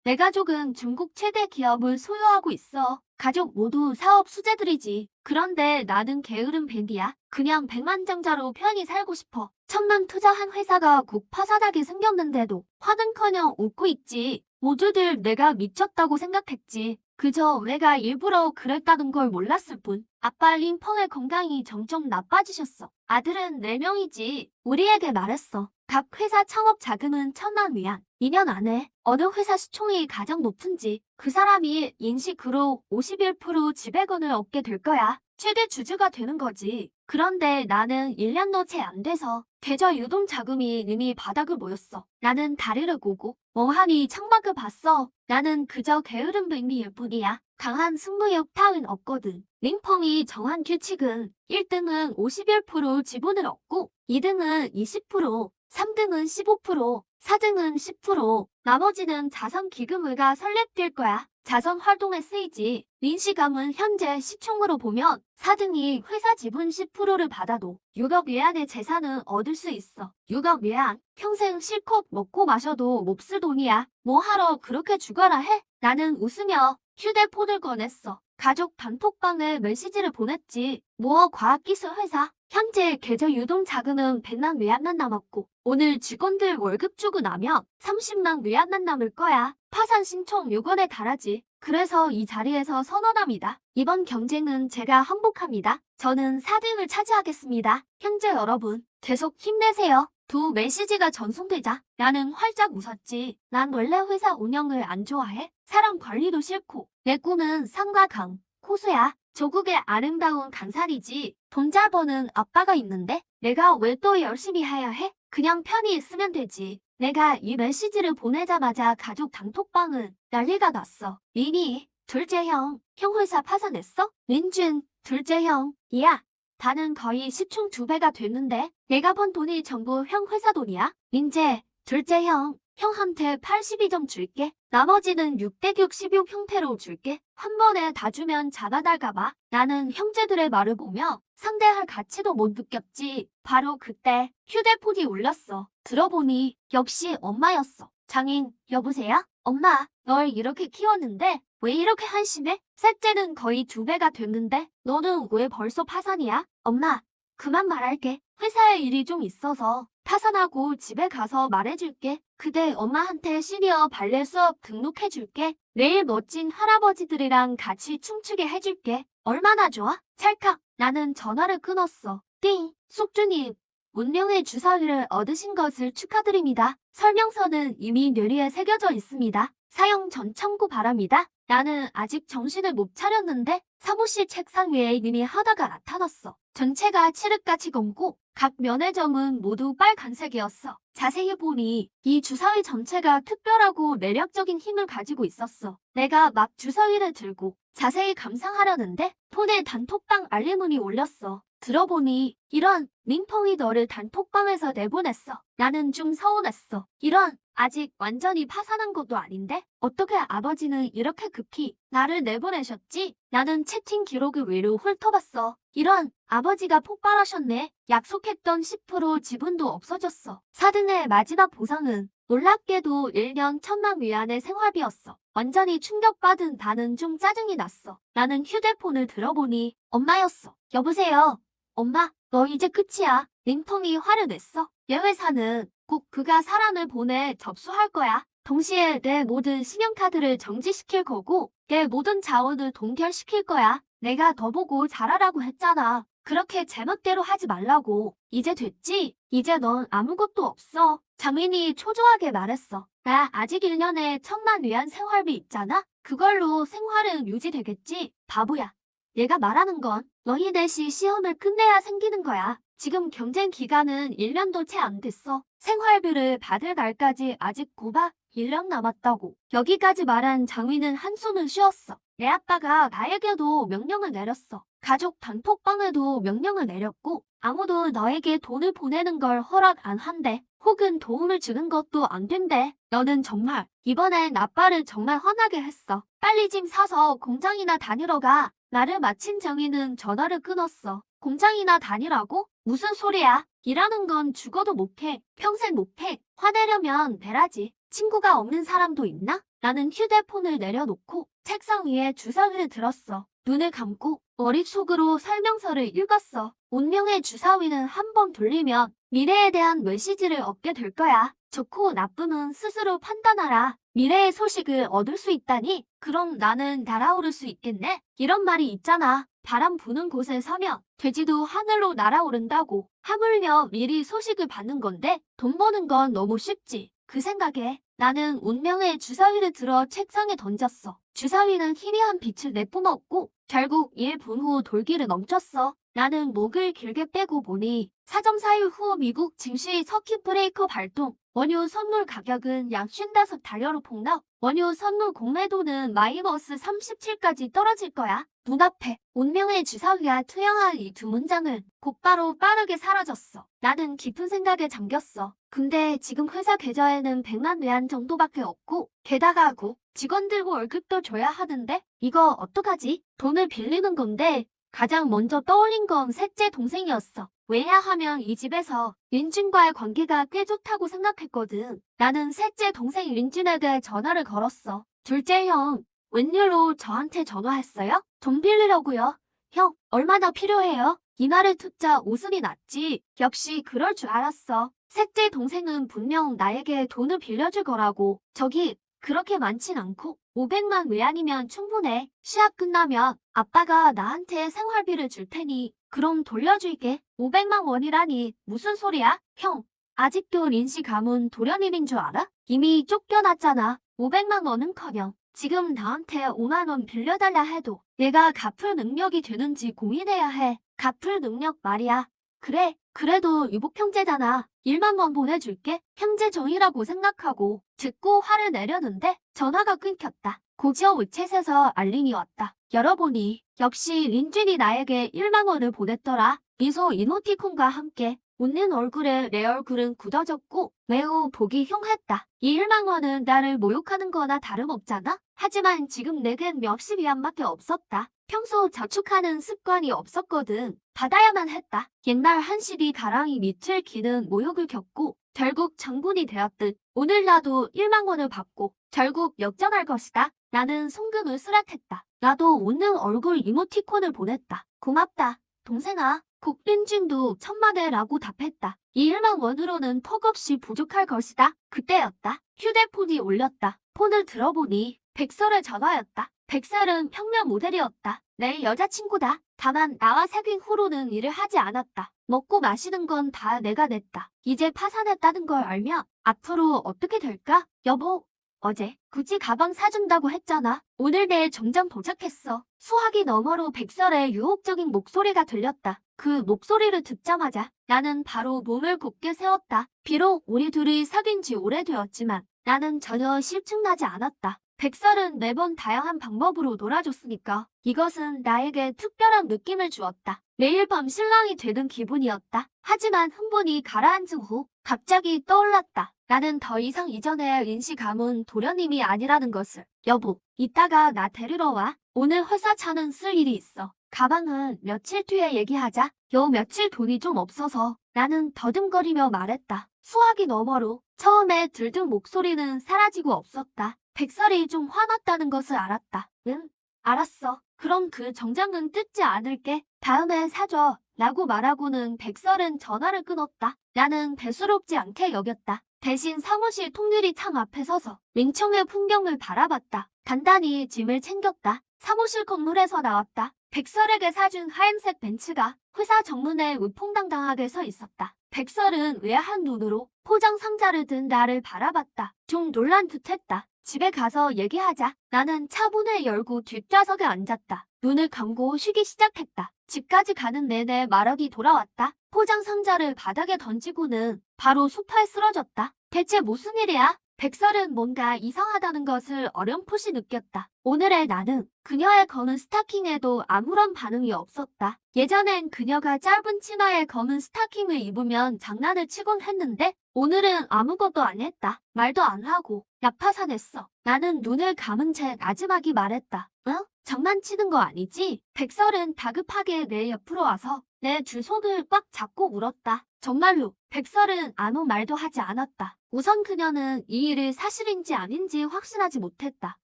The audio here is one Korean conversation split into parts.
내 가족은 중국 최대 기업을 소유하고 있어. 가족 모두 사업 수재들이지. 그런데 나는 게으른 밴디야. 그냥 백만장자로 편히 살고 싶어. 천만 투자한 회사가 국 파산하게 생겼는데도 화는커녕 웃고 있지. 모두들 내가 미쳤다고 생각했지. 그저 내가 일부러 그랬다는 걸 몰랐을 뿐. 아빠 림펑의 건강이 점점 나빠지셨어. 아들은 4명이지. 우리에게 말했어. 각 회사 창업 자금은 1,000만 위안. 2년 안에 어느 회사 시총이 가장 높은지 그 사람이 인식으로 51% 지배권을 얻게 될 거야. 최대 주주가 되는 거지. 그런데 나는 1년도 채 안 돼서 계좌 유동 자금이 이미 바닥을 보였어. 나는 다리를 고고 멍하니 창밖을 봤어. 나는 그저 게으른 백미일 뿐이야. 강한 승부욕 따윈 없거든. 링펑이 정한 규칙은 1등은 51% 지분을 얻고 2등은 20%, 3등은 15%, 4등은 10%, 나머지는 자선 기금을가 설립될 거야. 자선 활동에 쓰이지. 민시감은 현재 시총으로 보면 4등이 회사 지분 10%를 받아도 6억 외환의 재산을 얻을 수 있어. 6억 외환, 평생 실컷 먹고 마셔도 몹쓸 돈이야. 뭐 하러 그렇게 죽어라 해? 나는 웃으며 휴대폰을 꺼냈어. 가족 단톡방에 메시지를 보냈지. 모어 과학기술 회사. 현재 계좌 유동 자금은 100만 외환만 남았고 오늘 직원들 월급 주고 나면 30만 외환만 남을 거야. 파산 신청 요건에 달하지. 그래서 이 자리에서 선언합니다. 이번 경쟁은 제가 항복합니다. 저는 4등을 차지하겠습니다. 형제 여러분, 계속 힘내세요. 두 메시지가 전송되자 나는 활짝 웃었지. 난 원래 회사 운영을 안 좋아해. 사람 관리도 싫고 내 꿈은 산과 강, 호수야. 조국의 아름다운 강산이지. 돈 잘 버는 아빠가 있는데 내가 왜 또 열심히 해야 해? 그냥 편히 있으면 되지. 내가 이 메시지를 보내자마자 가족 단톡방은 난리가 났어. 민희, 둘째 형, 형 회사 파산했어? 민준, 둘째 형, 야, 다는 거의 시총 2배가 됐는데 내가 번 돈이 전부 형 회사 돈이야? 민재, 둘째 형, 형한테 82점 줄게. 나머지는 6대6 16 형태로 줄게. 한 번에 다 주면 잡아달까봐. 나는 형제들의 말을 보며 상대할 가치도 못 느꼈지. 바로 그때 휴대폰이 울렸어. 들어보니 역시 엄마였어. 장인, 여보세요? 엄마, 널 이렇게 키웠는데 왜 이렇게 한심해? 셋째는 거의 2배가 됐는데 너는 왜 벌써 파산이야? 엄마, 그만 말할게. 회사에 일이 좀 있어서 파산하고 집에 가서 말해줄게. 그대 엄마한테 시니어 발레 수업 등록해줄게. 내일 멋진 할아버지들이랑 같이 춤추게 해줄게. 얼마나 좋아? 찰칵. 나는 전화를 끊었어. 띵. 속주님. 운명의 주사위를 얻으신 것을 축하드립니다. 설명서는 이미 뇌리에 새겨져 있습니다. 사용 전 청구 바랍니다. 나는 아직 정신을 못 차렸는데 사무실 책상 위에 이미 하다가 나타났어. 전체가 칠흑같이 검고 각 면의 점은 모두 빨간색이었어. 자세히 보니 이 주사위 전체가 특별하고 매력적인 힘을 가지고 있었어. 내가 막 주사위를 들고 자세히 감상하려는데 폰에 단톡방 알림문이 울렸어. 들어보니 이런 링펑이 너를 단톡방에서 내보냈어. 나는 좀 서운했어. 이런 아직 완전히 파산한 것도 아닌데 어떻게 아버지는 이렇게 급히 나를 내보내셨지? 나는 채팅 기록을 위로 훑어봤어. 이런 아버지가 폭발하셨네. 약속했던 10% 지분도 없어졌어. 4등의 마지막 보상은 놀랍게도 1년 1,000만 위안의 생활비였어. 완전히 충격받은 나는 좀 짜증이 났어. 나는 휴대폰을 들어보니 엄마였어. 여보세요? 엄마, 너 이제 끝이야. 링펑이 화를 냈어. 얘 회사는 꼭 그가 사람을 보내 접수할 거야. 동시에 내 모든 신용카드를 정지시킬 거고 내 모든 자원을 동결시킬 거야. 내가 너 보고 잘하라고 했잖아. 그렇게 제멋대로 하지 말라고. 이제 됐지? 이제 넌 아무것도 없어. 장인이 초조하게 말했어. 나 아직 1년에 1,000만 위안 생활비 있잖아? 그걸로 생활은 유지되겠지? 바보야. 내가 말하는 건 너희 넷이 시험을 끝내야 생기는 거야. 지금 경쟁 기간은 1년도 채 안 됐어. 생활비를 받을 날까지 아직 꼬박 1년 남았다고. 여기까지 말한 장위는 한숨을 쉬었어. 내 아빠가 나에게도 명령을 내렸어. 가족 단톡방에도 명령을 내렸고 아무도 너에게 돈을 보내는 걸 허락 안 한대. 혹은 도움을 주는 것도 안 된대. 너는 정말 이번엔 아빠를 정말 화나게 했어. 빨리 짐 사서 공장이나 다니러 가. 나를 마친 장인은 전화를 끊었어. 공장이나 다니라고? 무슨 소리야? 일하는 건 죽어도 못해. 평생 못해. 화내려면 배라지. 친구가 없는 사람도 있나? 나는 휴대폰을 내려놓고 책상 위에 주사위를 들었어. 눈을 감고 머릿속으로 설명서를 읽었어. 운명의 주사위는 한 번 돌리면 미래에 대한 메시지를 얻게 될 거야. 좋고 나쁨은 스스로 판단하라. 미래의 소식을 얻을 수 있다니? 그럼 나는 날아오를 수 있겠네? 이런 말이 있잖아. 바람 부는 곳에 서면 돼지도 하늘로 날아오른다고. 하물며 미리 소식을 받는 건데 돈 버는 건 너무 쉽지. 그 생각에 나는 운명의 주사위를 들어 책상에 던졌어. 주사위는 희미한 빛을 내뿜었고 결국 1분 후 돌기를 멈췄어. 나는 목을 길게 빼고 보니 4.4일 후 미국 증시 서킷 브레이커 발동. 원유 선물 가격은 약 55달러로 폭락. 원유 선물 공매도는 마이너스 37까지 떨어질 거야. 눈앞에 운명의 주사위가 투영한 이 두 문장은 곧바로 빠르게 사라졌어. 나는 깊은 생각에 잠겼어. 근데 지금 회사 계좌에는 100만 외환 정도밖에 없고 게다가 직원들고 월급도 줘야 하는데 이거 어떡하지? 돈을 빌리는 건데 가장 먼저 떠올린 건 셋째 동생이었어. 왜냐하면 이 집에서 린준과의 관계가 꽤 좋다고 생각했거든. 나는 셋째 동생 린준에게 전화를 걸었어. 둘째 형, 웬일로 저한테 전화했어요? 돈 빌리려고요. 형, 얼마나 필요해요? 이 말을 듣자 웃음이 났지. 역시 그럴 줄 알았어. 셋째 동생은 분명 나에게 돈을 빌려줄 거라고. 저기 그렇게 많진 않고 500만 외환이면 충분해. 시합 끝나면 아빠가 나한테 생활비를 줄 테니 그럼 돌려줄게. 500만 원이라니 무슨 소리야? 형, 아직도 린씨 가문 도련님인 줄 알아? 이미 쫓겨났잖아. 500만 원은커녕 지금 나한테 5만 원 빌려달라 해도 내가 갚을 능력이 되는지 고민해야 해. 갚을 능력 말이야. 그래, 그래도 유복 형제잖아. 1만 원 보내줄게. 형제 정이라고 생각하고 듣고 화를 내려는데 전화가 끊겼다. 고지어 우챗에서 알림이 왔다. 열어보니 역시 린준이 나에게 1만 원을 보냈더라. 미소 이모티콘과 함께 웃는 얼굴에 내 얼굴은 굳어졌고 매우 보기 흉했다. 이 1만 원은 나를 모욕하는 거나 다름없잖아? 하지만 지금 내겐 몇십 위안밖에 없었다. 평소 저축하는 습관이 없었거든. 받아야만 했다. 옛날 한시리 가랑이 밑을 기는 모욕을 겪고 결국 장군이 되었듯 오늘 나도 1만 원을 받고 결국 역전할 것이다. 나는 송금을 수락했다. 나도 웃는 얼굴 이모티콘을 보냈다. 고맙다, 동생아. 곡린준도 천만에라고 답했다. 이 1만 원으로는 턱없이 부족할 것이다. 그때였다. 휴대폰이 울렸다. 폰을 들어보니 백설의 전화였다. 백설은 평면 모델이었다. 내 여자친구다. 다만 나와 사귄 후로는 일을 하지 않았다. 먹고 마시는 건 다 내가 냈다. 이제 파산했다는 걸 알면 앞으로 어떻게 될까? 여보, 어제 굳이 가방 사준다고 했잖아. 오늘 내일 정장 도착했어. 수화기 너머로 백설의 유혹적인 목소리가 들렸다. 그 목소리를 듣자마자 나는 바로 몸을 곧게 세웠다. 비록 우리 둘이 사귄 지 오래되었지만 나는 전혀 실증나지 않았다. 백설은 매번 다양한 방법으로 놀아줬으니까 이것은 나에게 특별한 느낌을 주었다. 매일 밤 신랑이 되는 기분이었다. 하지만 흥분이 가라앉은 후 갑자기 떠올랐다. 나는 더 이상 이전의 린씨 가문 도련님이 아니라는 것을. 여보, 이따가 나 데리러 와. 오늘 회사 차는 쓸 일이 있어. 가방은 며칠 뒤에 얘기하자. 요 며칠 돈이 좀 없어서 나는 더듬거리며 말했다. 수화기 너머로 처음에 들뜬 목소리는 사라지고 없었다. 백설이 좀 화났다는 것을 알았다. 응, 알았어. 그럼 그 정장은 뜯지 않을게. 다음에 사줘. 라고 말하고는 백설은 전화를 끊었다. 나는 대수롭지 않게 여겼다. 대신 사무실 통유리 창 앞에 서서 맹청의 풍경을 바라봤다. 간단히 짐을 챙겼다. 사무실 건물에서 나왔다. 백설에게 사준 하얀색 벤츠가 회사 정문에 위풍당당하게 서 있었다. 백설은 의아한 눈으로 포장 상자를 든 나를 바라봤다. 좀 놀란 듯했다. 집에 가서 얘기하자. 나는 차 문을 열고 뒷좌석에 앉았다. 눈을 감고 쉬기 시작했다. 집까지 가는 내내 마력이 돌아왔다. 포장 상자를 바닥에 던지고는 바로 소파에 쓰러졌다. 대체 무슨 일이야? 백설은 뭔가 이상하다는 것을 어렴풋이 느꼈다. 오늘의 나는 그녀의 검은 스타킹에도 아무런 반응이 없었다. 예전엔 그녀가 짧은 치마에 검은 스타킹을 입으면 장난을 치곤 했는데 오늘은 아무것도 안 했다. 말도 안 하고 약파산했어. 나는 눈을 감은 채 나지막이 말했다. 응? 장난치는 거 아니지? 백설은 다급하게 내 옆으로 와서 내 두 손을 꽉 잡고 물었다. 정말로. 백설은 아무 말도 하지 않았다. 우선 그녀는 이 일이 사실인지 아닌지 확신하지 못했다.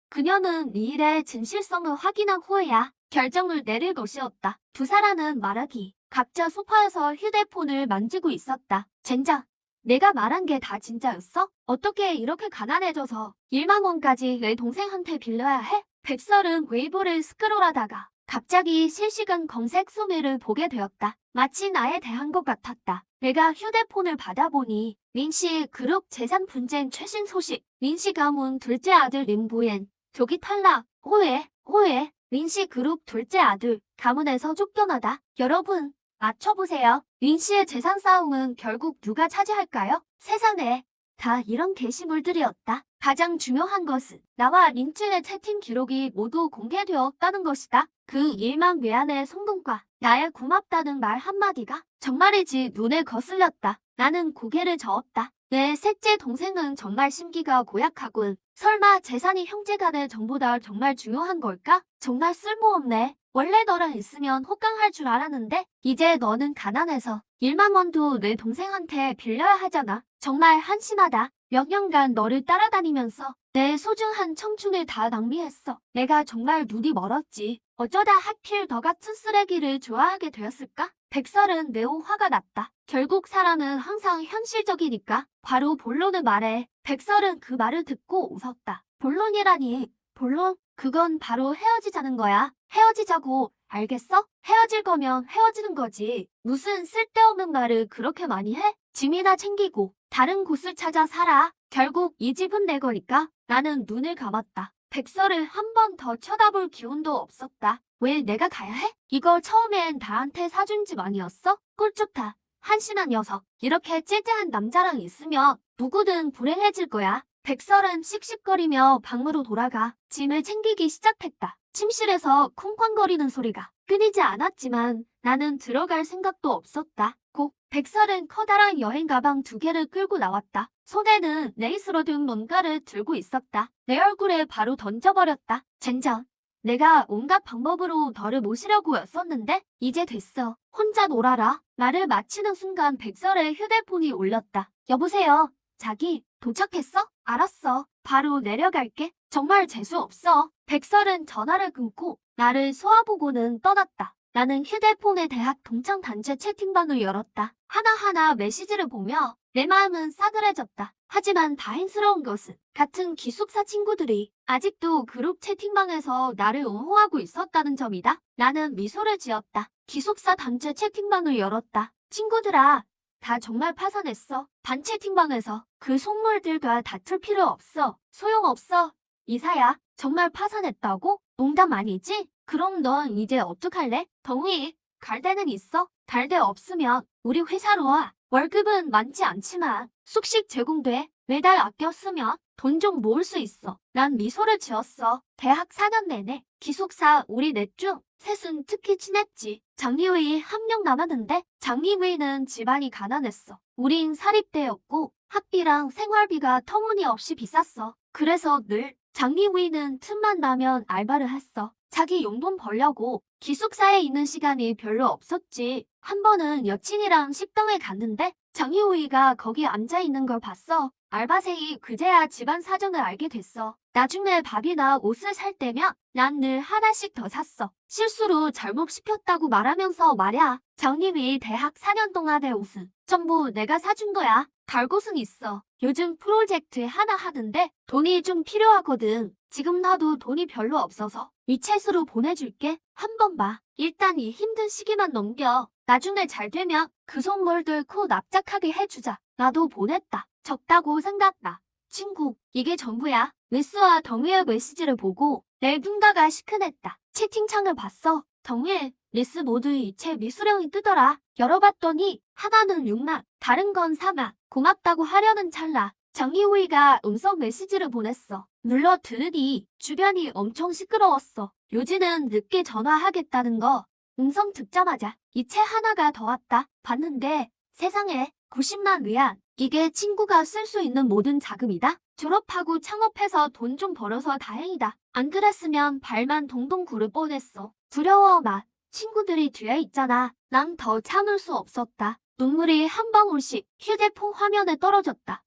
그녀는 이 일의 진실성을 확인한 후에야 결정을 내릴 것이었다. 부사라는 말하기. 각자 소파에서 휴대폰을 만지고 있었다. 젠장. 내가 말한 게 다 진짜였어? 어떻게 이렇게 가난해져서 1만 원까지 내 동생한테 빌려야 해? 백설은 웨이보를 스크롤하다가 갑자기 실시간 검색 소매를 보게 되었다. 마치 나에 대한 것 같았다. 내가 휴대폰을 받아보니 민씨 그룹 재산 분쟁 최신 소식. 민씨 가문 둘째 아들 림보엔 조기 탈락. 호해. 민씨 그룹 둘째 아들 가문에서 쫓겨나다. 여러분 맞춰보세요. 민씨의 재산 싸움은 결국 누가 차지할까요? 세상에 다 이런 게시물들이었다. 가장 중요한 것은 나와 린츠의 채팅 기록이 모두 공개되었다는 것이다. 그 일만 외안의 송금과 나의 고맙다는 말 한마디가 정말이지 눈에 거슬렸다. 나는 고개를 저었다. 내 셋째 동생은 정말 심기가 고약하군. 설마 재산이 형제간의 정보다 정말 중요한 걸까? 정말 쓸모없네. 원래 너랑 있으면 호강할 줄 알았는데 이제 너는 가난해서 1만 원도 내 동생한테 빌려야 하잖아. 정말 한심하다. 몇 년간 너를 따라다니면서 내 소중한 청춘을 다 낭비했어. 내가 정말 눈이 멀었지. 어쩌다 하필 너 같은 쓰레기를 좋아하게 되었을까? 백설은 매우 화가 났다. 결국 사람은 항상 현실적이니까 바로 본론을 말해. 백설은 그 말을 듣고 웃었다. 본론이라니. 본론? 그건 바로 헤어지자는 거야. 헤어지자고. 알겠어? 헤어질 거면 헤어지는 거지. 무슨 쓸데없는 말을 그렇게 많이 해? 짐이나 챙기고 다른 곳을 찾아 살아. 결국 이 집은 내 거니까. 나는 눈을 감았다. 백설을 한 번 더 쳐다볼 기운도 없었다. 왜 내가 가야 해? 이거 처음엔 나한테 사준 집 아니었어? 꿀 좋다. 한심한 녀석. 이렇게 째째한 남자랑 있으면 누구든 불행해질 거야. 백설은 씩씩거리며 방으로 돌아가 짐을 챙기기 시작했다. 침실에서 쿵쾅거리는 소리가 끊이지 않았지만 나는 들어갈 생각도 없었다. 곧 백설은 커다란 여행 가방 2개를 끌고 나왔다. 손에는 레이스로 든 뭔가를 들고 있었다. 내 얼굴에 바로 던져버렸다. 젠장. 내가 온갖 방법으로 너를 모시려고 애썼는데 이제 됐어. 혼자 놀아라. 말을 마치는 순간 백설의 휴대폰이 울렸다. 여보세요. 자기 도착했어? 알았어. 바로 내려갈게. 정말 재수없어. 백설은 전화를 끊고 나를 쏘아보고는 떠났다. 나는 휴대폰에 대학 동창 단체 채팅방을 열었다. 하나하나 메시지를 보며 내 마음은 싸늘해졌다. 하지만 다행스러운 것은 같은 기숙사 친구들이 아직도 그룹 채팅방에서 나를 옹호하고 있었다는 점이다. 나는 미소를 지었다. 기숙사 단체 채팅방을 열었다. 친구들아, 다 정말 파산했어. 반 채팅방에서 그 속물들과 다툴 필요 없어. 소용없어. 이사야, 정말 파산했다고? 농담 아니지? 그럼 넌 이제 어떡할래? 덩이, 갈 데는 있어? 갈 데 없으면 우리 회사로 와. 월급은 많지 않지만 숙식 제공돼. 매달 아껴 쓰면 돈 좀 모을 수 있어. 난 미소를 지었어. 대학 4년 내내 기숙사 우리 넷 중 셋은 특히 친했지. 장리우이 한 명 남았는데 장리우이는 집안이 가난했어. 우린 사립대였고 학비랑 생활비가 터무니없이 비쌌어. 그래서 늘 장리우이는 틈만 나면 알바를 했어. 자기 용돈 벌려고. 기숙사에 있는 시간이 별로 없었지. 한 번은 여친이랑 식당에 갔는데 장희우이가 거기 앉아있는 걸 봤어. 알바생이 그제야 집안 사정을 알게 됐어. 나중에 밥이나 옷을 살 때면 난 늘 하나씩 더 샀어. 실수로 잘못 시켰다고 말하면서 말야. 장님이 대학 4년 동안의 옷은 전부 내가 사준 거야. 갈 곳은 있어. 요즘 프로젝트 하나 하는데 돈이 좀 필요하거든. 지금 나도 돈이 별로 없어서 위챗으로 보내줄게. 한번 봐. 일단 이 힘든 시기만 넘겨. 나중에 잘 되면 그 선물들 코 납작하게 해주자. 나도 보냈다. 적다고 생각나. 친구, 이게 전부야. 리스와 덩이의 메시지를 보고 내 눈가가 시큰했다. 채팅창을 봤어. 덩이, 리스 모두 이체 미수령이 뜨더라. 열어봤더니 하나는 6만, 다른 건 4만. 고맙다고 하려는 찰나 장희우이가 음성 메시지를 보냈어. 눌러 들으니 주변이 엄청 시끄러웠어. 요지는 늦게 전화하겠다는 거. 음성 듣자마자 이체 하나가 더 왔다. 봤는데 세상에 90만 위안. 이게 친구가 쓸 수 있는 모든 자금이다. 졸업하고 창업해서 돈 좀 벌어서 다행이다. 안 그랬으면 발만 동동 구를 뻔했어. 두려워 마. 친구들이 뒤에 있잖아. 난 더 참을 수 없었다. 눈물이 한 방울씩 휴대폰 화면에 떨어졌다.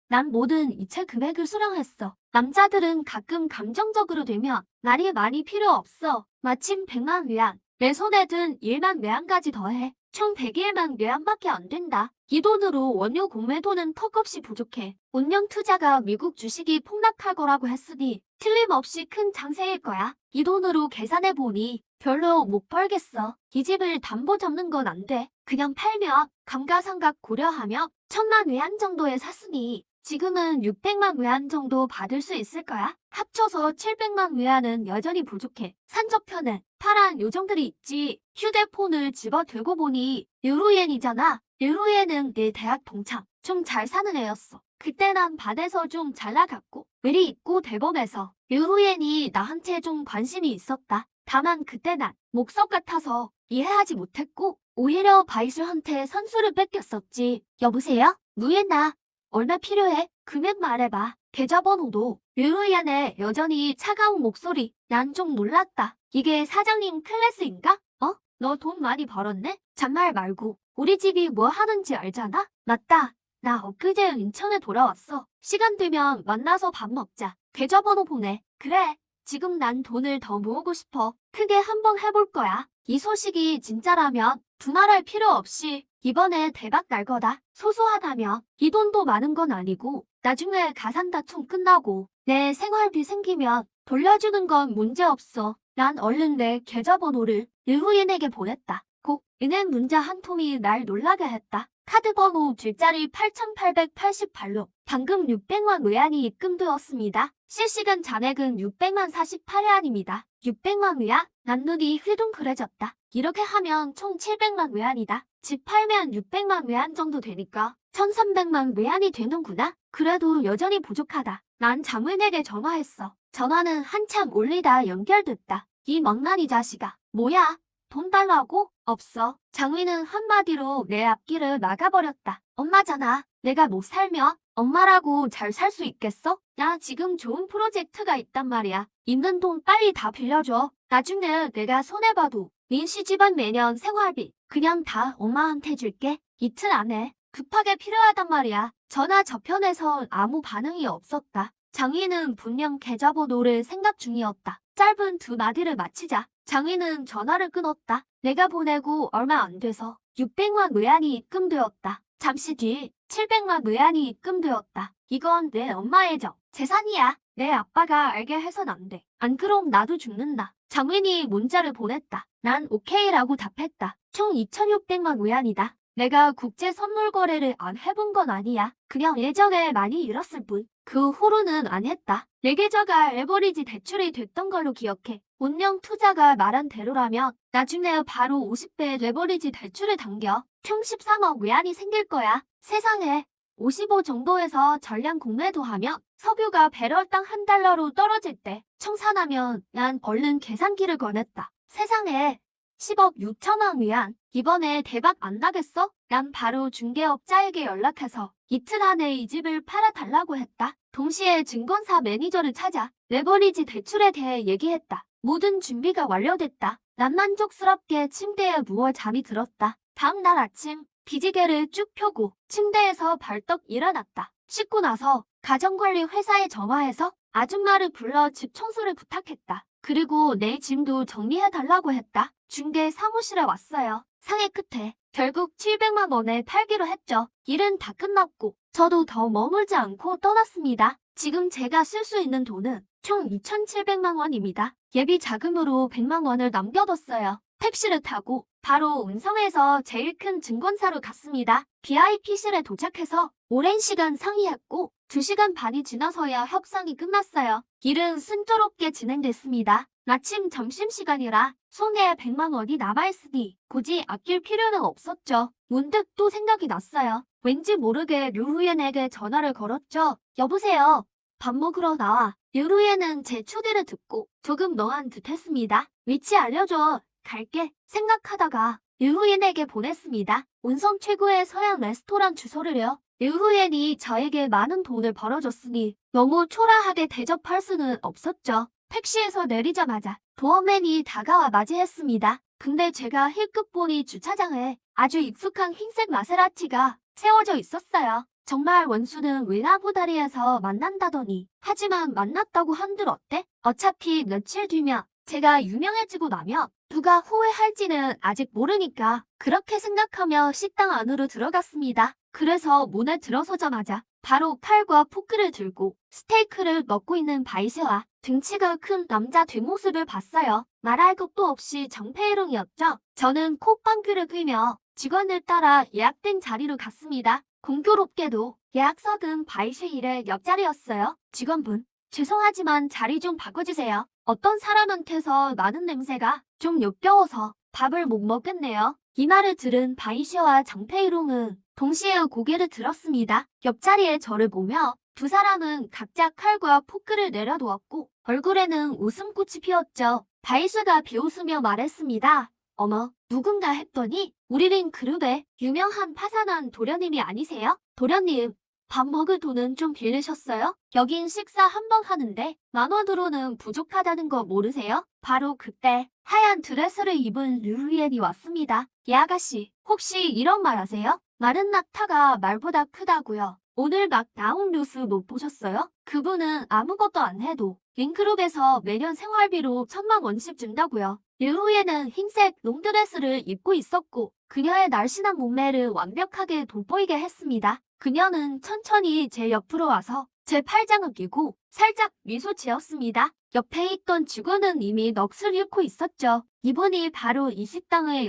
난 모든 이체 금액을 수령했어. 남자들은 가끔 감정적으로 되면 말이 많이 필요 없어. 마침 100만 위안. 내 손에 든 1만 위안까지 더해. 총 101만 위안밖에 안 된다. 이 돈으로 원유 공매도는 턱없이 부족해. 운영 투자가 미국 주식이 폭락할 거라고 했으니 틀림없이 큰 장세일 거야. 이 돈으로 계산해보니 별로 못 벌겠어. 이 집을 담보 잡는 건 안 돼. 그냥 팔면 감가상각 고려하며 1000만 위안 정도에 샀으니 지금은 600만 위안 정도 받을 수 있을 거야. 합쳐서 700만 위안은 여전히 부족해. 산적편은 파란 요정들이 있지. 휴대폰을 집어들고 보니 유로엔이잖아. 유로엔은 내 대학 동창. 좀 잘 사는 애였어. 그때 난 반에서 좀 잘 나갔고 의리 있고 대범해서 유로엔이 나한테 좀 관심이 있었다. 다만 그때 난 목석 같아서 이해하지 못했고 오히려 바이슬한테 선수를 뺏겼었지. 여보세요? 루엔나. 얼마 필요해? 금액 말해봐. 계좌번호도. 류루이안의 여전히 차가운 목소리. 난 좀 놀랐다. 이게 사장님 클래스인가? 어? 너 돈 많이 벌었네? 잔말 말고. 우리 집이 뭐 하는지 알잖아? 맞다. 나 엊그제 인천에 돌아왔어. 시간 되면 만나서 밥 먹자. 계좌번호 보내. 그래. 지금 난 돈을 더 모으고 싶어. 크게 한번 해볼 거야. 이 소식이 진짜라면 두말할 필요 없이 이번에 대박 날 거다. 소소하다며 이 돈도 많은 건 아니고 나중에 가산다툼 끝나고 내 생활비 생기면 돌려주는 건 문제없어. 난 얼른 내 계좌번호를 일후인에게 보냈다. 꼭 은행 문자 한 통이 날 놀라게 했다. 카드번호 뒷자리 8888로 방금 600만 위안이 입금되었습니다. 실시간 잔액은 600만 48위안입니다. 600만 위안? 난 눈이 휘둥그레졌다. 이렇게 하면 총 700만 위안이다. 집 팔면 600만 위안 정도 되니까 1300만 위안이 되는구나. 그래도 여전히 부족하다. 난 장은에게 전화했어. 전화는 한참 올리다 연결됐다. 이 망나니 자식아. 뭐야? 돈 달라고? 없어. 장위는 한마디로 내 앞길을 막아버렸다. 엄마잖아. 내가 못 살면 엄마라고 잘 살 수 있겠어? 나 지금 좋은 프로젝트가 있단 말이야. 있는 돈 빨리 다 빌려줘. 나중에 내가 손해봐도 민씨 집안 매년 생활비 그냥 다 엄마한테 줄게. 이틀 안에 급하게 필요하단 말이야. 전화 저편에선 아무 반응이 없었다. 장위는 분명 계좌번호를 생각 중이었다. 짧은 두 마디를 마치자 장위는 전화를 끊었다. 내가 보내고 얼마 안 돼서 600만 위안이 입금되었다. 잠시 뒤 700만 위안이 입금되었다. 이건 내 엄마의 재산이야. 내 아빠가 알게 해선 안 돼. 안 그럼 나도 죽는다. 장윈이 문자를 보냈다. 난 오케이라고 답했다. 총 2600만 위안이다. 내가 국제 선물 거래를 안 해본 건 아니야. 그냥 예전에 많이 잃었을 뿐. 그 후로는 안 했다. 내 계좌가 레버리지 대출이 됐던 걸로 기억해. 운영 투자가 말한 대로라면 나중에 바로 50배 레버리지 대출을 당겨 총 13억 위안이 생길 거야. 세상에 55 정도에서 전량 공매도 하면 석유가 배럴당 $1로 떨어질 때 청산하면 난 얼른 계산기를 꺼냈다. 세상에 10억 6천원 위안. 이번에 대박 안 나겠어? 난 바로 중개업자에게 연락해서 이틀 안에 이 집을 팔아달라고 했다. 동시에 증권사 매니저를 찾아 레버리지 대출에 대해 얘기했다. 모든 준비가 완료됐다. 난 만족스럽게 침대에 누워 잠이 들었다. 다음 날 아침 기지개를 쭉 펴고 침대에서 벌떡 일어났다. 씻고 나서 가정관리 회사에 전화해서 아줌마를 불러 집 청소를 부탁했다. 그리고 내 짐도 정리해달라고 했다. 중개 사무실에 왔어요. 상의 끝에 결국 700만 원에 팔기로 했죠. 일은 다 끝났고 저도 더 머물지 않고 떠났습니다. 지금 제가 쓸 수 있는 돈은 총 2,700만 원입니다. 예비 자금으로 100만 원을 남겨뒀어요. 택시를 타고 바로 운성에서 제일 큰 증권사로 갔습니다. VIP실에 도착해서 오랜 시간 상의했고 2시간 반이 지나서야 협상이 끝났어요. 일은 순조롭게 진행됐습니다. 마침 점심시간이라 손에 100만 원이 남아있으니 굳이 아낄 필요는 없었죠. 문득 또 생각이 났어요. 왠지 모르게 류후옌에게 전화를 걸었죠. 여보세요. 밥 먹으러 나와. 류후옌은 제 초대를 듣고 조금 멍한 듯 했습니다. 위치 알려줘. 갈게. 생각하다가 류후옌에게 보냈습니다. 운성 최고의 서양 레스토랑 주소를요. 류후옌이 저에게 많은 돈을 벌어줬으니 너무 초라하게 대접할 수는 없었죠. 택시에서 내리자마자 도어맨이 다가와 맞이했습니다. 근데 제가 힐끗 보니 주차장에 아주 익숙한 흰색 마세라티가 세워져 있었어요. 정말 원수는 외나보다리에서 만난다더니. 하지만 만났다고 한들 어때? 어차피 며칠 뒤면 제가 유명해지고 나면 누가 후회할지는 아직 모르니까 그렇게 생각하며 식당 안으로 들어갔습니다. 그래서 문에 들어서자마자 바로 칼과 포크를 들고 스테이크를 먹고 있는 바이세와 등치가 큰 남자 뒷모습을 봤어요. 말할 것도 없이 정페이롱이었죠. 저는 콧방귀를 뀌며 직원을 따라 예약된 자리로 갔습니다. 공교롭게도 예약석은 바이쉐 일의 옆자리였어요. 직원분, 죄송하지만 자리 좀 바꿔주세요. 어떤 사람한테서 나는 냄새가 좀 역겨워서 밥을 못 먹겠네요. 이 말을 들은 바이쉐와 정페이롱은 동시에 고개를 들었습니다. 옆자리에 저를 보며 두 사람은 각자 칼과 포크를 내려놓았고 얼굴에는 웃음꽃이 피었죠. 바이쉐가 비웃으며 말했습니다. 어머, 누군가 했더니 우리는 그룹의 유명한 파산한 도련님이 아니세요? 도련님, 밥 먹을 돈은 좀 빌리셨어요? 여긴 식사 한 번 하는데 10,000원으로는 부족하다는 거 모르세요? 바로 그때 하얀 드레스를 입은 류루옌이 왔습니다. 이 아가씨, 혹시 이런 말 하세요? 마른 낙타가 말보다 크다고요. 오늘 막 나온 뉴스 못 보셨어요? 그분은 아무것도 안 해도 윙그룹에서 매년 생활비로 1,000,000원씩 준다고요. 류루옌은 흰색 롱드레스를 입고 있었고 그녀의 날씬한 몸매를 완벽하게 돋보이게 했습니다. 그녀는 천천히 제 옆으로 와서 제 팔짱을 끼고 살짝 미소 지었습니다. 옆에 있던 직원은 이미 넋을 잃고 있었죠. 이분이 바로 이 식당의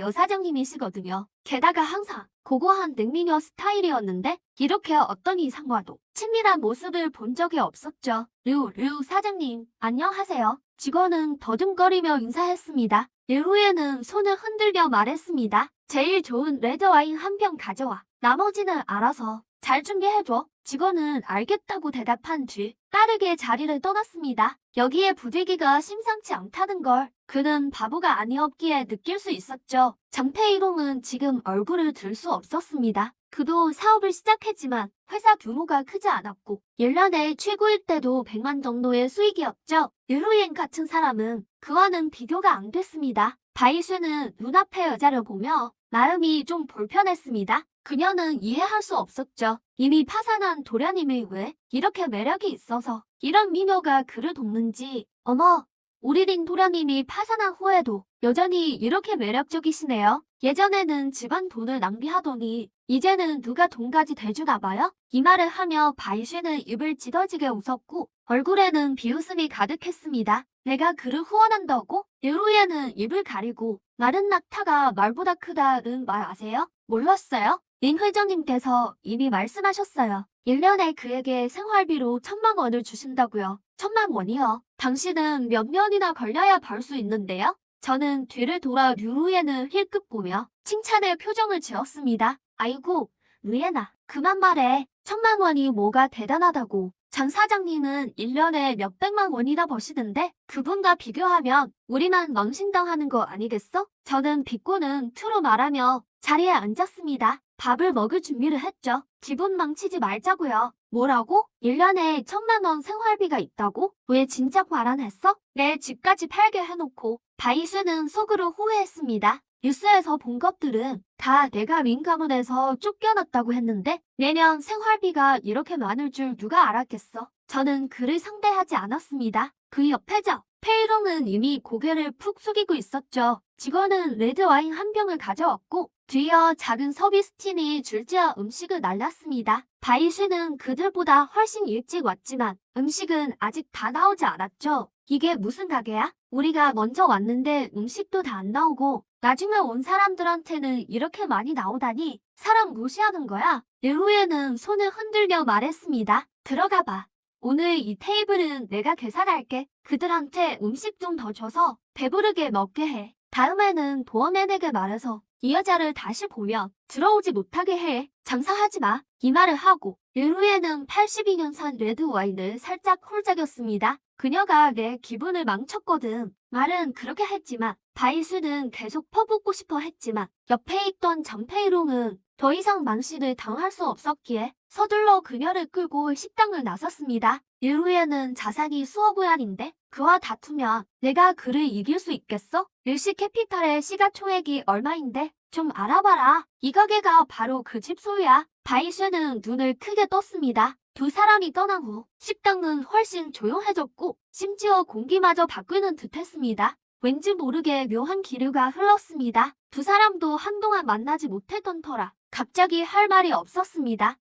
여사장님이시거든요. 게다가 항상 고고한 냉미녀 스타일이었는데 이렇게 어떤 이상과도 친밀한 모습을 본 적이 없었죠. 류 사장님, 안녕하세요. 직원은 더듬거리며 인사했습니다. 이후에는 손을 흔들며 말했습니다. 제일 좋은 레드와인 한 병 가져와. 나머지는 알아서 잘 준비해줘. 직원은 알겠다고 대답한 뒤 빠르게 자리를 떠났습니다. 여기에 부대기가 심상치 않다는 걸 그는 바보가 아니었기에 느낄 수 있었죠. 정페이롱은 지금 얼굴을 들 수 없었습니다. 그도 사업을 시작했지만 회사 규모가 크지 않았고 1년에 최고일 때도 100만 정도의 수익이었죠. 류루옌 같은 사람은 그와는 비교가 안 됐습니다. 바이슈는 눈앞의 여자를 보며 마음이 좀 불편했습니다. 그녀는 이해할 수 없었죠. 이미 파산한 도련님이 왜 이렇게 매력이 있어서 이런 미녀가 그를 돕는지. 어머, 우리린 도련님이 파산한 후에도 여전히 이렇게 매력적이시네요. 예전에는 집안 돈을 낭비하더니 이제는 누가 돈까지 대주나 봐요? 이 말을 하며 바이슈는 입을 찢어지게 웃었고 얼굴에는 비웃음이 가득했습니다. 내가 그를 후원한다고? 류루옌은 입을 가리고 마른 낙타가 말보다 크다는 말 아세요? 몰랐어요? 린 회장님께서 이미 말씀하셨어요. 1년에 그에게 생활비로 1,000,000원을 주신다고요. 1,000,000원이요? 당신은 몇 년이나 걸려야 벌 수 있는데요? 저는 뒤를 돌아 류루옌을 힐끗 보며 칭찬의 표정을 지었습니다. 아이고, 루옌아, 그만 말해. 1,000,000원이 뭐가 대단하다고. 장 사장님은 1년에 몇백만 원이나 버시던데 그분과 비교하면 우리만 망신당하는 거 아니겠어? 저는 비꼬는 투로 말하며 자리에 앉았습니다. 밥을 먹을 준비를 했죠. 기분 망치지 말자고요. 뭐라고? 1년에 1,000,000원 생활비가 있다고? 왜 진작 말 안 했어? 내 집까지 팔게 해놓고. 바이스는 속으로 후회했습니다. 뉴스에서 본 것들은 다 내가 민 가문에서 쫓겨났다고 했는데 내년 생활비가 이렇게 많을 줄 누가 알았겠어. 저는 그를 상대하지 않았습니다. 그 옆에죠. 페이롱은 이미 고개를 푹 숙이고 있었죠. 직원은 레드와인 한 병을 가져왔고 뒤이어 작은 서비스팀이 줄지어 음식을 날랐습니다. 바이슈는 그들보다 훨씬 일찍 왔지만 음식은 아직 다 나오지 않았죠. 이게 무슨 가게야? 우리가 먼저 왔는데 음식도 다 안 나오고 나중에 온 사람들한테는 이렇게 많이 나오다니 사람 무시하는 거야. 이후에는 손을 흔들며 말했습니다. 들어가 봐. 오늘 이 테이블은 내가 계산할게. 그들한테 음식 좀 더 줘서 배부르게 먹게 해. 다음에는 보험맨에게 말해서 이 여자를 다시 보면 들어오지 못하게 해. 장사하지 마. 이 말을 하고 이후에는 82년산 레드와인을 살짝 홀짝였습니다. 그녀가 내 기분을 망쳤거든. 말은 그렇게 했지만 바이스는 계속 퍼붓고 싶어 했지만 옆에 있던 정페이롱은 더 이상 망신을 당할 수 없었기에 서둘러 그녀를 끌고 식당을 나섰습니다. 이후에는 자산이 수억 위안인데 그와 다투면 내가 그를 이길 수 있겠어? 일시캐피탈의 시가총액이 얼마인데? 좀 알아봐라. 이 가게가 바로 그 집 소유야. 바이쉐는 눈을 크게 떴습니다. 두 사람이 떠난 후 식당은 훨씬 조용해졌고 심지어 공기마저 바뀌는 듯했습니다. 왠지 모르게 묘한 기류가 흘렀습니다. 두 사람도 한동안 만나지 못했던 터라 갑자기 할 말이 없었습니다.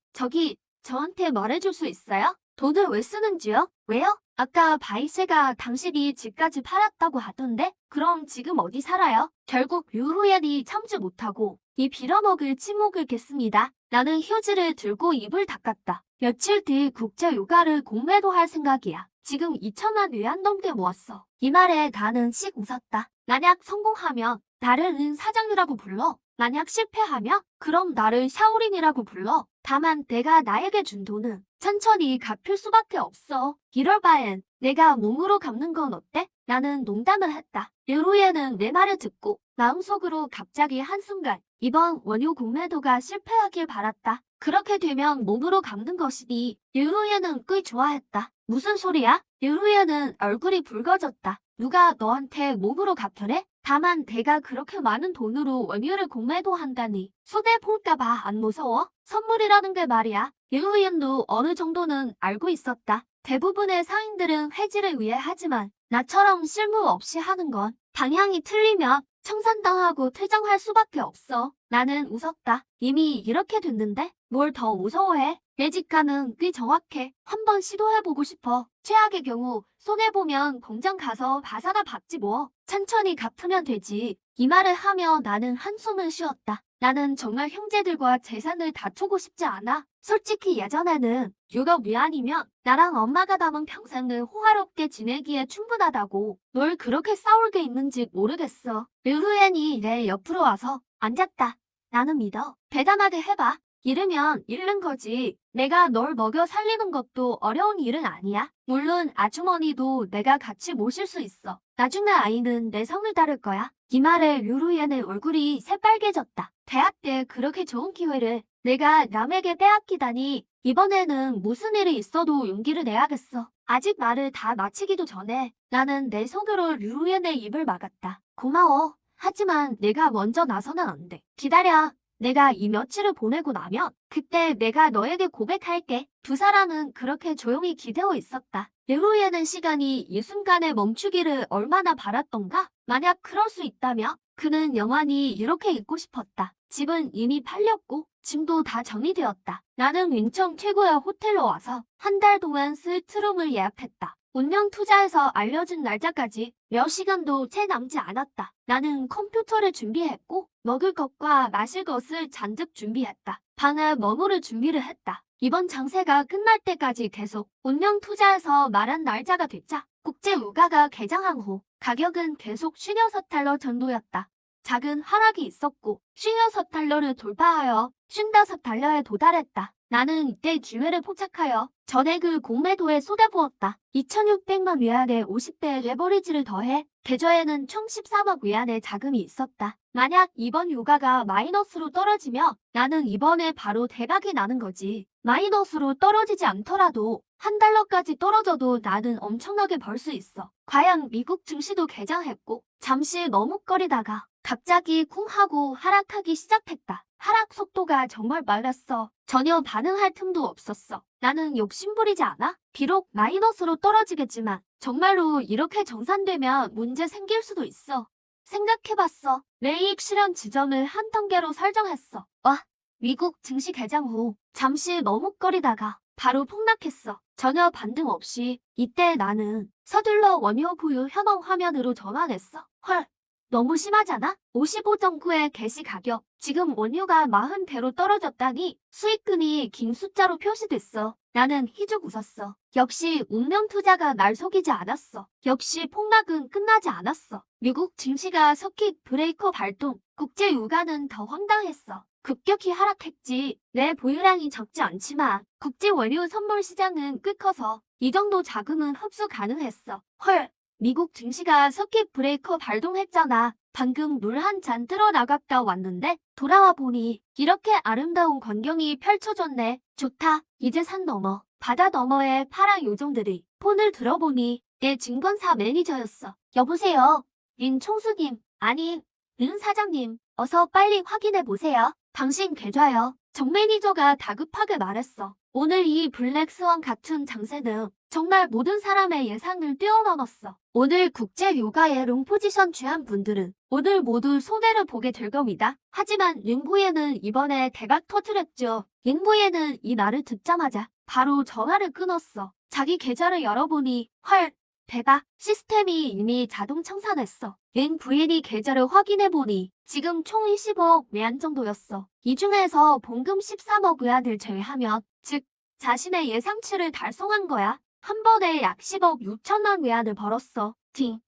저한테 말해줄 수 있어요? 돈을 왜 쓰는지요? 왜요? 아까 바이세가 당신이 집까지 팔았다고 하던데? 그럼 지금 어디 살아요? 결국 류후엔이 참지 못하고 이 빌어먹을 침묵을 깼습니다. 나는 휴지를 들고 입을 닦았다. 며칠 뒤 국제 요가를 공매도 할 생각이야. 지금 2천만 위안 넘게 모았어. 이 말에 나는 씩 웃었다. 만약 성공하면 나를 은 사장이라고 불러. 만약 실패하면 그럼 나를 샤오링이라고 불러. 다만 내가 나에게 준 돈은 천천히 갚을 수밖에 없어. 이럴 바엔 내가 몸으로 갚는 건 어때? 나는 농담을 했다. 류루예는 내 말을 듣고 마음속으로 갑자기 한순간 이번 원유 공매도가 실패하길 바랐다. 그렇게 되면 몸으로 갚는 것이니 류루예는 꽤 좋아했다. 무슨 소리야? 류루예는 얼굴이 붉어졌다. 누가 너한테 몸으로 갚으래? 다만 내가 그렇게 많은 돈으로 원유를 공매도한다니 손해볼까봐 안 무서워? 선물이라는 게 말이야. 류루예도 어느 정도는 알고 있었다. 대부분의 상인들은 해지를 위해 하지만 나처럼 실무 없이 하는 건 방향이 틀리면 청산당하고 퇴장할 수밖에 없어. 나는 웃었다. 이미 이렇게 됐는데 뭘 더 무서워해? 내 직감은 꽤 정확해. 한번 시도해보고 싶어. 최악의 경우 손해보면 공장 가서 바사다 박지 뭐. 천천히 갚으면 되지. 이 말을 하며 나는 한숨을 쉬었다. 나는 정말 형제들과 재산을 다투고 싶지 않아. 솔직히 예전에는 6억 위안이면 나랑 엄마가 담은 평생을 호화롭게 지내기에 충분하다고. 뭘 그렇게 싸울 게 있는지 모르겠어. 류루엔이 내 옆으로 와서 앉았다. 나는 믿어. 대담하게 해봐. 잃으면 잃는 거지. 내가 널 먹여 살리는 것도 어려운 일은 아니야. 물론 아주머니도 내가 같이 모실 수 있어. 나중에 아이는 내 성을 따를 거야. 이 말에 류루엔의 얼굴이 새빨개졌다. 대학 때 그렇게 좋은 기회를 내가 남에게 빼앗기다니. 이번에는 무슨 일이 있어도 용기를 내야겠어. 아직 말을 다 마치기도 전에 나는 내 손으로 류루엔의 입을 막았다. 고마워. 하지만 내가 먼저 나서는 안 돼. 기다려. 내가 이 며칠을 보내고 나면 그때 내가 너에게 고백할게. 두 사람은 그렇게 조용히 기대어 있었다. 류루예는 시간이 이 순간에 멈추기를 얼마나 바랐던가? 만약 그럴 수 있다면 그는 영원히 이렇게 있고 싶었다. 집은 이미 팔렸고 짐도 다 정리되었다. 나는 윈청 최고의 호텔로 와서 한 달 동안 스위트룸을 예약했다. 운명 투자에서 알려준 날짜까지 몇 시간도 채 남지 않았다. 나는 컴퓨터를 준비했고 먹을 것과 마실 것을 잔뜩 준비했다. 방에 머무를 준비를 했다. 이번 장세가 끝날 때까지 계속 운명 투자에서 말한 날짜가 됐자 국제 유가가 개장한 후 가격은 계속 56달러 정도였다. 작은 하락이 있었고 56달러를 돌파하여 55달러에 도달했다. 나는 이때 기회를 포착하여 전액을 공매도에 쏟아부었다. 2,600만 위안에 50배의 레버리지를 더해 계좌에는 총 13억 위안의 자금이 있었다. 만약 이번 유가가 마이너스로 떨어지면 나는 이번에 바로 대박이 나는 거지. 마이너스로 떨어지지 않더라도 한 달러까지 떨어져도 나는 엄청나게 벌 수 있어. 과연 미국 증시도 개장했고 잠시 머뭇거리다가 갑자기 쿵 하고 하락하기 시작했다. 하락 속도가 정말 빨랐어. 전혀 반응할 틈도 없었어. 나는 욕심부리지 않아? 비록 마이너스로 떨어지겠지만 정말로 이렇게 정산되면 문제 생길 수도 있어. 생각해봤어. 내 이익 실현 지점을 한 단계로 설정했어. 와, 미국 증시 개장 후 잠시 머뭇거리다가 바로 폭락했어. 전혀 반등 없이. 이때 나는 서둘러 원유 보유 현황 화면으로 전환했어. 헐. 너무 심하잖아? 55.9의 개시 가격. 지금 원유가 40배로 떨어졌다니 수익금이 긴 숫자로 표시됐어. 나는 희죽 웃었어. 역시 운명 투자가 날 속이지 않았어. 역시 폭락은 끝나지 않았어. 미국 증시가 서킷 브레이커 발동. 국제 유가는 더 황당했어. 급격히 하락했지. 내 보유량이 적지 않지만 국제 원유 선물 시장은 꽤 커서 이 정도 자금은 흡수 가능했어. 헐. 미국 증시가 서킷 브레이커 발동했잖아. 방금 물 한 잔 들어 나갔다 왔는데 돌아와 보니 이렇게 아름다운 광경이 펼쳐졌네. 좋다. 이제 산 너머, 바다 너머의 파란 요정들이 폰을 들어보니 내 증권사 매니저였어. 여보세요? 린 총수님, 아니, 린 사장님, 어서 빨리 확인해 보세요. 당신 계좌요. 정 매니저가 다급하게 말했어. 오늘 이 블랙스완 같은 장세는 정말 모든 사람의 예상을 뛰어넘었어. 오늘 국제 요가의 롱 포지션 취한 분들은 오늘 모두 손해를 보게 될 겁니다. 하지만 링부에는 이번에 대박 터뜨렸죠. 링부에는 이 말을 듣자마자 바로 전화를 끊었어. 자기 계좌를 열어보니 헐, 대박, 시스템이 이미 자동 청산했어. 링부엔이 계좌를 확인해보니 지금 총 20억 외환 정도였어. 이 중에서 봉금 13억 외환을 제외하면 즉 자신의 예상치를 달성한 거야. 한 번에 약 10억 6천만 외환을 벌었어.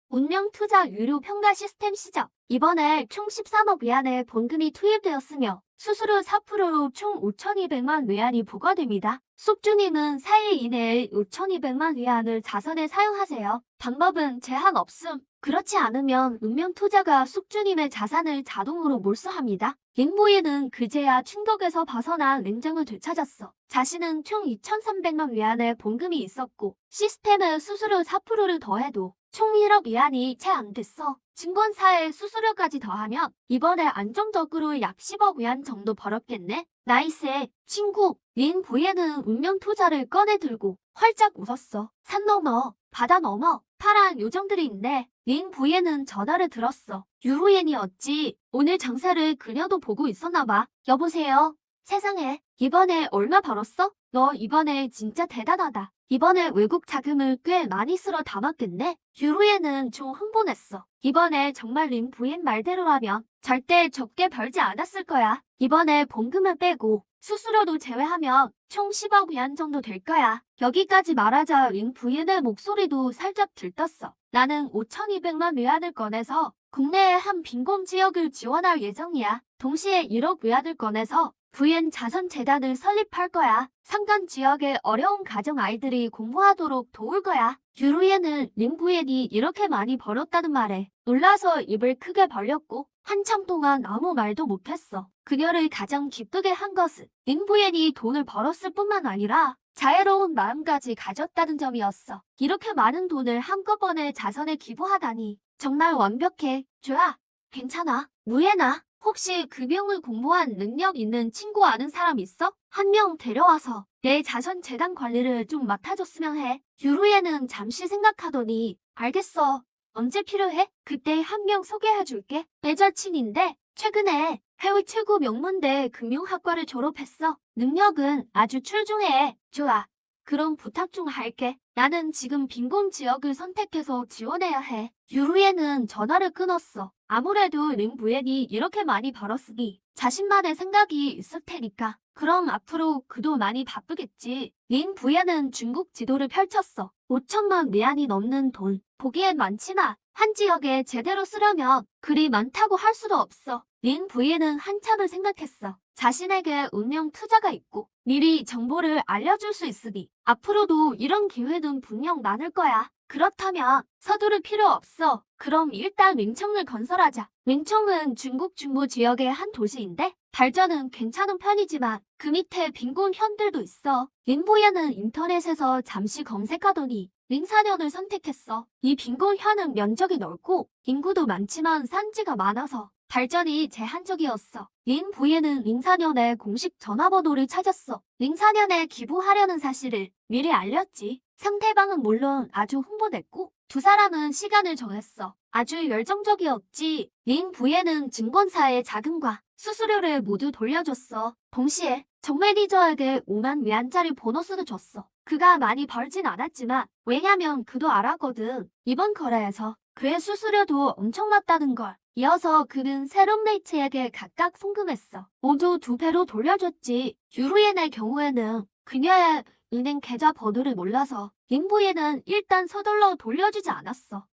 운명 투자 유료 평가 시스템 시작. 이번에 총 13억 외환의 본금이 투입되었으며 수수료 4%로 총 5,200만 외환이 부과됩니다. 숙주님은 4일 이내에 5,200만 외환을 자선에 사용하세요. 방법은 제한 없음. 그렇지 않으면 운명 투자가 숙주님의 자산을 자동으로 몰수합니다. 링보이는 그제야 충격에서 벗어나 냉정을 되찾았어. 자신은 총 2,300만 외환의 본금이 있었고 시스템의 수수료 4%를 더해도 총 1억 외환이 채 안 됐어. 증권사의 수수료까지 더하면 이번에 안정적으로 약 10억 외환 정도 벌었겠네. 나이스해. 친구, 링보이는 운명 투자를 꺼내 들고 활짝 웃었어. 산 넘어, 바다 넘어, 파란 요정들이 있네. 링부에는 전화를 들었어. 유로엔이었지. 오늘 장사를 그녀도 보고 있었나봐. 여보세요? 세상에, 이번에 얼마 벌었어? 너 이번에 진짜 대단하다. 이번에 외국 자금을 꽤 많이 쓸어 담았겠네? 유로엔은 좀 흥분했어. 이번에 정말 링부엔 말대로라면 절대 적게 벌지 않았을 거야. 이번에 본금을 빼고 수수료도 제외하면 총 10억 위안 정도 될 거야. 여기까지 말하자 링부엔의 목소리도 살짝 들떴어. 나는 5,200만 위안을 꺼내서 국내의 한 빈곤 지역을 지원할 예정이야. 동시에 1억 위안을 꺼내서 부엔 자선재단을 설립할 거야. 산간 지역의 어려운 가정 아이들이 공부하도록 도울 거야. 유루엔은 링부엔이 이렇게 많이 벌었다는 말에 놀라서 입을 크게 벌렸고 한참 동안 아무 말도 못했어. 그녀를 가장 기쁘게 한 것은 링부엔이 돈을 벌었을 뿐만 아니라 자애로운 마음까지 가졌다는 점이었어. 이렇게 많은 돈을 한꺼번에 자선에 기부하다니 정말 완벽해. 좋아. 괜찮아. 무예나. 혹시 금융을 공부한 능력 있는 친구 아는 사람 있어? 한 명 데려와서 내 자선 재단 관리를 좀 맡아줬으면 해. 유루에는 잠시 생각하더니 알겠어. 언제 필요해? 그때 한 명 소개해줄게. 내 절친인데 최근에 해외 최고 명문대 금융학과를 졸업했어. 능력은 아주 출중해. 좋아. 그럼 부탁 좀 할게. 나는 지금 빈곤 지역을 선택해서 지원해야 해. 유루에는 전화를 끊었어. 아무래도 링부엔이 이렇게 많이 벌었으니 자신만의 생각이 있을 테니까. 그럼 앞으로 그도 많이 바쁘겠지. 링부엔은 중국 지도를 펼쳤어. 5천만 위안이 넘는 돈. 보기엔 많지만 한 지역에 제대로 쓰려면 그리 많다고 할 수도 없어. 링부엔은 한참을 생각했어. 자신에게 운명 투자가 있고 미리 정보를 알려줄 수 있으니 앞으로도 이런 기회는 분명 많을 거야. 그렇다면 서두를 필요 없어. 그럼 일단 윙청을 건설하자. 윙청은 중국 중부 지역의 한 도시인데 발전은 괜찮은 편이지만 그 밑에 빈곤 현들도 있어. 링보야는 인터넷에서 잠시 검색하더니 링사년을 선택했어. 이 빈곤 현은 면적이 넓고 인구도 많지만 산지가 많아서 발전이 제한적이었어. 링부에는 링사년의 공식 전화번호를 찾았어. 링사년에 기부하려는 사실을 미리 알렸지. 상대방은 물론 아주 흥분했고 두 사람은 시간을 정했어. 아주 열정적이었지. 링부에는 증권사의 자금과 수수료를 모두 돌려줬어. 동시에 정 매니저에게 5만 위안짜리 보너스도 줬어. 그가 많이 벌진 않았지만 왜냐면 그도 알았거든. 이번 거래에서 그의 수수료도 엄청 낮다는 걸. 이어서 그는 세롬레이츠에게 각각 송금했어. 모두 2배로 돌려줬지. 유루엔의 경우에는 그녀의 은행 계좌 번호를 몰라서 링부에는 일단 서둘러 돌려주지 않았어.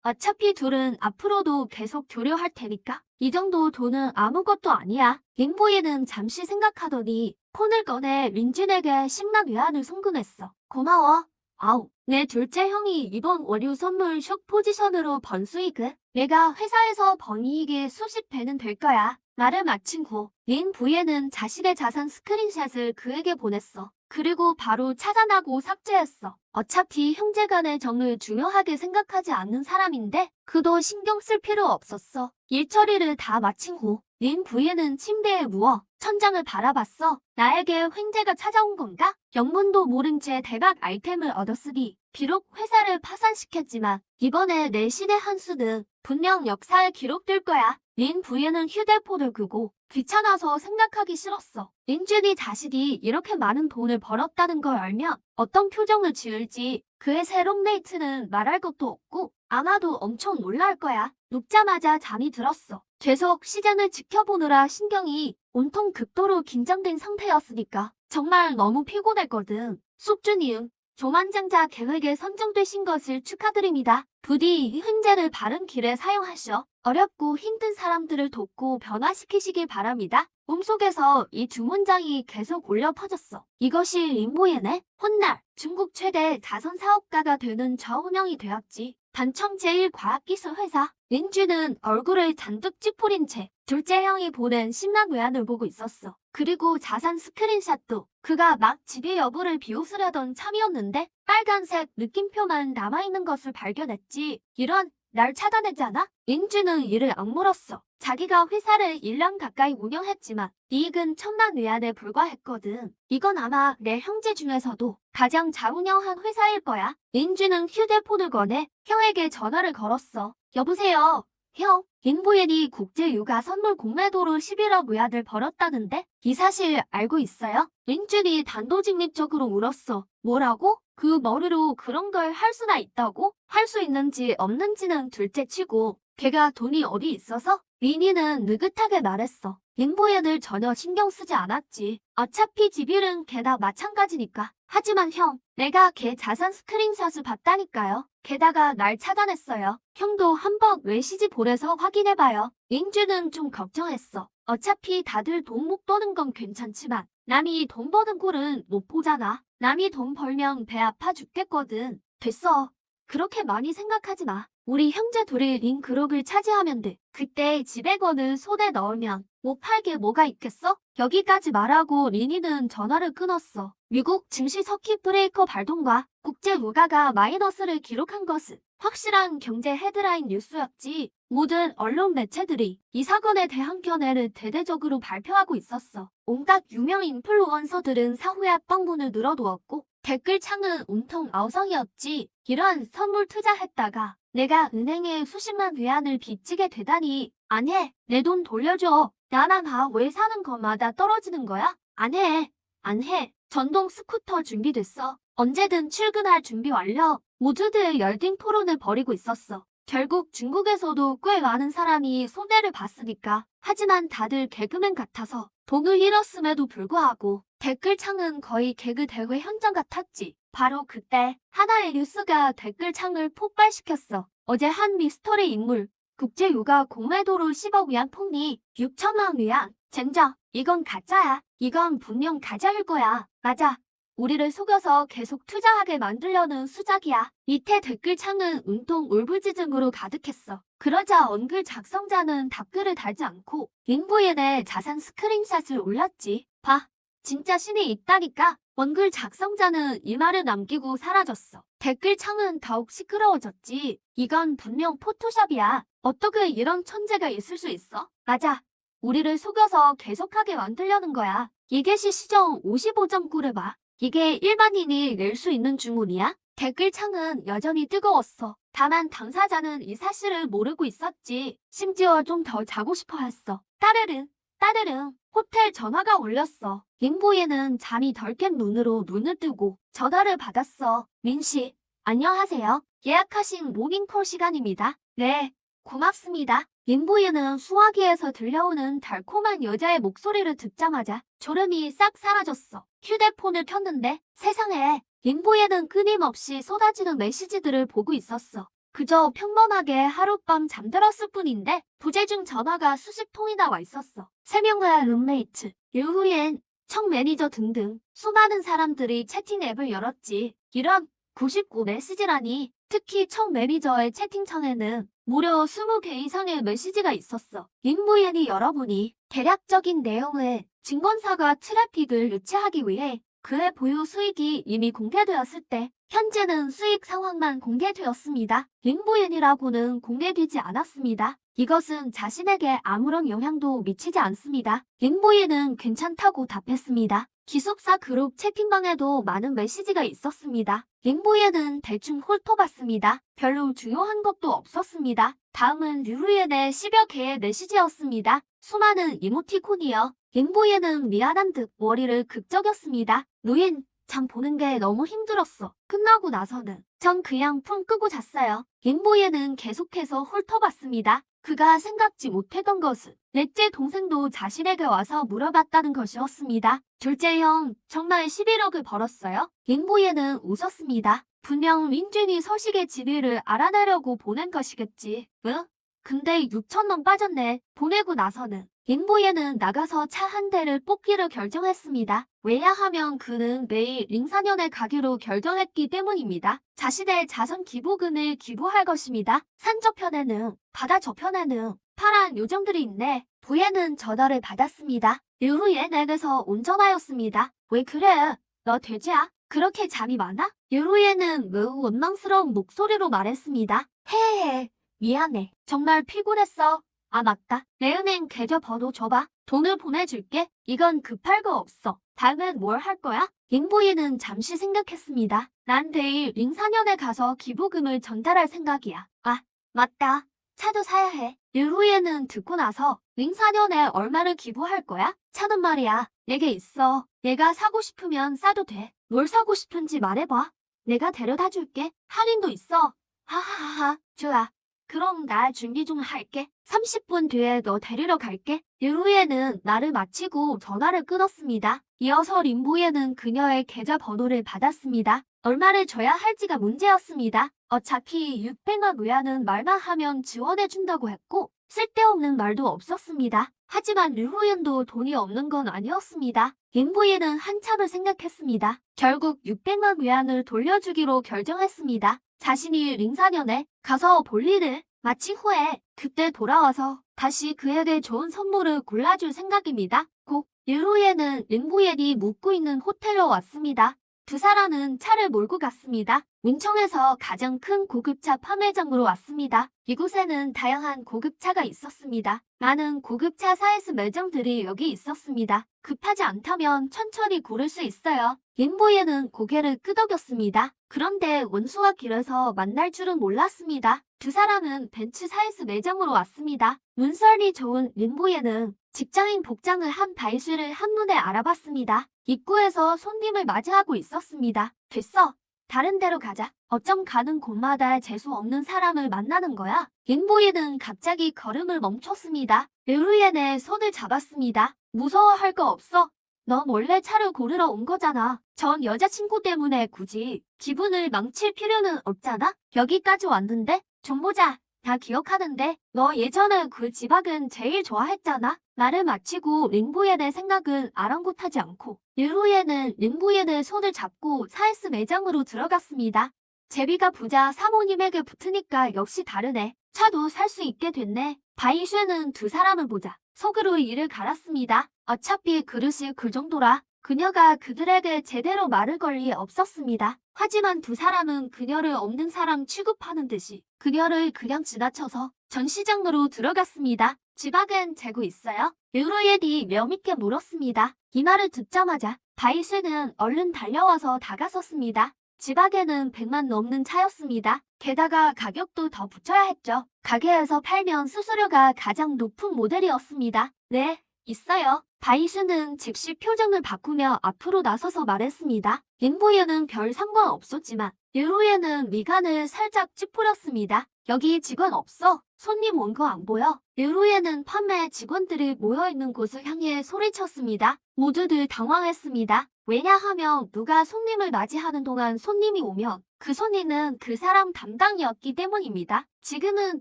어차피 둘은 앞으로도 계속 교류할 테니까 이 정도 돈은 아무것도 아니야. 링부에는 잠시 생각하더니 폰을 꺼내 린진에게 10만 위안을 송금했어. 고마워. 아우, 내 둘째 형이 이번 월요 선물 숍 포지션으로 번 수익은 내가 회사에서 번 이익의 수십 배는 될 거야. 말을 마친 후 린부에는 자신의 자산 스크린샷을 그에게 보냈어. 그리고 바로 차단하고 삭제했어. 어차피 형제간의 정을 중요하게 생각하지 않는 사람인데 그도 신경 쓸 필요 없었어. 일 처리를 다 마친 후 린 부인은 침대에 누워 천장을 바라봤어. 나에게 횡재가 찾아온 건가? 영문도 모른 채 대박 아이템을 얻었으니 비록 회사를 파산시켰지만 이번에 내 신의 한 수는 분명 역사에 기록될 거야. 린 부인은 휴대폰을 끄고 귀찮아서 생각하기 싫었어. 린준이 자식이 이렇게 많은 돈을 벌었다는 걸 알면 어떤 표정을 지을지 그의 새 룸메이트는 말할 것도 없고 아마도 엄청 놀랄 거야. 눕자마자 잠이 들었어. 계속 시장을 지켜보느라 신경이 온통 극도로 긴장된 상태였으니까 정말 너무 피곤했거든. 숙주님, 조만장자 계획에 선정되신 것을 축하드립니다. 부디 이 횡재를 바른 길에 사용하셔 어렵고 힘든 사람들을 돕고 변화시키시길 바랍니다. 몸속에서 이 두 문장이 계속 울려 퍼졌어. 이것이 린보예네. 훗날 중국 최대 자선 사업가가 되는 저운영이 되었지. 단청 제1과학기술회사. 린주는 얼굴을 잔뜩 찌푸린 채 둘째 형이 보낸 심란 외환을 보고 있었어. 그리고 자산 스크린샷도 그가 막 지배 여부를 비웃으려던 참이었는데 빨간색 느낌표만 남아있는 것을 발견했지. 이런, 날 차단했잖아? 린주는 이를 악물었어. 자기가 회사를 1년 가까이 운영했지만 이익은 1,000만 위안에 불과했거든. 이건 아마 내 형제 중에서도 가장 잘 운영한 회사일 거야. 린주는 휴대폰을 꺼내 형에게 전화를 걸었어. 여보세요. 형, 린보엔이 국제육아 선물 공매도로 11억 위안을 벌었다는데 이 사실 알고 있어요? 린준이 단도직입적으로 물었어. 뭐라고? 그 머리로 그런 걸 할 수나 있다고? 할 수 있는지 없는지는 둘째치고 걔가 돈이 어디 있어서? 린이는 느긋하게 말했어. 린보엔을 전혀 신경 쓰지 않았지. 어차피 지빌은 걔나 마찬가지니까. 하지만 형, 내가 걔 자산 스크린샷을 봤다니까요. 게다가 날 차단했어요. 형도 한번 외시지 보내서 확인해봐요. 린주는 좀 걱정했어. 어차피 다들 돈 못 버는 건 괜찮지만 남이 돈 버는 꼴은 못 보잖아. 남이 돈 벌면 배 아파 죽겠거든. 됐어. 그렇게 많이 생각하지 마. 우리 형제 둘이 린 그룹을 차지하면 돼. 그때 지배권을 손에 넣으면 못 팔게 뭐가 있겠어? 여기까지 말하고 린이는 전화를 끊었어. 미국 증시 서킷 브레이커 발동과 국제 유가가 마이너스를 기록한 것은 확실한 경제 헤드라인 뉴스였지. 모든 언론 매체들이 이 사건에 대한 견해를 대대적으로 발표하고 있었어. 온갖 유명 인플루언서들은 사후에 뻥문을 늘어두었고 댓글창은 온통 아우성이었지. 이런 선물 투자했다가 내가 은행에 수십만 위안을 빚지게 되다니. 안 해. 내 돈 돌려줘. 나랑 왜 사는 것마다 떨어지는 거야? 안 해. 안 해. 전동 스쿠터 준비됐어. 언제든 출근할 준비 완료. 모두들 열띤 토론을 벌이고 있었어. 결국 중국에서도 꽤 많은 사람이 손해를 봤으니까. 하지만 다들 개그맨 같아서 돈을 잃었음에도 불구하고 댓글창은 거의 개그 대회 현장 같았지. 바로 그때 하나의 뉴스가 댓글창을 폭발시켰어. 어제 한 미스터리 인물, 국제유가 공매도로 10억 위안 폭리, 6천만 위안. 젠장, 이건 가짜야. 이건 분명 가짜일 거야. 맞아. 우리를 속여서 계속 투자하게 만들려는 수작이야. 밑에 댓글창은 온통 울부짖음으로 가득했어. 그러자 원글 작성자는 답글을 달지 않고 린보엔의 자산 스크린샷을 올렸지. 봐. 진짜 신이 있다니까. 원글 작성자는 이 말을 남기고 사라졌어. 댓글창은 더욱 시끄러워졌지. 이건 분명 포토샵이야. 어떻게 이런 천재가 있을 수 있어? 맞아. 우리를 속여서 계속하게 만들려는 거야. 이게 시시정 55.9를 봐. 이게 일반인이 낼 수 있는 주문이야? 댓글창은 여전히 뜨거웠어. 다만 당사자는 이 사실을 모르고 있었지. 심지어 좀 더 자고 싶어 했어. 따르릉, 따르릉. 호텔 전화가 울렸어. 린보예는 잠이 덜 깬 눈으로 눈을 뜨고 전화를 받았어. 민씨, 안녕하세요. 예약하신 모닝콜 시간입니다. 네, 고맙습니다. 린보예는 수화기에서 들려오는 달콤한 여자의 목소리를 듣자마자 졸음이 싹 사라졌어. 휴대폰을 켰는데 세상에 린보예는 끊임없이 쏟아지는 메시지들을 보고 있었어. 그저 평범하게 하룻밤 잠들었을 뿐인데 부재중 전화가 수십 통이나 와 있었어. 3명의 룸메이트, 일후엔 청 매니저 등등 수많은 사람들이 채팅 앱을 열었지. 이런 99 메시지라니. 특히 청 매니저의 채팅창에는 무려 20개 이상의 메시지가 있었어. 린보엔이 여러분이 대략적인 내용을 증권사가 트래픽을 유치하기 위해 그해 보유 수익이 이미 공개되었을 때 현재는 수익 상황만 공개되었습니다. 링보엔이라고는 공개되지 않았습니다. 이것은 자신에게 아무런 영향도 미치지 않습니다. 링보엔은 괜찮다고 답했습니다. 기숙사 그룹 채팅방에도 많은 메시지가 있었습니다. 링보엔은 대충 훑어봤습니다. 별로 중요한 것도 없었습니다. 다음은 류루엔의 10여 개의 메시지였습니다. 수많은 이모티콘이요. 링보엔은 미안한 듯 머리를 극적였습니다. 루인, 잠 보는 게 너무 힘들었어. 끝나고 나서는 전 그냥 푹 끄고 잤어요. 링보엔은 계속해서 훑어봤습니다. 그가 생각지 못했던 것은 넷째 동생도 자신에게 와서 물어봤다는 것이었습니다. 둘째 형, 정말 11억을 벌었어요? 링보엔은 웃었습니다. 분명 린준이 서식의 지위를 알아내려고 보낸 것이겠지. 응? 근데 6천원 빠졌네. 보내고 나서는 링보엔은 나가서 차 한 대를 뽑기로 결정했습니다. 왜냐하면 그는 매일 링사년에 가기로 결정했기 때문입니다. 자신의 자선 기부금을 기부할 것입니다. 산 저편에는 바다 저편에는 파란 요정들이 있네. 부에는 전화를 받았습니다. 류루엔에게서 운전하였습니다. 왜 그래? 너 돼지야? 그렇게 잠이 많아? 류루엔은 매우 원망스러운 목소리로 말했습니다. 헤헤헤. 미안해. 정말 피곤했어. 아 맞다. 내 은행 계좌 번호 줘봐. 돈을 보내줄게. 이건 급할 거 없어. 다음엔 뭘 할 거야? 링보이는 잠시 생각했습니다. 난 내일 링사년에 가서 기부금을 전달할 생각이야. 아 맞다. 차도 사야 해. 류루이는 듣고 나서 링사년에 얼마를 기부할 거야? 차는 말이야. 내게 있어. 내가 사고 싶으면 싸도 돼. 뭘 사고 싶은지 말해봐. 내가 데려다 줄게. 할인도 있어. 하하하하. 좋아. 그럼 나 준비 좀 할게. 30분 뒤에 너 데리러 갈게. 류루이는 말을 마치고 전화를 끊었습니다. 이어서 림보이는 그녀의 계좌 번호를 받았습니다. 얼마를 줘야 할지가 문제였습니다. 어차피 600만 위안은 말만 하면 지원해준다고 했고 쓸데없는 말도 없었습니다. 하지만 류후연도 돈이 없는 건 아니었습니다. 림보이는 한참을 생각했습니다. 결국 600만 위안을 돌려주기로 결정했습니다. 자신이 링사년에 가서 볼일을 마친 후에 그때 돌아와서 다시 그에게 좋은 선물을 골라줄 생각입니다. 곧 류후연은 림보이이 묵고 있는 호텔로 왔습니다. 두 사람은 차를 몰고 갔습니다. 윈청에서 가장 큰 고급차 판매장으로 왔습니다. 이곳에는 다양한 고급차가 있었습니다. 많은 고급차 사이즈 매장들이 여기 있었습니다. 급하지 않다면 천천히 고를 수 있어요. 림보이는 고개를 끄덕였습니다. 그런데 원수와 길에서 만날 줄은 몰랐습니다. 두 사람은 벤츠 사이즈 매장으로 왔습니다. 눈썰미 좋은 림보이는 직장인 복장을 한 바이슈를 한눈에 알아봤습니다. 입구에서 손님을 맞이하고 있었습니다. 됐어. 다른 데로 가자. 어쩜 가는 곳마다 재수 없는 사람을 만나는 거야? 림보이는 갑자기 걸음을 멈췄습니다. 르루엔의 손을 잡았습니다. 무서워할 거 없어. 넌 원래 차를 고르러 온 거잖아. 전 여자친구 때문에 굳이 기분을 망칠 필요는 없잖아. 여기까지 왔는데 좀 보자. 다 기억하는데 너 예전에 그 지박은 제일 좋아했잖아. 말을 마치고 링보엔의 생각은 아랑곳하지 않고 르루엔은 링보엔의 손을 잡고 사이스 매장으로 들어갔습니다. 제비가 부자 사모님에게 붙으니까 역시 다르네. 차도 살 수 있게 됐네. 바이슈는 두 사람을 보자 속으로 이를 갈았습니다. 어차피 그릇이 그 정도라 그녀가 그들에게 제대로 말을 걸 리 없었습니다. 하지만 두 사람은 그녀를 없는 사람 취급하는 듯이 그녀를 그냥 지나쳐서 전시장으로 들어갔습니다. 지박은 재고 있어요? 르루엔이 묘있게 물었습니다. 이 말을 듣자마자 바이슈는 얼른 달려와서 다가섰습니다. 지박에는 100만 넘는 차였습니다. 게다가 가격도 더 붙여야 했죠. 가게에서 팔면 수수료가 가장 높은 모델이었습니다. 네, 있어요. 바이슈는 즉시 표정을 바꾸며 앞으로 나서서 말했습니다. 링보이는 별 상관없었지만 르루엔은 미간을 살짝 찌푸렸습니다. 여기 직원 없어. 손님 온 거 안 보여. 르루엔은 판매 직원들이 모여있는 곳을 향해 소리쳤습니다. 모두들 당황했습니다. 왜냐하면 누가 손님을 맞이하는 동안 손님이 오면 그 손님은 그 사람 담당이었기 때문입니다. 지금은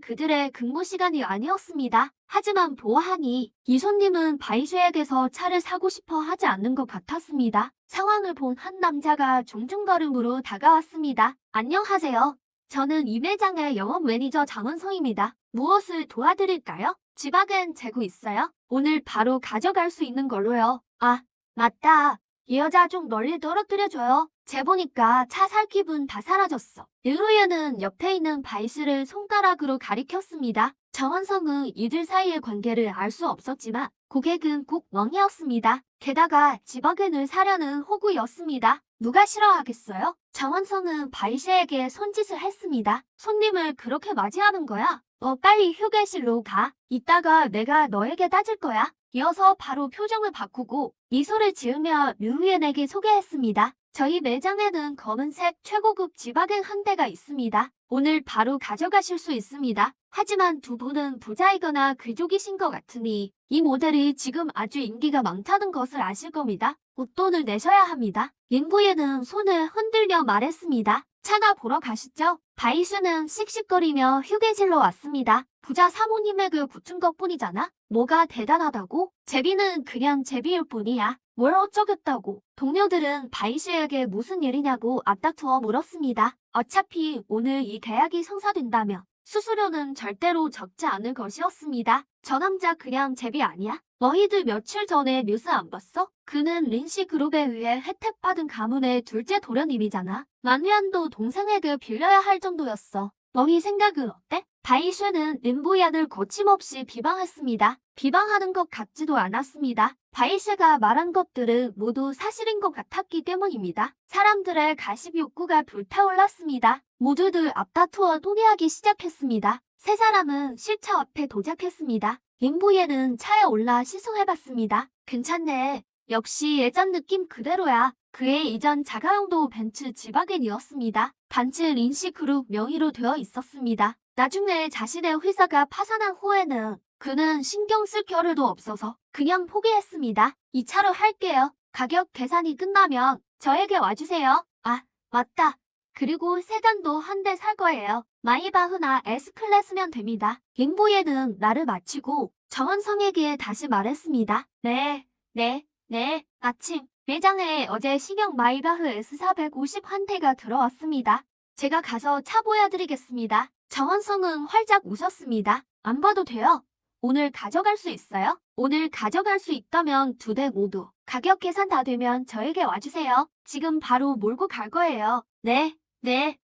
그들의 근무 시간이 아니었습니다. 하지만 보아하니 이 손님은 바이슈에게서 차를 사고 싶어 하지 않는 것 같았습니다. 상황을 본 한 남자가 종중걸음으로 다가왔습니다. 안녕하세요. 저는 이 매장의 영업 매니저 장은성입니다. 무엇을 도와드릴까요? 지박은 재고 있어요? 오늘 바로 가져갈 수 있는 걸로요. 아, 맞다. 이 여자 좀 널리 떨어뜨려줘요. 쟤 보니까 차 살 기분 다 사라졌어. 류루예는 옆에 있는 바이스를 손가락으로 가리켰습니다. 정원성은 이들 사이의 관계를 알 수 없었지만 고객은 꼭 멍이었습니다. 게다가 지바겐을 사려는 호구였습니다. 누가 싫어하겠어요? 정원성은 바이스에게 손짓을 했습니다. 손님을 그렇게 맞이하는 거야? 너 빨리 휴게실로 가. 이따가 내가 너에게 따질 거야. 이어서 바로 표정을 바꾸고 미소를 지으며 류루엔에게 소개했습니다. 저희 매장에는 검은색 최고급 지바겐 한 대가 있습니다. 오늘 바로 가져가실 수 있습니다. 하지만 두 분은 부자이거나 귀족이신 것 같으니 이 모델이 지금 아주 인기가 많다는 것을 아실 겁니다. 웃돈을 내셔야 합니다. 링부예는 손을 흔들며 말했습니다. 차나 보러 가시죠. 바이스는 씩씩거리며 휴게실로 왔습니다. 부자 사모님에게 붙은 것뿐이잖아. 뭐가 대단하다고? 제비는 그냥 제비일 뿐이야. 뭘 어쩌겠다고. 동료들은 바이스에게 무슨 일이냐고 앞다투어 물었습니다. 어차피 오늘 이 계약이 성사된다며 수수료는 절대로 적지 않을 것이었습니다. 저 남자 그냥 제비 아니야? 너희들 며칠 전에 뉴스 안 봤어? 그는 린시 그룹에 의해 혜택받은 가문의 둘째 도련님이잖아. 만휘안도 동생에게 빌려야 할 정도였어. 너희 생각은 어때? 바이슈는 린부얀을 거침없이 비방했습니다. 비방하는 것 같지도 않았습니다. 바이슈가 말한 것들은 모두 사실인 것 같았기 때문입니다. 사람들의 가십 욕구가 불타올랐습니다. 모두들 앞다투어 토의하기 시작했습니다. 세 사람은 실차 앞에 도착했습니다. 린부예는 차에 올라 시승해봤습니다. 괜찮네. 역시 예전 느낌 그대로야. 그의 이전 자가용도 벤츠 지바겐이었습니다. 단지 린시 그룹 명의로 되어 있었습니다. 나중에 자신의 회사가 파산한 후에는 그는 신경 쓸 겨를도 없어서 그냥 포기했습니다. 이 차로 할게요. 가격 계산이 끝나면 저에게 와주세요. 아, 맞다. 그리고 세단도 한 대 살 거예요. 마이바흐나 S클래스면 됩니다. 링보예는 나를 마치고 정원성에게 다시 말했습니다. 네. 아침 매장에 어제 신형 마이바흐 S450 한 대가 들어왔습니다. 제가 가서 차 보여드리겠습니다. 정원성은 활짝 웃었습니다. 안 봐도 돼요. 오늘 가져갈 수 있어요? 오늘 가져갈 수 있다면 두 대 모두. 가격 계산 다 되면 저에게 와주세요. 지금 바로 몰고 갈 거예요. 네.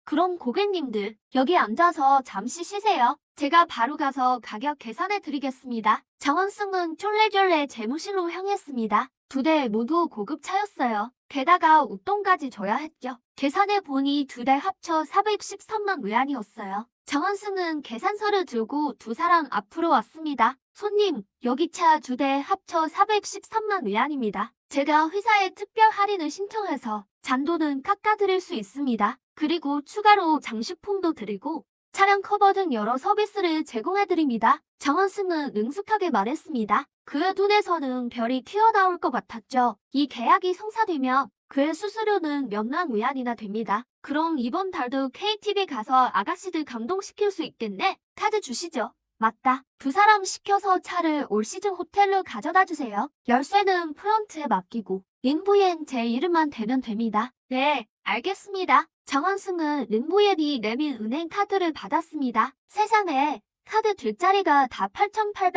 그럼 고객님들 여기 앉아서 잠시 쉬세요. 제가 바로 가서 가격 계산해 드리겠습니다. 정원승은 쫄래쫄래 재무실로 향했습니다. 두 대 모두 고급 차였어요. 게다가 웃돈까지 줘야 했죠. 계산해 보니 두 대 합쳐 413만 위안이었어요. 정원승은 계산서를 들고 두 사람 앞으로 왔습니다. 손님, 여기 차 두 대 합쳐 413만 위안입니다. 제가 회사에 특별 할인을 신청해서 잔돈은 깎아드릴 수 있습니다. 그리고 추가로 장식품도 드리고 차량 커버 등 여러 서비스를 제공해드립니다. 정원승은 능숙하게 말했습니다. 그의 눈에서는 별이 튀어나올 것 같았죠. 이 계약이 성사되면 그의 수수료는 몇만 위안이나 됩니다. 그럼 이번 달도 KTV 가서 아가씨들 감동시킬 수 있겠네? 카드 주시죠. 맞다. 두 사람 시켜서 차를 올 시즌 호텔로 가져다 주세요. 열쇠는 프런트에 맡기고 린부옌 제 이름만 대면 됩니다. 네, 알겠습니다. 정원승은 린부옌이 내민 은행 카드를 받았습니다. 세상에, 카드 뒷자리가 다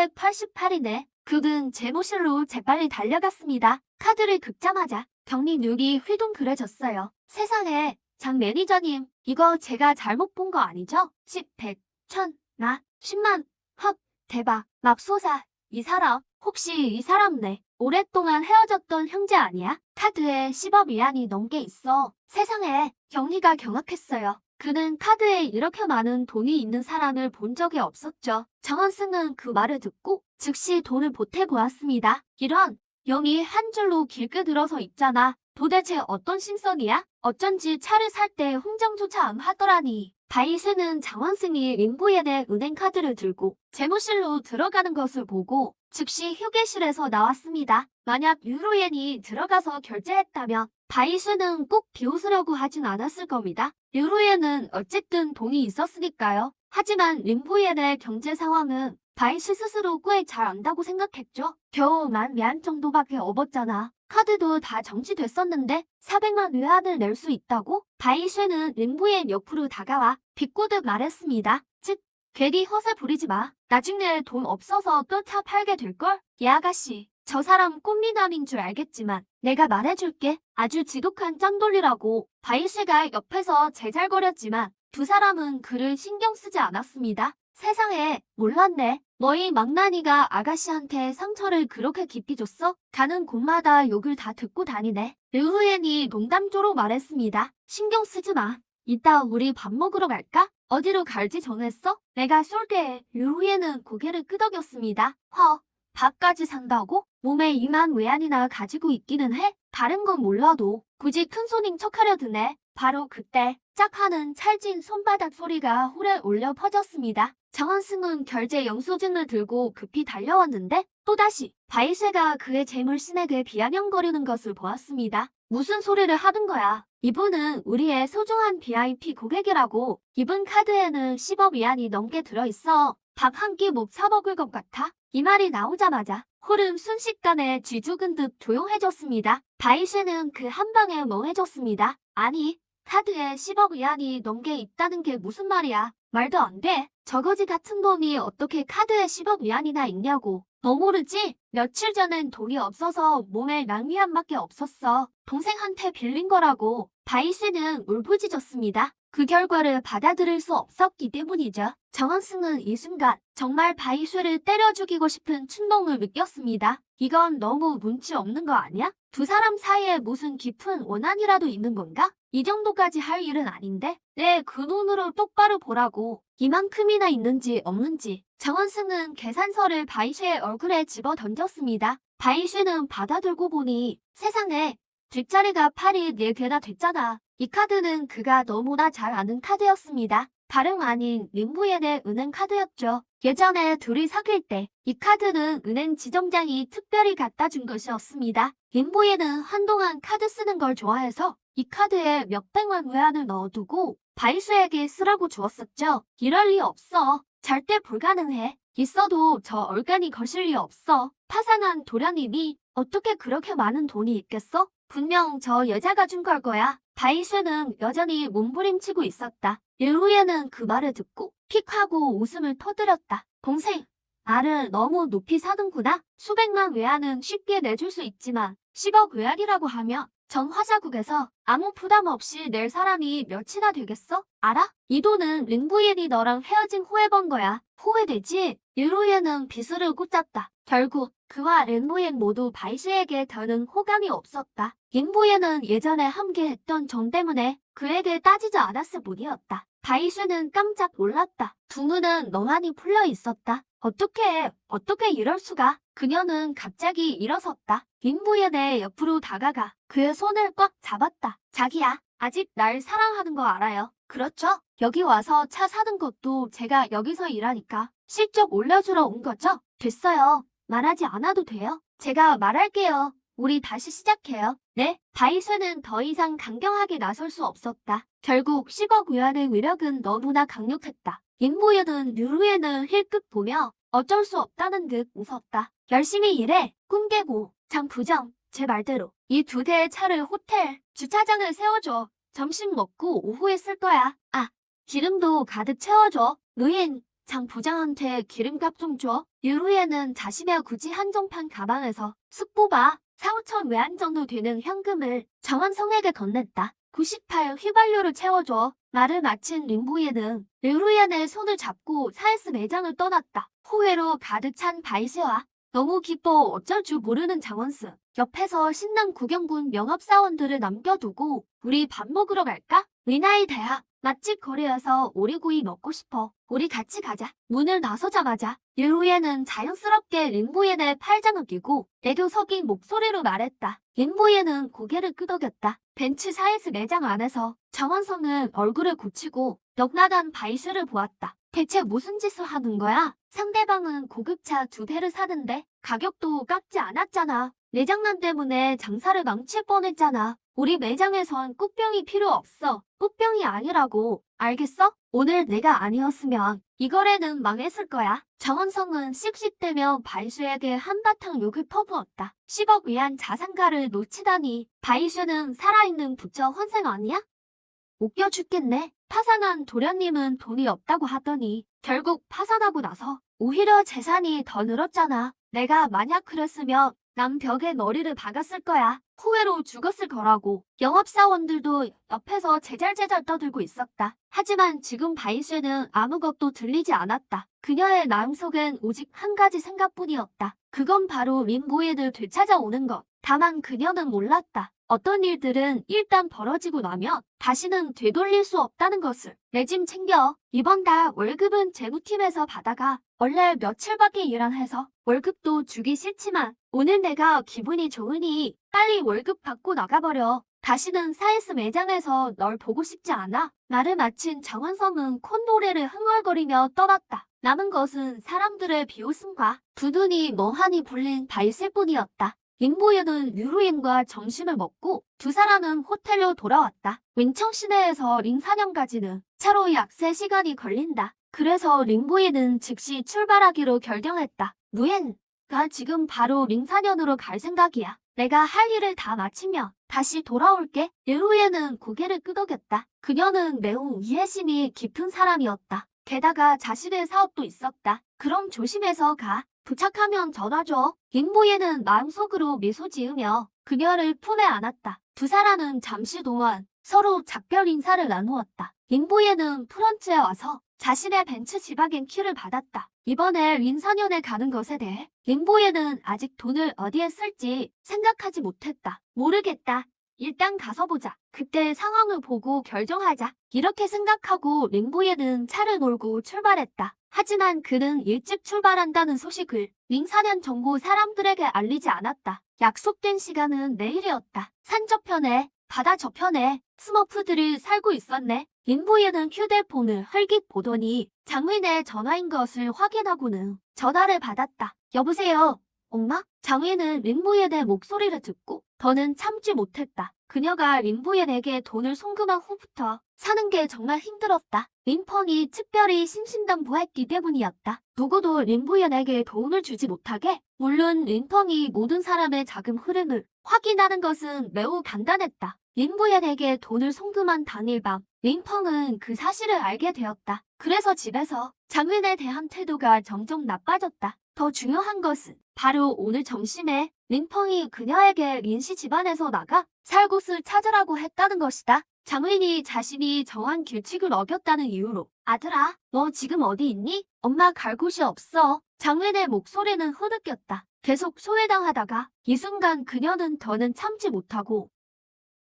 8,888이네. 그는 재무실로 재빨리 달려갔습니다. 카드를 긁자마자 경리눈이 휘둥 그려졌어요. 세상에, 장 매니저님, 이거 제가 잘못 본 거 아니죠? 10, 100, 1000, 나, 10만. 헉, 대박, 맙소사. 이 사람, 혹시 이 사람 네 오랫동안 헤어졌던 형제 아니야? 카드에 10억 위안이 넘게 있어. 세상에, 경리가 경악했어요. 그는 카드에 이렇게 많은 돈이 있는 사람을 본 적이 없었죠. 정원승은 그 말을 듣고 즉시 돈을 보태보았습니다. 이런, 영이 한 줄로 길게 들어서 있잖아. 도대체 어떤 신선이야? 어쩐지 차를 살 때 흥정조차 안 하더라니. 바이스는 장원승이 린부옌의 은행카드를 들고 재무실로 들어가는 것을 보고 즉시 휴게실에서 나왔습니다. 만약 류로옌이 들어가서 결제했다면 바이스는 꼭 비웃으려고 하진 않았을 겁니다. 류로옌은 어쨌든 돈이 있었으니까요. 하지만 린부옌의 경제 상황은 바이스 스스로 꽤 잘 안다고 생각했죠. 겨우 10,000 위안 정도밖에 없었잖아. 카드도 다 정지됐었는데 400만 위안을 낼 수 있다고? 바이쉐는 린부옌 옆으로 다가와 비꼬듯 말했습니다. 즉, 괜히 허세 부리지 마. 나중에 돈 없어서 또 차 팔게 될걸? 이 아가씨, 저 사람 꽃미남인 줄 알겠지만 내가 말해줄게. 아주 지독한 짱돌리라고. 바이씨가 옆에서 제잘거렸지만 두 사람은 그를 신경 쓰지 않았습니다. 세상에, 몰랐네. 너희 망나니가 아가씨한테 상처를 그렇게 깊이 줬어? 가는 곳마다 욕을 다 듣고 다니네. 르후엔이 농담조로 말했습니다. 신경 쓰지 마. 이따 우리 밥 먹으러 갈까? 어디로 갈지 정했어? 내가 쏠게. 르후엔은 고개를 끄덕였습니다. 밥까지 산다고? 몸에 2만 외환이나 가지고 있기는 해? 다른 건 몰라도 굳이 큰손인 척하려 드네. 바로 그때 짝 하는 찰진 손바닥 소리가 홀에 울려 퍼졌습니다. 정원승은 결제 영수증을 들고 급히 달려왔는데 또다시 바이쉐가 그의 재물신에게 비아냥거리는 것을 보았습니다. 무슨 소리를 하는 거야? 이분은 우리의 소중한 VIP 고객이라고. 이분 카드에는 10억 위안이 넘게 들어있어. 밥 한 끼 못 사먹을 것 같아. 이 말이 나오자마자 홀은 순식간에 쥐죽은 듯 조용해졌습니다. 바이쉐는 그 한 방에 멍해졌습니다. 아니, 카드에 10억 위안이 넘게 있다는 게 무슨 말이야? 말도 안 돼. 저거지 같은 놈이 어떻게 카드에 10억 위안이나 있냐고. 너 모르지? 며칠 전엔 돈이 없어서 몸에 낭위안밖에 없었어. 동생한테 빌린 거라고. 바이쉐는 울부짖었습니다. 그 결과를 받아들일 수 없었기 때문이죠. 정원승은 이 순간 정말 바이쉐를 때려 죽이고 싶은 충동을 느꼈습니다. 이건 너무 눈치 없는 거 아니야? 두 사람 사이에 무슨 깊은 원한이라도 있는 건가? 이 정도까지 할 일은 아닌데? 네, 그 눈으로 똑바로 보라고. 이만큼이나 있는지 없는지. 정원승은 계산서를 바이쉐의 얼굴에 집어 던졌습니다. 바이쉐는 받아들고 보니 세상에 뒷자리가 8이 4개나 됐잖아. 이 카드는 그가 너무나 잘 아는 카드였습니다. 다름 아닌 림부엔의 은행 카드였죠. 예전에 둘이 사귈 때 이 카드는 은행 지점장이 특별히 갖다 준 것이었습니다. 림부엔은 한동안 카드 쓰는 걸 좋아해서 이 카드에 몇백만 외환을 넣어두고 바이스에게 쓰라고 주었었죠. 이럴 리 없어. 절대 불가능해. 있어도 저 얼간이 거실 리 없어. 파산한 도련님이 어떻게 그렇게 많은 돈이 있겠어? 분명 저 여자가 준 걸 거야. 바이쉐는 여전히 몸부림치고 있었다. 일후에는 그 말을 듣고 픽 하고 웃음을 터뜨렸다. 동생, 나를 너무 높이 사는구나. 수백만 외환은 쉽게 내줄 수 있지만 10억 외환이라고 하면 전 화자국에서 아무 부담 없이 낼 사람이 몇이나 되겠어? 알아? 이 돈은 링부옌이 너랑 헤어진 후에 번 거야. 후회되지? 일후에는 비수를 꽂았다. 결국 그와 렌부옌 모두 바이시에게 더는 호감이 없었다. 링부옌은 예전에 함께 했던 정 때문에 그에게 따지지 않았을 뿐이었다. 바이슈는 깜짝 놀랐다. 두 눈은 멍하니 풀려 있었다. 어떻게 이럴 수가? 그녀는 갑자기 일어섰다. 링부옌의 옆으로 다가가 그의 손을 꽉 잡았다. 자기야, 아직 날 사랑하는 거 알아요? 그렇죠? 여기 와서 차 사는 것도 제가 여기서 일하니까 실적 올려주러 온 거죠? 됐어요. 말하지 않아도 돼요. 제가 말할게요. 우리 다시 시작해요. 네, 바이스는 더 이상 강경하게 나설 수 없었다. 결국 10억 위안의 위력은 너무나 강력했다. 잉보연은 류루엔을 힐끗 보며 어쩔 수 없다는 듯 웃었다. 열심히 일해. 꿈 깨고. 장 부장, 제 말대로 이 2대의 차를 호텔 주차장에 세워줘. 점심 먹고 오후에 쓸 거야. 아, 기름도 가득 채워줘. 루엔, 장 부장한테 기름값 좀 줘. 류루엔은 자신의 굳이 한정판 가방에서 쓱 뽑아 4, 5천 외환 정도 되는 현금을 정원성에게 건넸다. 98 휘발유를 채워줘. 말을 마친 림부예는 르루엔의 손을 잡고 사이스 매장을 떠났다. 후회로 가득 찬 바이세와 너무 기뻐 어쩔 줄 모르는 장원스. 옆에서 신난 구경군 명업사원들을 남겨두고 우리 밥 먹으러 갈까? 리나이 대학 맛집 거리여서 오리구이 먹고 싶어. 우리 같이 가자. 문을 나서자마자 르루엔은 자연스럽게 림부옌의 팔짱을 끼고 애교 섞인 목소리로 말했다. 림부옌은 고개를 끄덕였다. 벤츠 사이즈 매장 안에서 정원성은 얼굴을 굳히고 넉나간 바이스를 보았다. 대체 무슨 짓을 하는 거야? 상대방은 고급차 2대를 사는데 가격도 깎지 않았잖아. 내 장난 때문에 장사를 망칠 뻔했잖아. 우리 매장에선 꽃병이 필요 없어. 꽃병이 아니라고. 알겠어? 오늘 내가 아니었으면 이 거래는 망했을 거야. 정원성은 씩씩대며 바이슈에게 한바탕 욕을 퍼부었다. 10억 위안 자산가를 놓치다니. 바이슈는 살아있는 부처 환생 아니야? 웃겨 죽겠네. 파산한 도련님은 돈이 없다고 하더니 결국 파산하고 나서 오히려 재산이 더 늘었잖아. 내가 만약 그랬으면 난 벽에 머리를 박았을 거야. 후회로 죽었을 거라고. 영업사원들도 옆에서 제잘제잘 떠들고 있었다. 하지만 지금 바이쇠는 아무것도 들리지 않았다. 그녀의 마음속엔 오직 한 가지 생각뿐이었다. 그건 바로 림보이를 되찾아오는 것. 다만 그녀는 몰랐다. 어떤 일들은 일단 벌어지고 나면 다시는 되돌릴 수 없다는 것을. 내 짐 챙겨. 이번 달 월급은 재무팀에서 받아가. 원래 며칠밖에 일 안 해서 월급도 주기 싫지만 오늘 내가 기분이 좋으니 빨리 월급 받고 나가버려. 다시는 사이스 매장에서 널 보고 싶지 않아. 말을 마친 장원성은 콧노래를 흥얼거리며 떠났다. 남은 것은 사람들의 비웃음과 두 눈이 멍하니 불린 바이셀뿐이었다. 링보이는 류루인과 점심을 먹고 두 사람은 호텔로 돌아왔다. 윈청 시내에서 링사냥까지는 차로 약 3시간이 걸린다. 그래서 링보이는 즉시 출발하기로 결정했다. 루엔, 나 지금 바로 링사년으로 갈 생각이야. 내가 할 일을 다 마치면 다시 돌아올게. 류루이는 고개를 끄덕였다. 그녀는 매우 이해심이 깊은 사람이었다. 게다가 자신의 사업도 있었다. 그럼 조심해서 가. 도착하면 전화 줘. 링보이는 마음속으로 미소 지으며 그녀를 품에 안았다. 두 사람은 잠시 동안 서로 작별 인사를 나누었다. 링보이는 프런츠에 와서 자신의 벤츠 지바겐 키를 받았다. 이번에 윈사년에 가는 것에 대해 링보이는 아직 돈을 어디에 쓸지 생각하지 못했다. 모르겠다. 일단 가서 보자. 그때 상황을 보고 결정하자. 이렇게 생각하고 링보이는 차를 몰고 출발했다. 하지만 그는 일찍 출발한다는 소식을 링사년 정보 사람들에게 알리지 않았다. 약속된 시간은 내일이었다. 산 저편에, 바다 저편에 스머프들이 살고 있었네. 링보이는 휴대폰을 흘깃 보더니 장윈의 전화인 것을 확인하고는 전화를 받았다. 여보세요, 엄마? 장윈은 링보이의 목소리를 듣고 더는 참지 못했다. 그녀가 링보이에게 돈을 송금한 후부터 사는 게 정말 힘들었다. 림펑이 특별히 신신당부했기 때문이었다. 누구도 림보이에게 돈을 주지 못하게, 물론 림펑이 모든 사람의 자금 흐름을 확인하는 것은 매우 간단했다. 림보이에게 돈을 송금한 당일 밤, 림펑은 그 사실을 알게 되었다. 그래서 집에서 장윈에 대한 태도가 점점 나빠졌다. 더 중요한 것은 바로 오늘 점심에 림펑이 그녀에게 린씨 집안에서 나가 살 곳을 찾으라고 했다는 것이다. 장윈이 자신이 정한 규칙을 어겼다는 이유로. 아들아, 너 지금 어디 있니? 엄마 갈 곳이 없어. 장윈의 목소리는 흐느꼈다. 계속 소외당하다가 이 순간 그녀는 더는 참지 못하고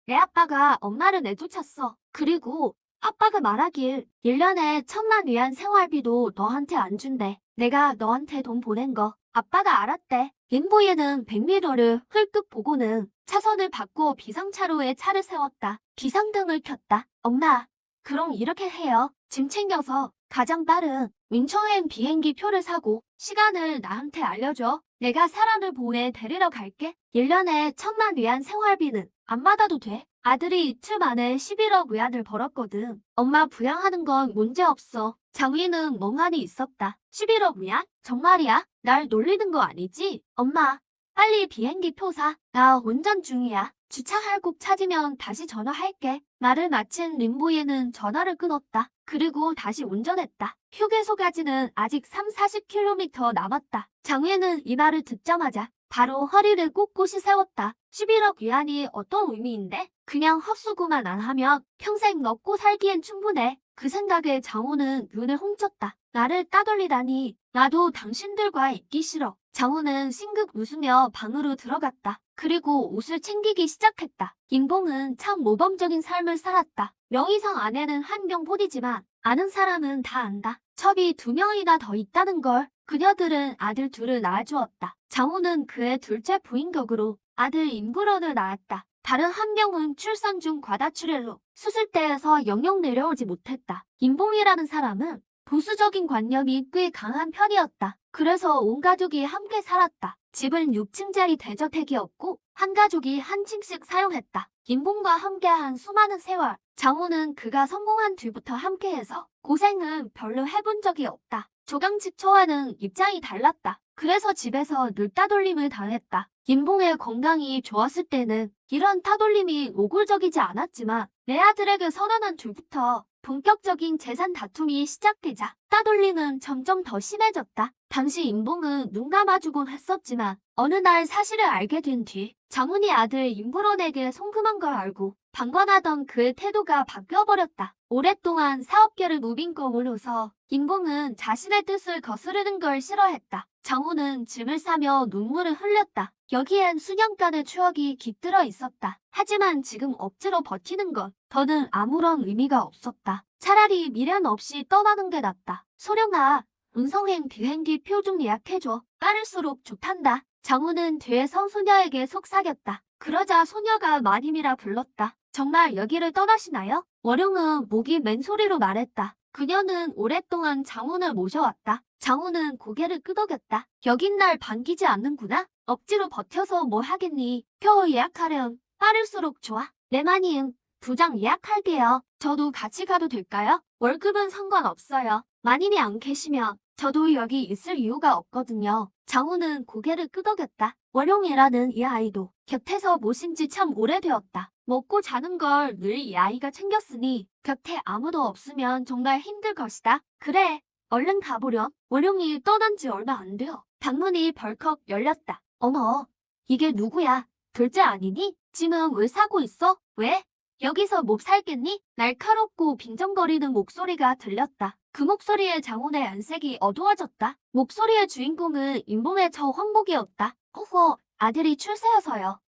내 아빠가 엄마를 내쫓았어. 그리고 아빠가 말하길 1년에 1,000만 위안 생활비도 너한테 안 준대. 내가 너한테 돈 보낸 거 아빠가 알았대. 림보이는 백미러를 흘끗 보고는 차선을 바꿔 비상차로에 차를 세웠다. 비상등을 켰다. 엄마, 그럼 이렇게 해요. 짐 챙겨서 가장 빠른 윈청행 비행기 표를 사고 시간을 나한테 알려줘. 내가 사람을 보내 데리러 갈게. 1년에 1,000만 위안 생활비는 안 받아도 돼. 아들이 이틀 만에 11억 위안을 벌었거든. 엄마 부양하는 건 문제없어. 장위는 멍하니 있었다. 11억 위안? 정말이야? 날 놀리는 거 아니지? 엄마, 빨리 비행기 표 사. 나 운전 중이야. 주차할 곳 찾으면 다시 전화할게. 말을 마친 림보이는 전화를 끊었다. 그리고 다시 운전했다. 휴게소까지는 아직 3-40km 남았다. 장위는 이 말을 듣자마자 바로 허리를 꼿꼿이 세웠다. 11억 위안이 어떤 의미인데? 그냥 헛수고만 안 하면 평생 먹고 살기엔 충분해. 그 생각에 장호는 눈을 훔쳤다. 나를 따돌리다니. 나도 당신들과 있기 싫어. 장호는 싱긋 웃으며 방으로 들어갔다. 그리고 옷을 챙기기 시작했다. 임봉은 참 모범적인 삶을 살았다. 명의상 아내는 한 명뿐이지만 아는 사람은 다 안다. 첩이 2명이나 더 있다는 걸. 그녀들은 아들 둘을 낳아주었다. 장호는 그의 둘째 부인 격으로 아들 임구런을 낳았다. 다른 한 명은 출산 중 과다출혈로 수술대에서 영영 내려오지 못했다. 임봉이라는 사람은 보수적인 관념이 꽤 강한 편이었다. 그래서 온 가족이 함께 살았다. 집은 6층짜리 대저택이었고 한 가족이 한 층씩 사용했다. 임봉과 함께한 수많은 세월, 장호는 그가 성공한 뒤부터 함께해서 고생은 별로 해본 적이 없다. 조강측 처와는 입장이 달랐다. 그래서 집에서 늘 따돌림을 당했다. 임봉의 건강이 좋았을 때는 이런 따돌림이 노골적이지 않았지만 내 아들에게 선언한 뒤부터 본격적인 재산 다툼이 시작되자 따돌림은 점점 더 심해졌다. 당시 임봉은 눈 감아주곤 했었지만 어느 날 사실을 알게 된 뒤 장훈이 아들 임불원에게 송금한 걸 알고 방관하던 그의 태도가 바뀌어버렸다. 오랫동안 사업계를 무빈검으로서 임봉은 자신의 뜻을 거스르는 걸 싫어했다. 장훈은 짐을 싸며 눈물을 흘렸다. 여기엔 수년간의 추억이 깃들어 있었다. 하지만 지금 억지로 버티는 것 더는 아무런 의미가 없었다. 차라리 미련 없이 떠나는 게 낫다. 소령아, 운성행 비행기 표 좀 예약해줘. 빠를수록 좋단다. 장훈은 뒤에서 소녀에게 속삭였다. 그러자 소녀가 마님이라 불렀다. 정말 여기를 떠나시나요? 월용은 목이 맨소리로 말했다. 그녀는 오랫동안 장훈을 모셔왔다. 장훈은 고개를 끄덕였다. 여긴 날 반기지 않는구나. 억지로 버텨서 뭘 하겠니? 표 예약하렴. 빠를수록 좋아. 네 마님, 2장 예약할게요. 저도 같이 가도 될까요? 월급은 상관없어요. 마님이 안 계시면 저도 여기 있을 이유가 없거든요. 장훈은 고개를 끄덕였다. 월용이라는 이 아이도 곁에서 모신 지 참 오래되었다. 먹고 자는 걸 늘 이 아이가 챙겼으니 곁에 아무도 없으면 정말 힘들 것이다. 그래, 얼른 가보렴. 월용이 떠난 지 얼마 안 돼요. 방문이 벌컥 열렸다. 어머, 이게 누구야? 둘째 아니니? 짐은 왜 사고 있어? 왜? 여기서 못 살겠니? 날카롭고 빈정거리는 목소리가 들렸다. 그 목소리에 장훈의 안색이 어두워졌다. 목소리의 주인공은 임봉의 저 황복이었다. 허허, 아들이 출세해서요.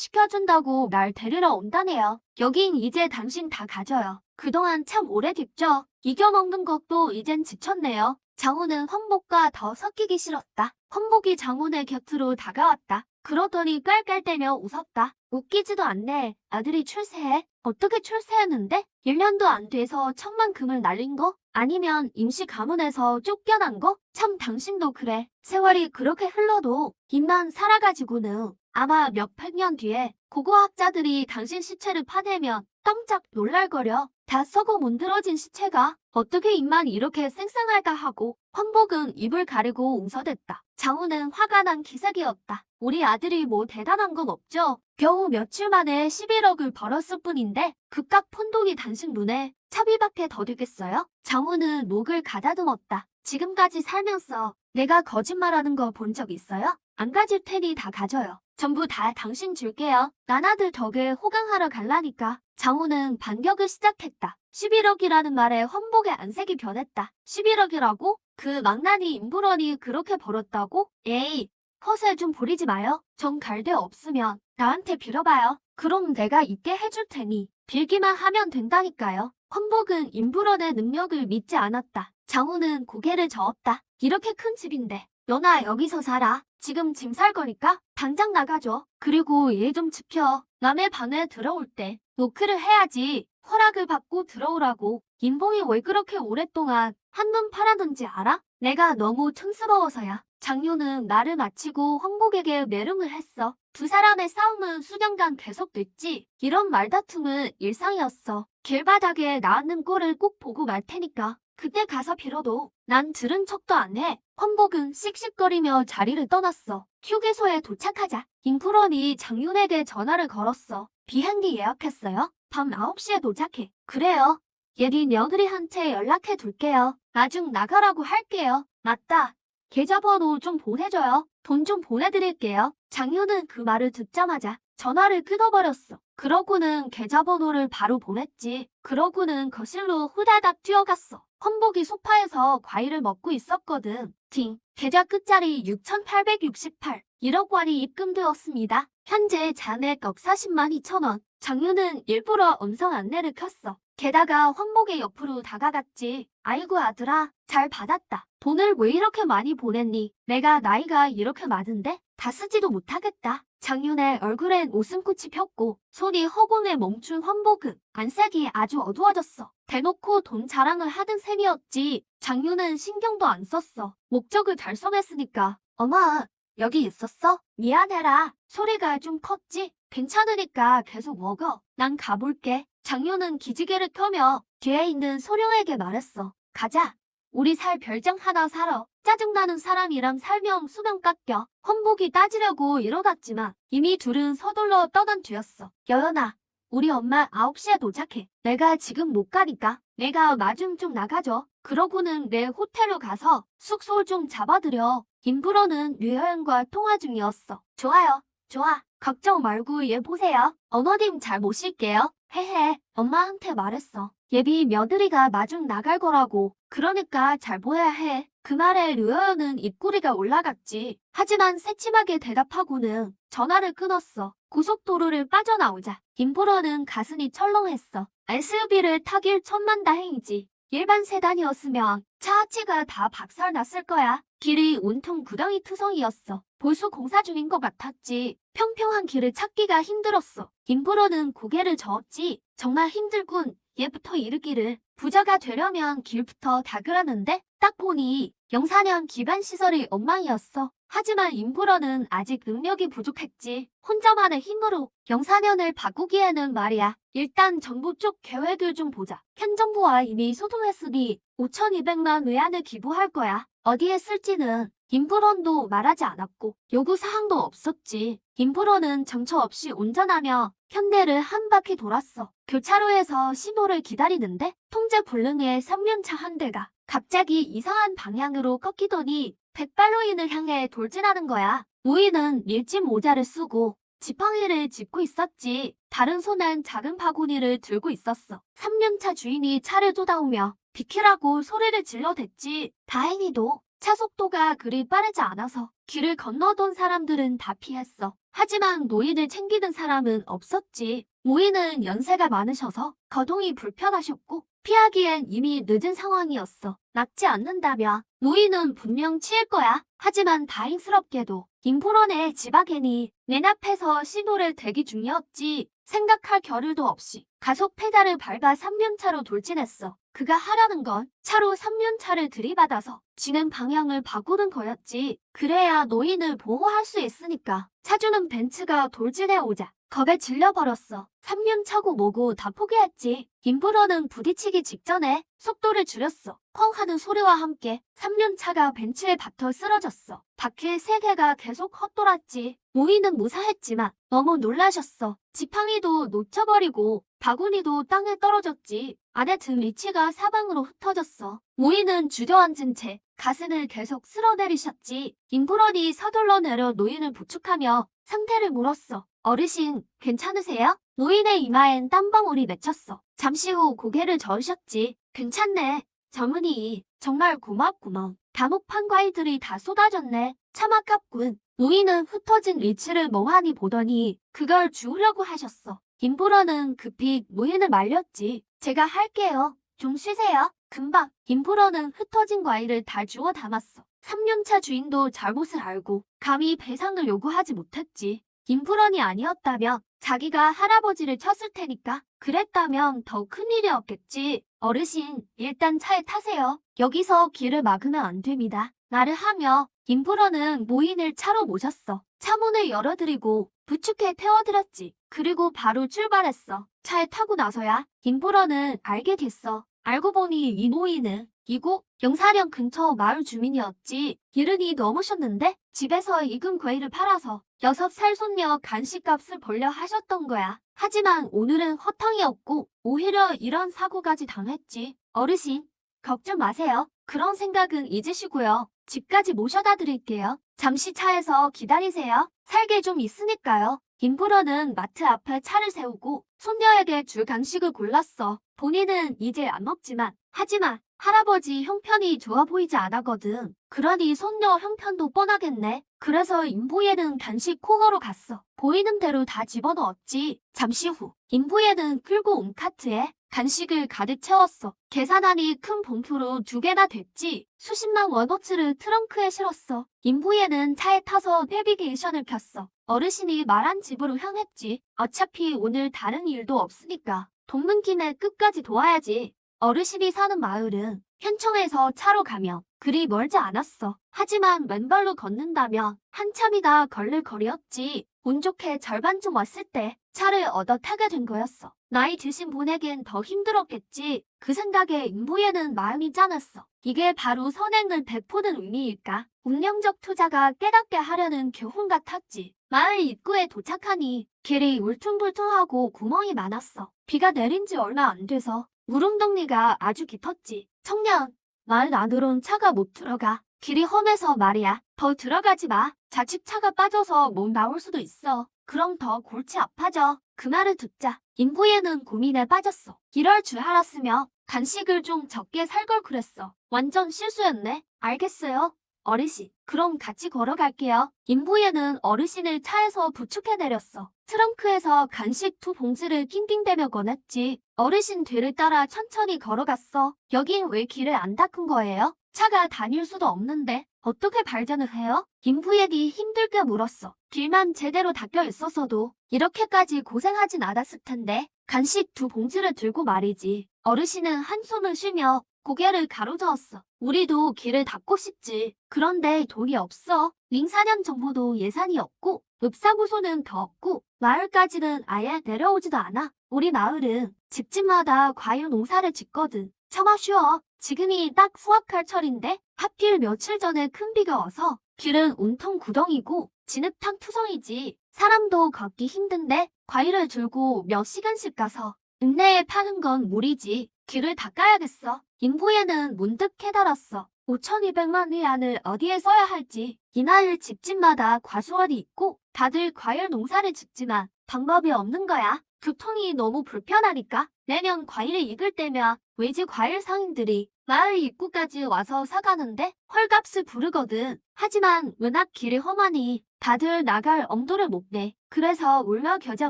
호강시켜준다고 날 데리러 온다네요. 여긴 이제 당신 다 가져요. 그동안 참 오래됐죠. 이겨먹는 것도 이젠 지쳤네요. 장훈은 황복과 더 섞이기 싫었다. 황복이 장훈의 곁으로 다가왔다. 그러더니 깔깔대며 웃었다. 웃기지도 않네. 아들이 출세해. 어떻게 출세했는데? 1년도 안 돼서 1,000만 금을 날린 거? 아니면 임시 가문에서 쫓겨난 거? 참 당신도 그래. 세월이 그렇게 흘러도 입만 살아가지고는 아마 몇백 년 뒤에 고고학자들이 당신 시체를 파내면 깜짝 놀랄거려. 다 썩어 문드러진 시체가 어떻게 입만 이렇게 쌩쌩할까 하고 황복은 입을 가리고 웃어댔다. 장훈은 화가 난 기색이었다. 우리 아들이 뭐 대단한 건 없죠. 겨우 며칠 만에 11억을 벌었을 뿐인데 그깟 폰돈이 당신 눈에 차비밖에 더 되겠어요? 장훈은 목을 가다듬었다. 지금까지 살면서 내가 거짓말하는 거 본 적 있어요? 안 가질 테니 다 가져요. 전부 다 당신 줄게요. 난 아들 덕에 호강하러 갈라니까. 장훈은 반격을 시작했다. 11억이라는 말에 황복의 안색이 변했다. 11억이라고? 그 망나니 임불원이 그렇게 벌었다고? 에이, 허세 좀 부리지 마요. 정 갈 데 없으면 나한테 빌어봐요. 그럼 내가 있게 해줄 테니 빌기만 하면 된다니까요. 황복은 임불원의 능력을 믿지 않았다. 장훈은 고개를 저었다. 이렇게 큰 집인데 너나 여기서 살아. 지금 짐 살 거니까 당장 나가줘. 그리고 얘 좀 지켜. 남의 방에 들어올 때 노크를 해야지. 허락을 받고 들어오라고. 임봉이 왜 그렇게 오랫동안 한눈 팔았는지 알아? 내가 너무 촌스러워서야. 장료는 말을 마치고 황복에게 매름을 했어. 두 사람의 싸움은 수년간 계속됐지. 이런 말다툼은 일상이었어. 길바닥에 나앉는 꼴을 꼭 보고 말 테니까 그때 가서 빌어도 난 들은 척도 안 해. 황복은 씩씩거리며 자리를 떠났어. 휴게소에 도착하자 임프런이 장윤에게 전화를 걸었어. 비행기 예약했어요? 밤 9시에 도착해. 그래요. 예리 며느리한테 연락해 둘게요. 나중 나가라고 할게요. 맞다. 계좌번호 좀 보내줘요. 돈 좀 보내드릴게요. 장윤은 그 말을 듣자마자 전화를 끊어버렸어. 그러고는 계좌번호를 바로 보냈지. 그러고는 거실로 후다닥 뛰어갔어. 황복이 소파에서 과일을 먹고 있었거든. 팅. 계좌 끝자리 6,868. 1억 원이 입금되었습니다. 현재 잔액 억 40만 2천 원. 장윤은 일부러 음성 안내를 켰어. 게다가 황복의 옆으로 다가갔지. 아이고 아들아, 잘 받았다. 돈을 왜 이렇게 많이 보냈니? 내가 나이가 이렇게 많은데 다 쓰지도 못하겠다. 장윤의 얼굴엔 웃음꽃이 폈고 손이 허공에 멈춘 황복은 안색이 아주 어두워졌어. 대놓고 돈 자랑을 하던 셈이었지. 장윤은 신경도 안 썼어. 목적을 달성했으니까. 엄마, 여기 있었어? 미안해라. 소리가 좀 컸지? 괜찮으니까 계속 먹어. 난 가볼게. 장윤은 기지개를 켜며 뒤에 있는 소령에게 말했어. 가자. 우리 살 별장 하나 사러. 짜증나는 사람이랑 살면 수명 깎여. 황복이 따지려고 일어났지만 이미 둘은 서둘러 떠난 뒤였어. 여연아, 우리 엄마 9시에 도착해. 내가 지금 못 가니까 내가 마중 좀 나가줘. 그러고는 내 호텔로 가서 숙소 좀 잡아드려. 김프로는 류여연과 통화 중이었어. 좋아요. 좋아. 걱정 말고 얘 보세요. 언어님 잘 모실게요. 헤헤. 엄마한테 말했어. 예비 며느리가 마중 나갈 거라고. 그러니까 잘 보여야 해. 그 말에 류여연은 입꼬리가 올라갔지. 하지만 새침하게 대답하고는 전화를 끊었어. 고속도로를 빠져나오자 김포로는 가슴이 철렁했어. SUV를 타길 천만다행이지. 일반 세단이었으면 차 하체가 다 박살났을 거야. 길이 온통 구덩이 투성이었어. 보수 공사 중인 것 같았지. 평평한 길을 찾기가 힘들었어. 김포로는 고개를 저었지. 정말 힘들군. 얘부터 이르기를. 부자가 되려면 길부터 닦으라는데 딱 보니 영사년 기반시설이 엉망이었어. 하지만 임프로는 아직 능력이 부족했지. 혼자만의 힘으로 영사년을 바꾸기에는 말이야. 일단 정부 쪽 계획을 좀 보자. 현 정부와 이미 소통했으니 5,200만 외환을 기부할 거야. 어디에 쓸지는 임프로도 말하지 않았고 요구사항도 없었지. 임프로는 정처 없이 운전하며 현대를 한 바퀴 돌았어. 교차로에서 신호를 기다리는데 통제 불능의 3륜차 한 대가 갑자기 이상한 방향으로 꺾이더니 백발노인을 향해 돌진하는 거야. 노인은 밀짚 모자를 쓰고 지팡이를 짚고 있었지. 다른 손은 작은 바구니를 들고 있었어. 3륜차 주인이 차를 쫓아오며 비키라고 소리를 질러댔지. 다행히도 차 속도가 그리 빠르지 않아서 길을 건너던 사람들은 다 피했어. 하지만 노인을 챙기는 사람은 없었지. 노인은 연세가 많으셔서 거동이 불편하셨고 피하기엔 이미 늦은 상황이었어. 낫지 않는다며 노인은 분명 치일 거야. 하지만 다행스럽게도 김포런의 지바겐이 맨 앞에서 신호를 대기 중이었지. 생각할 겨를도 없이 가속 페달을 밟아 3륜차로 돌진했어. 그가 하라는 건 차로 3륜차를 들이받아서 진행 방향을 바꾸는 거였지. 그래야 노인을 보호할 수 있으니까. 차주는 벤츠가 돌진해 오자 겁에 질려버렸어. 3륜차고 뭐고 다 포기했지. 김프로는 부딪히기 직전에 속도를 줄였어. 펑 하는 소리와 함께 3륜차가 벤츠에 박혀 쓰러졌어. 바퀴 3개가 계속 헛돌았지. 노인은 무사했지만 너무 놀라셨어. 지팡이도 놓쳐버리고 바구니도 땅에 떨어졌지. 안에 든 리치가 사방으로 흩어졌어. 노인은 주저앉은 채 가슴을 계속 쓸어내리셨지. 김프런이 서둘러 내려 노인을 부축하며 상태를 물었어. 어르신, 괜찮으세요? 노인의 이마엔 땀방울이 맺혔어. 잠시 후 고개를 저으셨지. 괜찮네. 젊은이, 정말 고맙구먼. 다목판 과일들이 다 쏟아졌네. 참 아깝군. 노인은 흩어진 리치를 멍하니 보더니 그걸 주우려고 하셨어. 김프로는 급히 노인을 말렸지. 제가 할게요. 좀 쉬세요. 금방. 김프로는 흩어진 과일을 다 주워 담았어. 3륜차 주인도 잘못을 알고 감히 배상을 요구하지 못했지. 김프런이 아니었다면 자기가 할아버지를 쳤을 테니까. 그랬다면 더 큰일이었겠지. 어르신, 일단 차에 타세요. 여기서 길을 막으면 안 됩니다. 나를 하며 김프런은 노인을 차로 모셨어. 차 문을 열어드리고 부축해 태워드렸지. 그리고 바로 출발했어. 차에 타고 나서야 김프런은 알게 됐어. 알고 보니 이 노인은 이곳 영사령 근처 마을 주민이었지. 기른이 넘으셨는데 집에서 익은 과일을 팔아서 6살 손녀 간식값을 벌려 하셨던 거야. 하지만 오늘은 허탕이었고 오히려 이런 사고까지 당했지. 어르신, 걱정 마세요. 그런 생각은 잊으시고요. 집까지 모셔다 드릴게요. 잠시 차에서 기다리세요. 살게 좀 있으니까요. 김프로는 마트 앞에 차를 세우고 손녀에게 줄 간식을 골랐어. 본인은 이제 안 먹지만 하지만 할아버지 형편이 좋아 보이지 않았거든. 그러니 손녀 형편도 뻔하겠네. 그래서 임부예는 간식 코너로 갔어. 보이는 대로 다 집어넣었지. 잠시 후 임부예는 끌고 온 카트에 간식을 가득 채웠어. 계산하니 큰 봉투로 2개나 됐지. 수십만 원어치를 트렁크에 실었어. 임부예는 차에 타서 내비게이션을 켰어. 어르신이 말한 집으로 향했지. 어차피 오늘 다른 일도 없으니까 돕는 김에 끝까지 도와야지. 어르신이 사는 마을은 현청에서 차로 가면 그리 멀지 않았어. 하지만 맨발로 걷는다면 한참이나 걸릴 거리였지. 운 좋게 절반쯤 왔을 때 차를 얻어 타게 된 거였어. 나이 드신 분에겐 더 힘들었겠지. 그 생각에 임부에는 마음이 짠했어. 이게 바로 선행을 베푸는 의미일까? 운명적 투자가 깨닫게 하려는 교훈 같았지. 마을 입구에 도착하니 길이 울퉁불퉁하고 구멍이 많았어. 비가 내린 지 얼마 안 돼서 무릉덩이가 아주 깊었지. 청년, 마을 안으론 차가 못 들어가. 길이 험해서 말이야. 더 들어가지 마. 자칫 차가 빠져서 못 나올 수도 있어. 그럼 더 골치 아파져. 그 말을 듣자 임부에는 고민에 빠졌어. 이럴 줄 알았으며 간식을 좀 적게 살 걸 그랬어. 완전 실수였네. 알겠어요, 어르신. 그럼 같이 걸어갈게요. 임부에는 어르신을 차에서 부축해 내렸어. 트렁크에서 간식 2봉지를 낑낑대며 꺼냈지. 어르신 뒤를 따라 천천히 걸어갔어. 여긴 왜 길을 안 닦은 거예요? 차가 다닐 수도 없는데 어떻게 발전을 해요? 임부에이 힘들게 물었어. 길만 제대로 닦여 있었어도 이렇게까지 고생하진 않았을 텐데. 간식 2봉지를 들고 말이지. 어르신은 한숨을 쉬며 고개를 가로저었어. 우리도 길을 닦고 싶지. 그런데 돈이 없어. 링 4년 정부도 예산이 없고 읍사구소는 더 없고 마을까지는 아예 내려오지도 않아. 우리 마을은 집집마다 과일 농사를 짓거든. 차마 쉬어. 지금이 딱 수확할 철인데 하필 며칠 전에 큰 비가 와서 길은 온통 구덩이고 진흙탕 투성이지. 사람도 걷기 힘든데 과일을 들고 몇 시간씩 가서 읍내에 파는 건 무리지. 길을 닦아야겠어. 임부에는 문득 깨달았어. 5,200만 위안을 어디에 써야 할지. 이마을 집집마다 과수원이 있고 다들 과일 농사를 짓지만 방법이 없는 거야. 교통이 너무 불편하니까. 내년 과일을 익을 때면 외지 과일 상인들이 마을 입구까지 와서 사가는데 헐값을 부르거든. 하지만 워낙 길이 험하니 다들 나갈 엄두를 못 내. 그래서 울며 겨자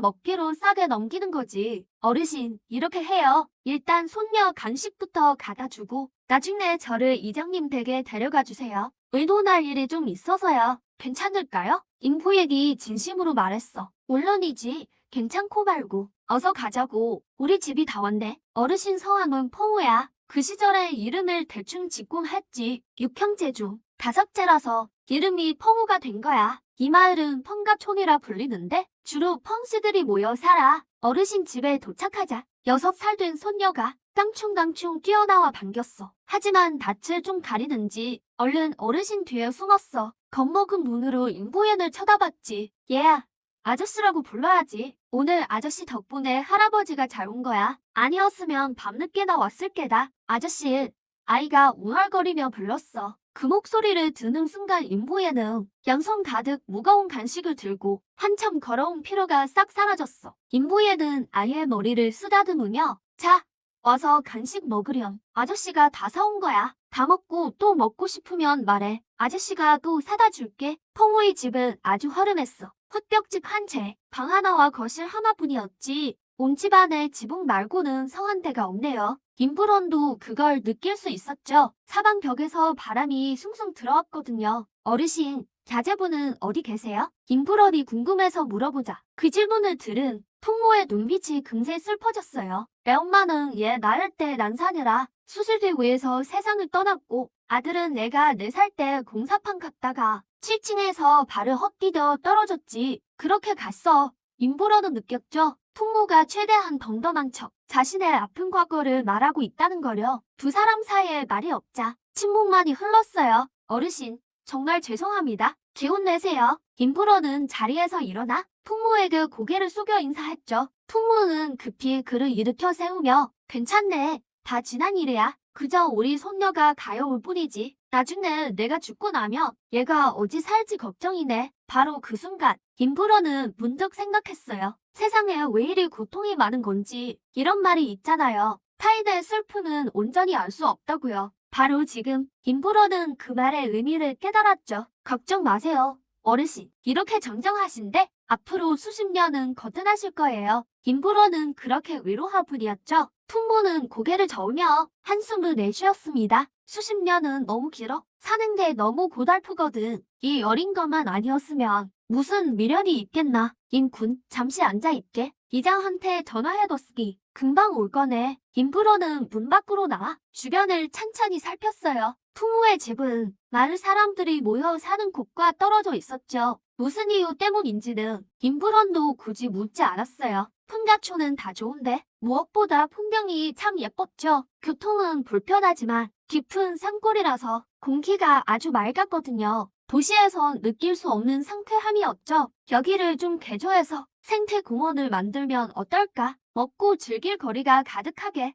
먹기로 싸게 넘기는 거지. 어르신, 이렇게 해요. 일단 손녀 간식부터 갖다 주고 나중에 저를 이장님 댁에 데려가 주세요. 의논할 일이 좀 있어서요. 괜찮을까요? 임부액이 진심으로 말했어. 물론이지. 괜찮고 말고. 어서 가자고. 우리 집이 다 왔네. 어르신 성함은 펑우야. 그 시절에 이름을 대충 짓곤 했지. 6형제 중 5째라서 이름이 펑우가 된 거야. 이 마을은 펑가촌이라 불리는데 주로 펑씨들이 모여 살아. 어르신 집에 도착하자 6살 된 손녀가 깡충깡충 뛰어나와 반겼어. 하지만 낯을 좀 가리는지 얼른 어르신 뒤에 숨었어. 겁먹은 눈으로 임보연을 쳐다봤지. 얘야, 아저씨라고 불러야지. 오늘 아저씨 덕분에 할아버지가 잘 온 거야. 아니었으면 밤늦게나 왔을 게다. 아저씨, 아이가 웅얼거리며 불렀어. 그 목소리를 듣는 순간 임보에는 양손 가득 무거운 간식을 들고 한참 걸어온 피로가 싹 사라졌어. 임보에는 아이의 머리를 쓰다듬으며 자, 와서 간식 먹으렴. 아저씨가 다 사온 거야. 다 먹고 또 먹고 싶으면 말해. 아저씨가 또 사다 줄게. 펑우의 집은 아주 허름했어. 흙벽집 한 채, 방 하나와 거실 하나뿐이었지. 온 집안에 지붕 말고는 성한 데가 없네요. 임브런도 그걸 느낄 수 있었죠. 사방 벽에서 바람이 숭숭 들어왔거든요. 어르신, 자제분은 어디 계세요? 임브런이 궁금해서 물어보자. 그 질문을 들은 풍모의 눈빛이 금세 슬퍼졌어요. 애엄마는 얘 낳을 때 난사느라 수술대구에서 세상을 떠났고 아들은 내가 4살 때 공사판 갔다가 7층에서 발을 헛디뎌 떨어졌지. 그렇게 갔어. 임보러는 느꼈죠. 풍모가 최대한 덤덤한 척 자신의 아픈 과거를 말하고 있다는 거려. 두 사람 사이에 말이 없자 침묵만이 흘렀어요. 어르신, 정말 죄송합니다. 기운 내세요. 임보러는 자리에서 일어나 풍모에게 고개를 숙여 인사했죠. 풍모는 급히 그를 일으켜 세우며 괜찮네. 다 지난 일이야. 그저 우리 손녀가 가여울 뿐이지. 나중에 내가 죽고 나면 얘가 어디 살지 걱정이네. 바로 그 순간 임브러는 문득 생각했어요. 세상에 왜 이리 고통이 많은 건지. 이런 말이 있잖아요. 타인의 슬픔은 온전히 알 수 없다고요. 바로 지금 임브러는 그 말의 의미를 깨달았죠. 걱정 마세요, 어르신. 이렇게 정정하신데 앞으로 수십 년은 거뜬하실 거예요. 임브러는 그렇게 위로할 뿐이었죠. 풍모는 고개를 저으며 한숨을 내쉬었습니다. 수십 년은 너무 길어. 사는 게 너무 고달프거든. 이 어린 것만 아니었으면 무슨 미련이 있겠나. 임군, 잠시 앉아있게. 이장한테 전화해뒀으니 금방 올 거네. 임브로는 문 밖으로 나와 주변을 찬찬히 살폈어요. 풍우의 집은 마을 사람들이 모여 사는 곳과 떨어져 있었죠. 무슨 이유 때문인지는 임브런도 굳이 묻지 않았어요. 풍가초는 다 좋은데 무엇보다 풍경이 참 예뻤죠. 교통은 불편하지만 깊은 산골이라서 공기가 아주 맑았거든요. 도시에선 느낄 수 없는 상쾌함이었죠. 여기를 좀 개조해서 생태공원을 만들면 어떨까? 먹고 즐길 거리가 가득하게.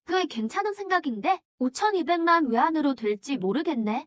꽤 괜찮은 생각인데 5,200만 외환으로 될지 모르겠네.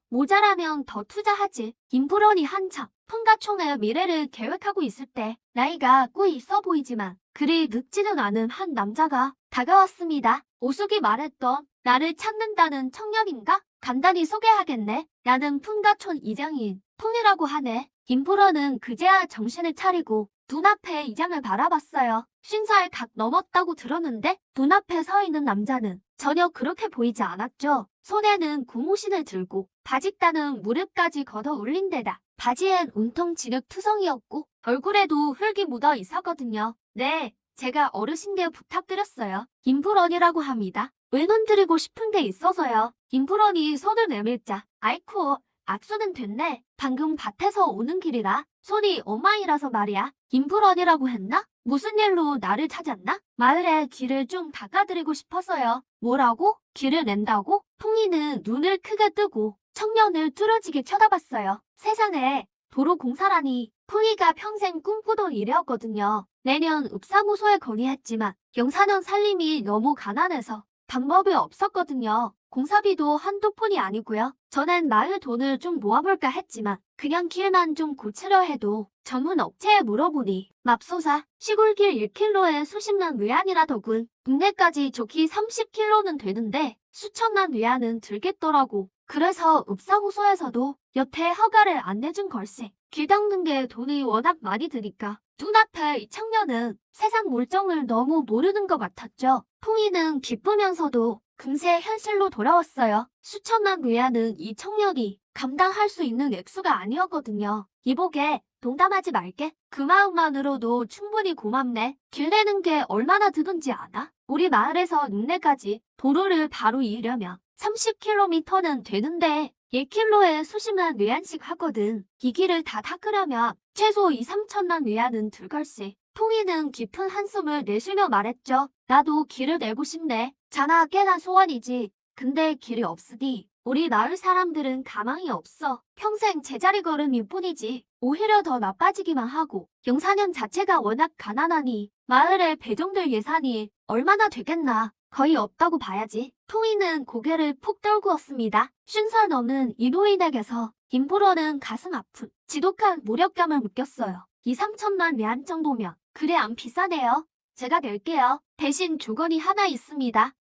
모자라면 더 투자하지. 인프런이 한창 풍가총의 미래를 계획하고 있을 때 나이가 꽤 있어 보이지만 그리 늙지는 않은 한 남자가 다가왔습니다. 오숙이 말했던 나를 찾는다는 청년인가? 간단히 소개하겠네. 나는 풍가촌 이장인 풍이라고 하네. 인프런은 그제야 정신을 차리고 눈앞에 이장을 바라봤어요. 50살 각 넘었다고 들었는데 눈앞에 서 있는 남자는 전혀 그렇게 보이지 않았죠. 손에는 고무신을 들고 바짓단은 무릎까지 걷어 올린 데다 바지엔 온통 진흙투성이었고 얼굴에도 흙이 묻어 있었거든요. 네, 제가 어르신께 부탁드렸어요. 인프런이라고 합니다. 외눈드리고 싶은 게 있어서요. 인프런이 손을 내밀자 아이쿠 악수는 됐네. 방금 밭에서 오는 길이라 손이 엉망이라서 말이야. 인프런이라고 했나? 무슨 일로 나를 찾았나? 마을에 길을 좀 닦아드리고 싶어서요. 뭐라고? 길을 낸다고? 풍이는 눈을 크게 뜨고 청년을 뚫어지게 쳐다봤어요. 세상에 도로 공사라니. 풍이가 평생 꿈꾸던 일이었거든요. 내년 읍사무소에 건의했지만 영사년 살림이 너무 가난해서 방법이 없었거든요. 공사비도 한두 푼이 아니고요. 전엔 마을 돈을 좀 모아볼까 했지만 그냥 길만 좀 고치려 해도 전문 업체에 물어보니 맙소사 시골길 1km에 수십만 외환이라더군. 국내까지 좋기 30km는 되는데 수천만 외환은 들겠더라고. 그래서 읍사무소에서도 여태 허가를 안 내준 걸세. 길 닦는 게 돈이 워낙 많이 드니까 눈앞에 이 청년은 세상 물정을 너무 모르는 것 같았죠. 풍이는 기쁘면서도 금세 현실로 돌아왔어요. 수천만 외환은 이 청년이 감당할 수 있는 액수가 아니었거든요. 이보게 농담하지 말게. 그 마음만으로도 충분히 고맙네. 길 내는 게 얼마나 드는지 아나? 우리 마을에서 읍내까지 도로를 바로 이으려면 30km는 되는데 1km에 수십만 외환씩 하거든. 이 길을 다 닦으려면 최소 2, 3천만 외환은 들걸세. 풍이는 깊은 한숨을 내쉬며 말했죠. 나도 길을 내고 싶네. 자나 깨나 소원이지. 근데 길이 없으니 우리 마을 사람들은 가망이 없어. 평생 제자리 걸음일 뿐이지. 오히려 더 나빠지기만 하고 영사년 자체가 워낙 가난하니 마을에 배정될 예산이 얼마나 되겠나. 거의 없다고 봐야지. 풍이는 고개를 푹 떨구었습니다. 50살 넘는 이 노인에게서 인프로는 가슴 아픈 지독한 무력감을 느꼈어요. 2, 3천만 외환 정도면 그래 안 비싸네요. 제가 낼게요. 대신 조건이 하나 있습니다.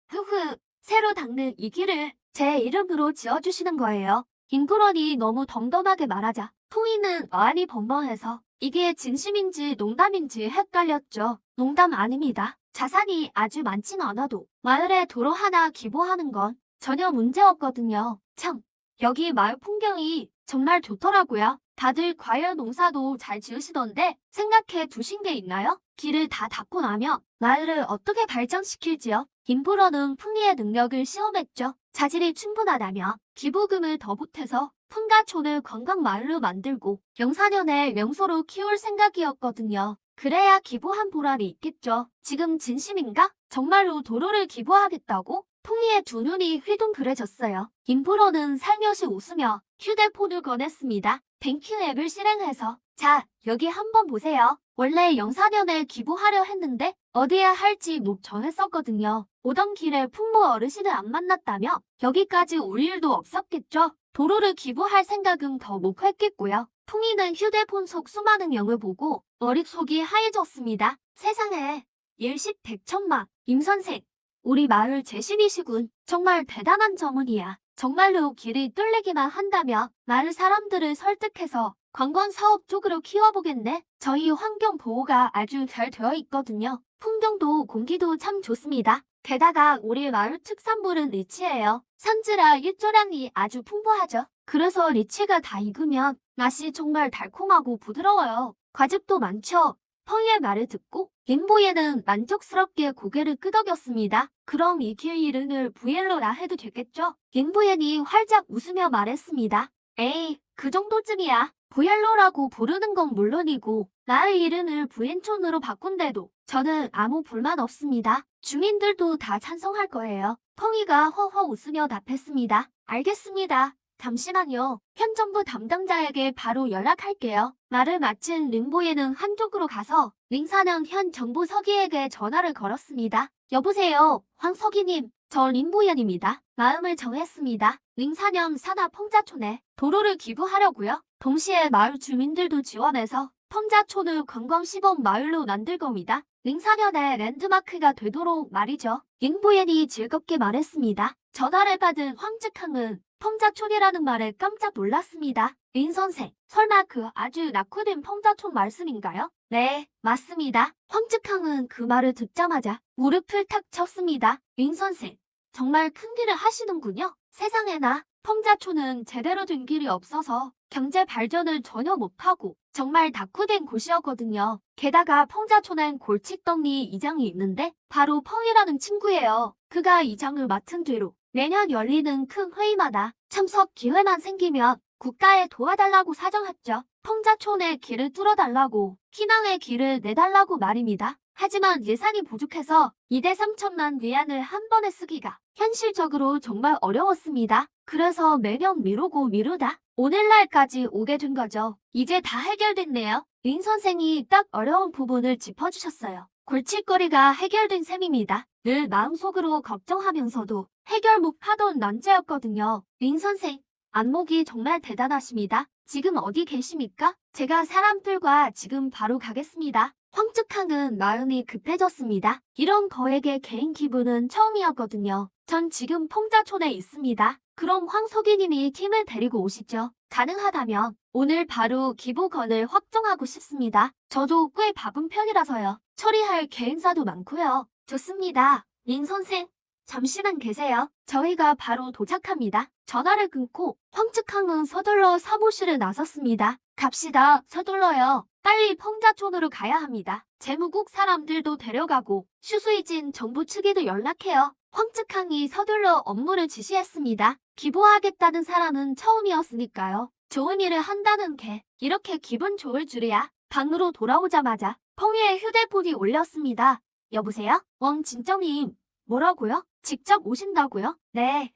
새로 닦는 이 길을 제 이름으로 지어주시는 거예요. 인프런이 너무 덤덤하게 말하자 풍이는 어안이 벙벙해서 이게 진심인지 농담인지 헷갈렸죠. 농담 아닙니다. 자산이 아주 많진 않아도 마을에 도로 하나 기부하는 건 전혀 문제없거든요. 참, 여기 마을 풍경이 정말 좋더라고요. 다들 과일 농사도 잘 지으시던데 생각해 두신 게 있나요? 길을 다 닦고 나면 마을을 어떻게 발전시킬지요? 인프로는 풍리의 능력을 시험했죠. 자질이 충분하다면 기부금을 더 보태서 풍가촌을 관광마을로 만들고 영사년에 명소로 키울 생각이었거든요. 그래야 기부한 보람이 있겠죠. 지금 진심인가? 정말로 도로를 기부하겠다고? 풍이의 두 눈이 휘둥그레졌어요. 인프로는 살며시 웃으며 휴대폰을 꺼냈습니다. 뱅킹 앱을 실행해서 자, 여기 한번 보세요. 원래 영사년에 기부하려 했는데 어디에 할지 못 정했었거든요. 오던 길에 풍모 어르신을 안 만났다며 여기까지 올 일도 없었겠죠. 도로를 기부할 생각은 더 못했겠고요. 풍이는 휴대폰 속 수많은 영을 보고 머릿속이 하얘졌습니다. 세상에 일십백천만 임선생 우리 마을 제신이시군. 정말 대단한 전문이야. 정말로 길이 뚫리기만 한다면 마을 사람들을 설득해서 관광사업 쪽으로 키워보겠네. 저희 환경보호가 아주 잘 되어 있거든요. 풍경도 공기도 참 좋습니다. 게다가 우리 마을 특산물은 리치예요. 산지라 일조량이 아주 풍부하죠. 그래서 리치가 다 익으면 맛이 정말 달콤하고 부드러워요. 과즙도 많죠. 펑이의 말을 듣고 잉보이는 만족스럽게 고개를 끄덕였습니다. 그럼 이 길 이름을 부엘로라 해도 되겠죠? 잉보이이 활짝 웃으며 말했습니다. 에이, 그 정도쯤이야. 부엘로라고 부르는 건 물론이고 나의 이름을 부엔촌으로 바꾼데도 저는 아무 불만 없습니다. 주민들도 다 찬성할 거예요. 펑이가 허허 웃으며 답했습니다. 알겠습니다. 잠시만요. 현 정부 담당자에게 바로 연락할게요. 말을 마친 림보예는 한쪽으로 가서 링사년 현 정부 서기에게 전화를 걸었습니다. 여보세요, 황 서기님. 저 림보예입니다. 마음을 정했습니다. 링사년 산하 펑자촌에 도로를 기부하려고요. 동시에 마을 주민들도 지원해서 펑자촌을 관광시범 마을로 만들 겁니다. 링사년의 랜드마크가 되도록 말이죠. 링보옌이 즐겁게 말했습니다. 전화를 받은 황즉항은 펑자촌이라는 말에 깜짝 놀랐습니다. 린 선생, 설마 그 아주 낙후된 펑자촌 말씀인가요? 네, 맞습니다. 황즉항은 그 말을 듣자마자 무릎을 탁 쳤습니다. 린 선생, 정말 큰 길을 하시는군요. 세상에나 펑자촌은 제대로 된 길이 없어서 경제 발전을 전혀 못하고 정말 낙후된 곳이었거든요. 게다가 펑자촌엔 골칫덩이 이장이 있는데 바로 펑이라는 친구예요. 그가 이장을 맡은 뒤로 매년 열리는 큰 회의마다 참석 기회만 생기면 국가에 도와달라고 사정했죠. 펑자촌의 길을 뚫어달라고, 희망의 길을 내달라고 말입니다. 하지만 예산이 부족해서 2대 3천만 위안을 한 번에 쓰기가 현실적으로 정말 어려웠습니다. 그래서 매년 미루다 오늘날까지 오게 된 거죠. 이제 다 해결됐네요. 린 선생이 딱 어려운 부분을 짚어주셨어요. 골칫거리가 해결된 셈입니다. 늘 마음속으로 걱정하면서도 해결 못하던 난제였거든요. 린 선생, 안목이 정말 대단하십니다. 지금 어디 계십니까? 제가 사람들과 지금 바로 가겠습니다. 황즉항은 마음이 급해졌습니다. 이런 거액의 개인 기부는 처음이었거든요. 전 지금 펑자촌에 있습니다. 그럼 황석희님이 팀을 데리고 오시죠. 가능하다면 오늘 바로 기부건을 확정하고 싶습니다. 저도 꽤 바쁜 편이라서요. 처리할 개인사도 많고요. 좋습니다. 린 선생, 잠시만 계세요. 저희가 바로 도착합니다. 전화를 끊고 황측항은 서둘러 사무실에 나섰습니다. 갑시다. 서둘러요. 빨리 펑자촌으로 가야 합니다. 재무국 사람들도 데려가고 슈수이진 정부 측에도 연락해요. 황측항이 서둘러 업무를 지시했습니다. 기부하겠다는 사람은 처음이었으니까요. 좋은 일을 한다는 게 이렇게 기분 좋을 줄이야. 방으로 돌아오자마자 펑이의 휴대폰이 울렸습니다. 여보세요? 진정님. 뭐라고요? 직접 오신다고요? 네.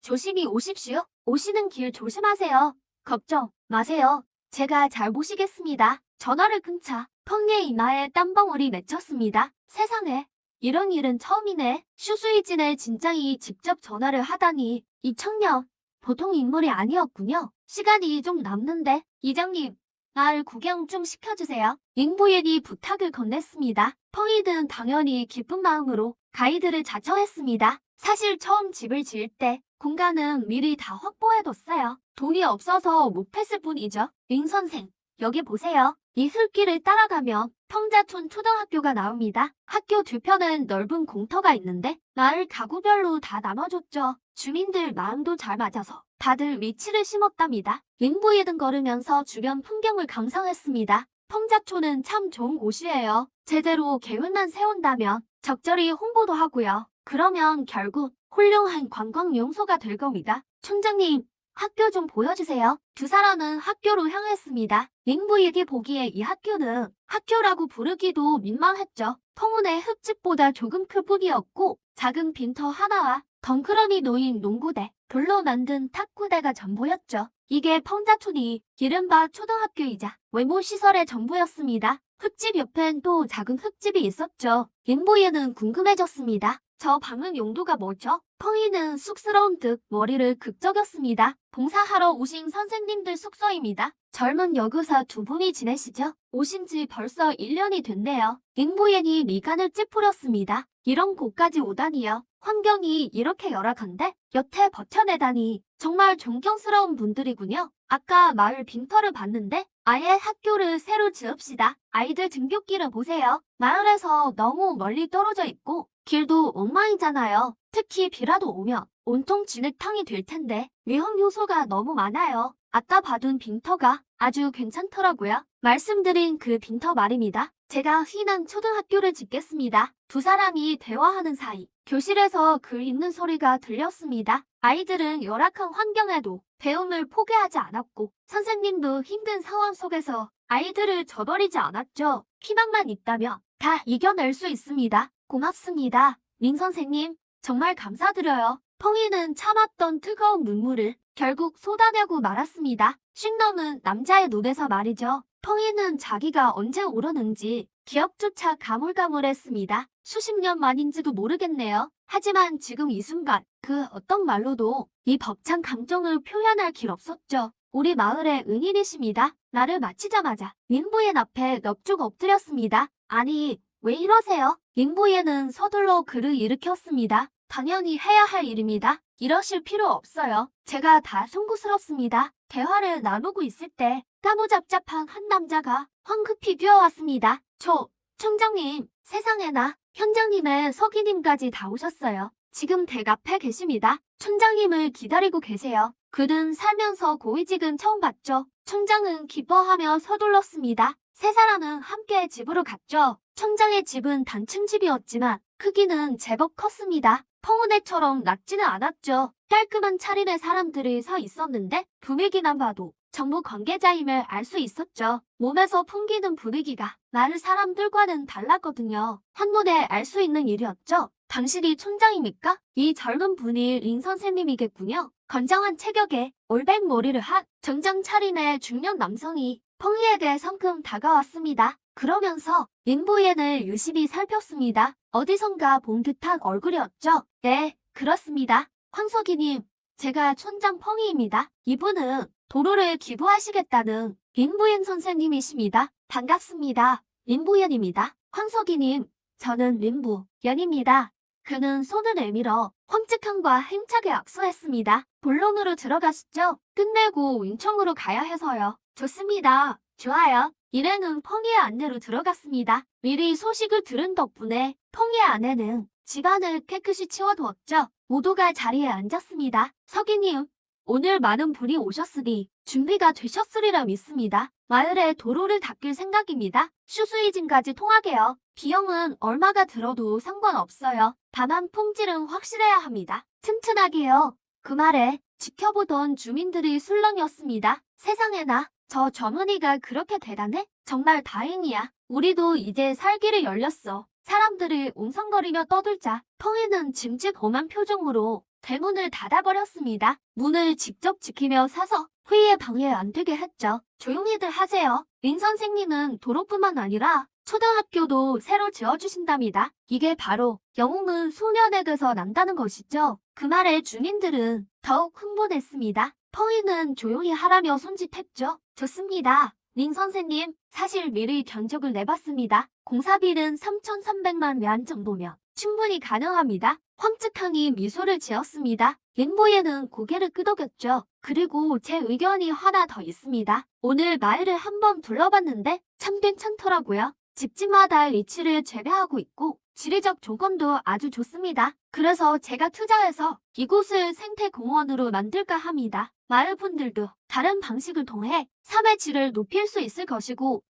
조심히 오십시오. 오시는 길 조심하세요. 걱정 마세요. 제가 잘 모시겠습니다. 전화를 끊자 펑의 이마에 땀방울이 맺혔습니다. 세상에, 이런 일은 처음이네. 슈수이진의 진짱이 직접 전화를 하다니 이 청년 보통 인물이 아니었군요. 시간이 좀 남는데 이장님, 날 구경 좀 시켜주세요. 잉보옌이 부탁을 건넸습니다. 펑이는 당연히 기쁜 마음으로 가이드를 자처했습니다. 사실 처음 집을 지을 때 공간은 미리 다 확보해뒀어요. 돈이 없어서 못했을 뿐이죠. 링 선생, 여기 보세요. 이 흙길을 따라가면 펑자촌 초등학교가 나옵니다. 학교 뒤편엔 넓은 공터가 있는데 마을 가구별로 다 나눠줬죠. 주민들 마음도 잘 맞아서 다들 위치를 심었답니다. 링보이든 걸으면서 주변 풍경을 감상했습니다. 펑자촌은 참 좋은 곳이에요. 제대로 계획만 세운다면 적절히 홍보도 하고요. 그러면 결국 훌륭한 관광 명소가 될 겁니다. 촌장님, 학교 좀 보여주세요. 두 사람은 학교로 향했습니다. 링보이에게 보기에 이 학교는 학교라고 부르기도 민망했죠. 펑운의 흙집보다 조금 클 뿐이었고 작은 빈터 하나와 덩그러니 놓인 농구대, 돌로 만든 탁구대가 전부였죠. 이게 펑자촌이 이른바 초등학교이자 외모시설의 전부였습니다. 흙집 옆엔 또 작은 흙집이 있었죠. 링보이는 궁금해졌습니다. 저 방은 용도가 뭐죠? 펑이는 쑥스러운 듯 머리를 극적였습니다. 봉사하러 오신 선생님들 숙소입니다. 젊은 여교사 두 분이 지내시죠? 오신 지 벌써 1년이 됐네요. 링보옌이 미간을 찌푸렸습니다. 이런 곳까지 오다니요. 환경이 이렇게 열악한데 여태 버텨내다니 정말 존경스러운 분들이군요. 아까 마을 빈터를 봤는데 아예 학교를 새로 지읍시다. 아이들 등굣길을 보세요. 마을에서 너무 멀리 떨어져 있고 길도 엉망이잖아요. 특히 비라도 오면 온통 진흙탕이 될 텐데 위험 요소가 너무 많아요. 아까 봐둔 빈터가 아주 괜찮더라고요. 말씀드린 그 빈터 말입니다. 제가 휘는 초등학교를 짓겠습니다. 두 사람이 대화하는 사이 교실에서 글 읽는 소리가 들렸습니다. 아이들은 열악한 환경에도 배움을 포기하지 않았고 선생님도 힘든 상황 속에서 아이들을 저버리지 않았죠. 희망만 있다면 다 이겨낼 수 있습니다. 고맙습니다. 민 선생님, 정말 감사드려요. 펑이는 참았던 뜨거운 눈물을 결국 쏟아내고 말았습니다. 쉰 넘은 남자의 눈에서 말이죠. 펑이는 자기가 언제 울었는지 기억조차 가물가물했습니다. 수십 년 만인지도 모르겠네요. 하지만 지금 이 순간 그 어떤 말로도 이 벅찬 감정을 표현할 길 없었죠. 우리 마을의 은인이십니다. 나를 마치자마자 링부옌 앞에 넙죽 엎드렸습니다. 아니, 왜 이러세요? 링부옌은 서둘러 글을 일으켰습니다. 당연히 해야 할 일입니다. 이러실 필요 없어요. 제가 다 송구스럽습니다. 대화를 나누고 있을 때 까무잡잡한 한 남자가 황급히 뛰어왔습니다. 총장님, 세상에나 현장님의 서기님까지 다 오셨어요. 지금 댁 앞에 계십니다. 촌장님을 기다리고 계세요. 그는 살면서 고위직은 처음 봤죠. 촌장은 기뻐하며 서둘렀습니다. 세 사람은 함께 집으로 갔죠. 촌장의 집은 단층 집이었지만 크기는 제법 컸습니다. 펑은애처럼 낮지는 않았죠. 깔끔한 차림의 사람들이 서 있었는데 분위기만 봐도 정부 관계자임을 알 수 있었죠. 몸에서 풍기는 분위기가 마을 사람들과는 달랐거든요. 한눈에 알 수 있는 일이었죠. 당신이 촌장입니까? 이 젊은 분이 린 선생님이겠군요. 건장한 체격에 올백 머리를 한 정장 차림의 중년 남성이 펑이에게 성큼 다가왔습니다. 그러면서 링부옌을 유심히 살폈습니다. 어디선가 본 듯한 얼굴이었죠. 네, 그렇습니다. 황석이님, 제가 촌장 펑이입니다. 이분은 도로를 기부하시겠다는 링부옌 선생님이십니다. 반갑습니다. 링부옌입니다. 황석이님, 저는 링부연입니다. 그는 손을 내밀어 황측한과 힘차게 악수했습니다. 본론으로 들어가시죠. 끝내고 윈청으로 가야 해서요. 좋습니다. 좋아요. 일행은 펑이의 안내로 들어갔습니다. 미리 소식을 들은 덕분에 펑이의 아내는 집안을 깨끗이 치워두었죠. 모두가 자리에 앉았습니다. 서기님, 오늘 많은 분이 오셨으니 준비가 되셨으리라 믿습니다. 마을에 도로를 닦을 생각입니다. 수수이진까지 통하게요. 비용은 얼마가 들어도 상관없어요. 다만 품질은 확실해야 합니다. 튼튼하게요. 그 말에 지켜보던 주민들이 술렁였습니다. 세상에나, 저 젊은이가 그렇게 대단해? 정말 다행이야. 우리도 이제 살 길이 열렸어. 사람들이 웅성거리며 떠들자 펑이는 짐짓엄한 표정으로 대문을 닫아버렸습니다. 문을 직접 지키며 사서 회의에 방해 안 되게 했죠. 조용히들 하세요. 린 선생님은 도로뿐만 아니라 초등학교도 새로 지어주신답니다. 이게 바로 영웅은 소년에게서 난다는 것이죠. 그 말에 주민들은 더욱 흥분했습니다. 펑이는 조용히 하라며 손짓했죠. 좋습니다. 린 선생님, 사실 미리 견적을 내봤습니다. 공사비는 3,300만 면 정도면 충분히 가능합니다. 황측항이 미소를 지었습니다. 링보예는 고개를 끄덕였죠. 그리고 제 의견이 하나 더 있습니다. 오늘 마을을 한번 둘러봤는데 참 괜찮더라고요. 집집마다 위치를 재배하고 있고 지리적 조건도 아주 좋습니다. 그래서 제가 투자해서 이곳을 생태공원으로 만들까 합니다. 마을 분들도 다른 방식을 통해 삶의 질을 높일 수 있을 것이고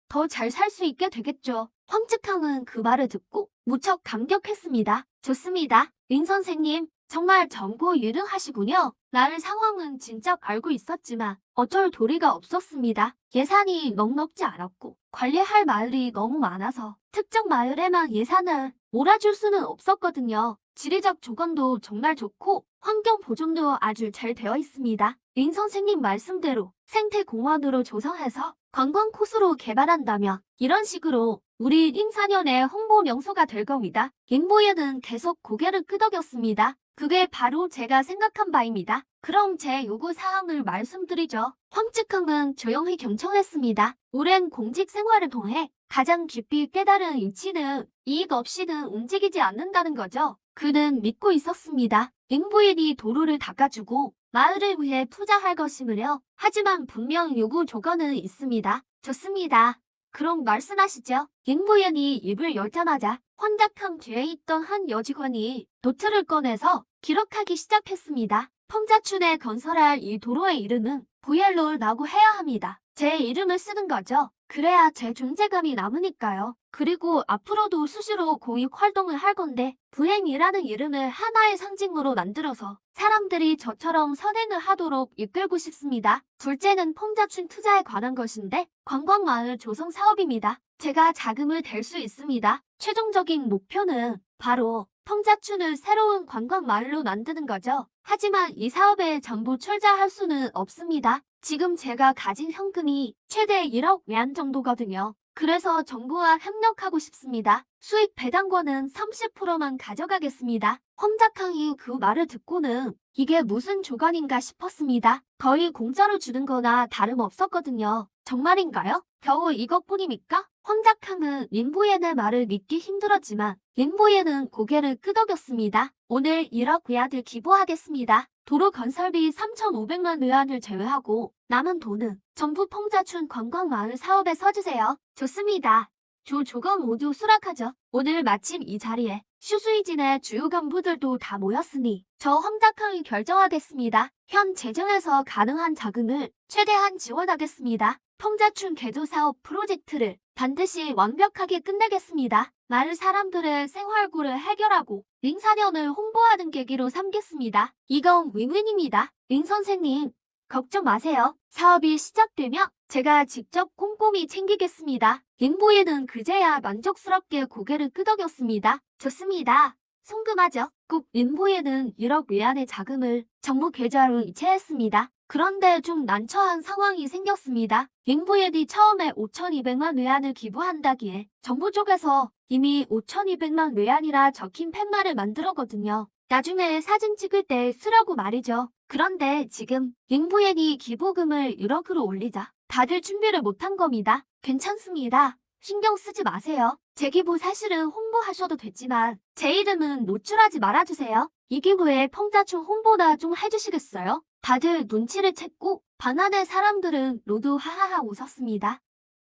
더 잘 살 수 있게 되겠죠. 황측항은 그 말을 듣고 무척 감격했습니다. 좋습니다. 린 선생님, 정말 젊고 유능하시군요. 나의 상황은 진작 알고 있었지만 어쩔 도리가 없었습니다. 예산이 넉넉지 않았고 관리할 마을이 너무 많아서 특정 마을에만 예산을 몰아줄 수는 없었거든요. 지리적 조건도 정말 좋고 환경 보존도 아주 잘 되어 있습니다. 린 선생님 말씀대로 생태공원으로 조성해서 관광 코스로 개발한다면 이런 식으로 우리 링사년의 홍보 명소가 될 겁니다. 링보예는 계속 고개를 끄덕였습니다. 그게 바로 제가 생각한 바입니다. 그럼 제 요구 사항을 말씀드리죠. 황측항은 조용히 경청했습니다. 오랜 공직 생활을 통해 가장 깊이 깨달은 이치는 이익 없이는 움직이지 않는다는 거죠. 그는 믿고 있었습니다. 링보예이 도로를 닦아주고 마을을 위해 투자할 것이므려. 하지만 분명 요구 조건은 있습니다. 좋습니다. 그럼 말씀하시죠. 링보연이 입을 열자마자 황작함 뒤에 있던 한 여직원이 노트를 꺼내서 기록하기 시작했습니다. 펑자춘에 건설할 이 도로의 이름은 부엘로라고 해야 합니다. 제 이름을 쓰는 거죠. 그래야 제 존재감이 남으니까요. 그리고 앞으로도 수시로 공익 활동을 할 건데 부행이라는 이름을 하나의 상징으로 만들어서 사람들이 저처럼 선행을 하도록 이끌고 싶습니다. 둘째는 펑자춘 투자에 관한 것인데 관광마을 조성 사업입니다. 제가 자금을 댈 수 있습니다. 최종적인 목표는 바로 펑자춘을 새로운 관광마을로 만드는 거죠. 하지만 이 사업에 전부 출자할 수는 없습니다. 지금 제가 가진 현금이 최대 1억 외환 정도거든요. 그래서 정부와 협력하고 싶습니다. 수익 배당권은 30%만 가져가겠습니다. 황작항이 그 말을 듣고는 이게 무슨 조건인가 싶었습니다. 거의 공짜로 주는 거나 다름없었거든요. 정말인가요? 겨우 이것뿐입니까? 황작항은 린보옌의 말을 믿기 힘들었지만 린보옌은 고개를 끄덕였습니다. 오늘 1억 외환을 기부하겠습니다. 도로 건설비 3,500만 외환을 제외하고 남은 돈은 전부 펑자춘 관광마을 사업에 써주세요. 좋습니다. 조 조건 모두 수락하죠. 오늘 마침 이 자리에 슈수이진의 주요 간부들도 다 모였으니 저 황작항이 결정하겠습니다. 현 재정에서 가능한 자금을 최대한 지원하겠습니다. 펑자춘 개조 사업 프로젝트를 반드시 완벽하게 끝내겠습니다. 마을 사람들의 생활고를 해결하고 링사년을 홍보하는 계기로 삼겠습니다. 이건 윈윈입니다. 링 선생님, 걱정 마세요. 사업이 시작되면 제가 직접 꼼꼼히 챙기겠습니다. 링보이는 그제야 만족스럽게 고개를 끄덕였습니다. 좋습니다. 송금하죠. 꼭 림보이는 1억 외환의 자금을 정부 계좌로 이체했습니다. 그런데 좀 난처한 상황이 생겼습니다. 링보이이 처음에 5,200만 외환을 기부한다기에 정부 쪽에서 이미 5,200만 외환이라 적힌 팻말을 만들었거든요. 나중에 사진 찍을 때 쓰라고 말이죠. 그런데 지금 링보이이 기부금을 1억으로 올리자 다들 준비를 못한 겁니다. 괜찮습니다. 신경 쓰지 마세요. 제 기부 사실은 홍보하셔도 됐지만 제 이름은 노출하지 말아주세요. 이 기부에 펑자춘 홍보나 좀 해주시겠어요? 다들 눈치를 챘고 반환의 사람들은 모두 하하하 웃었습니다.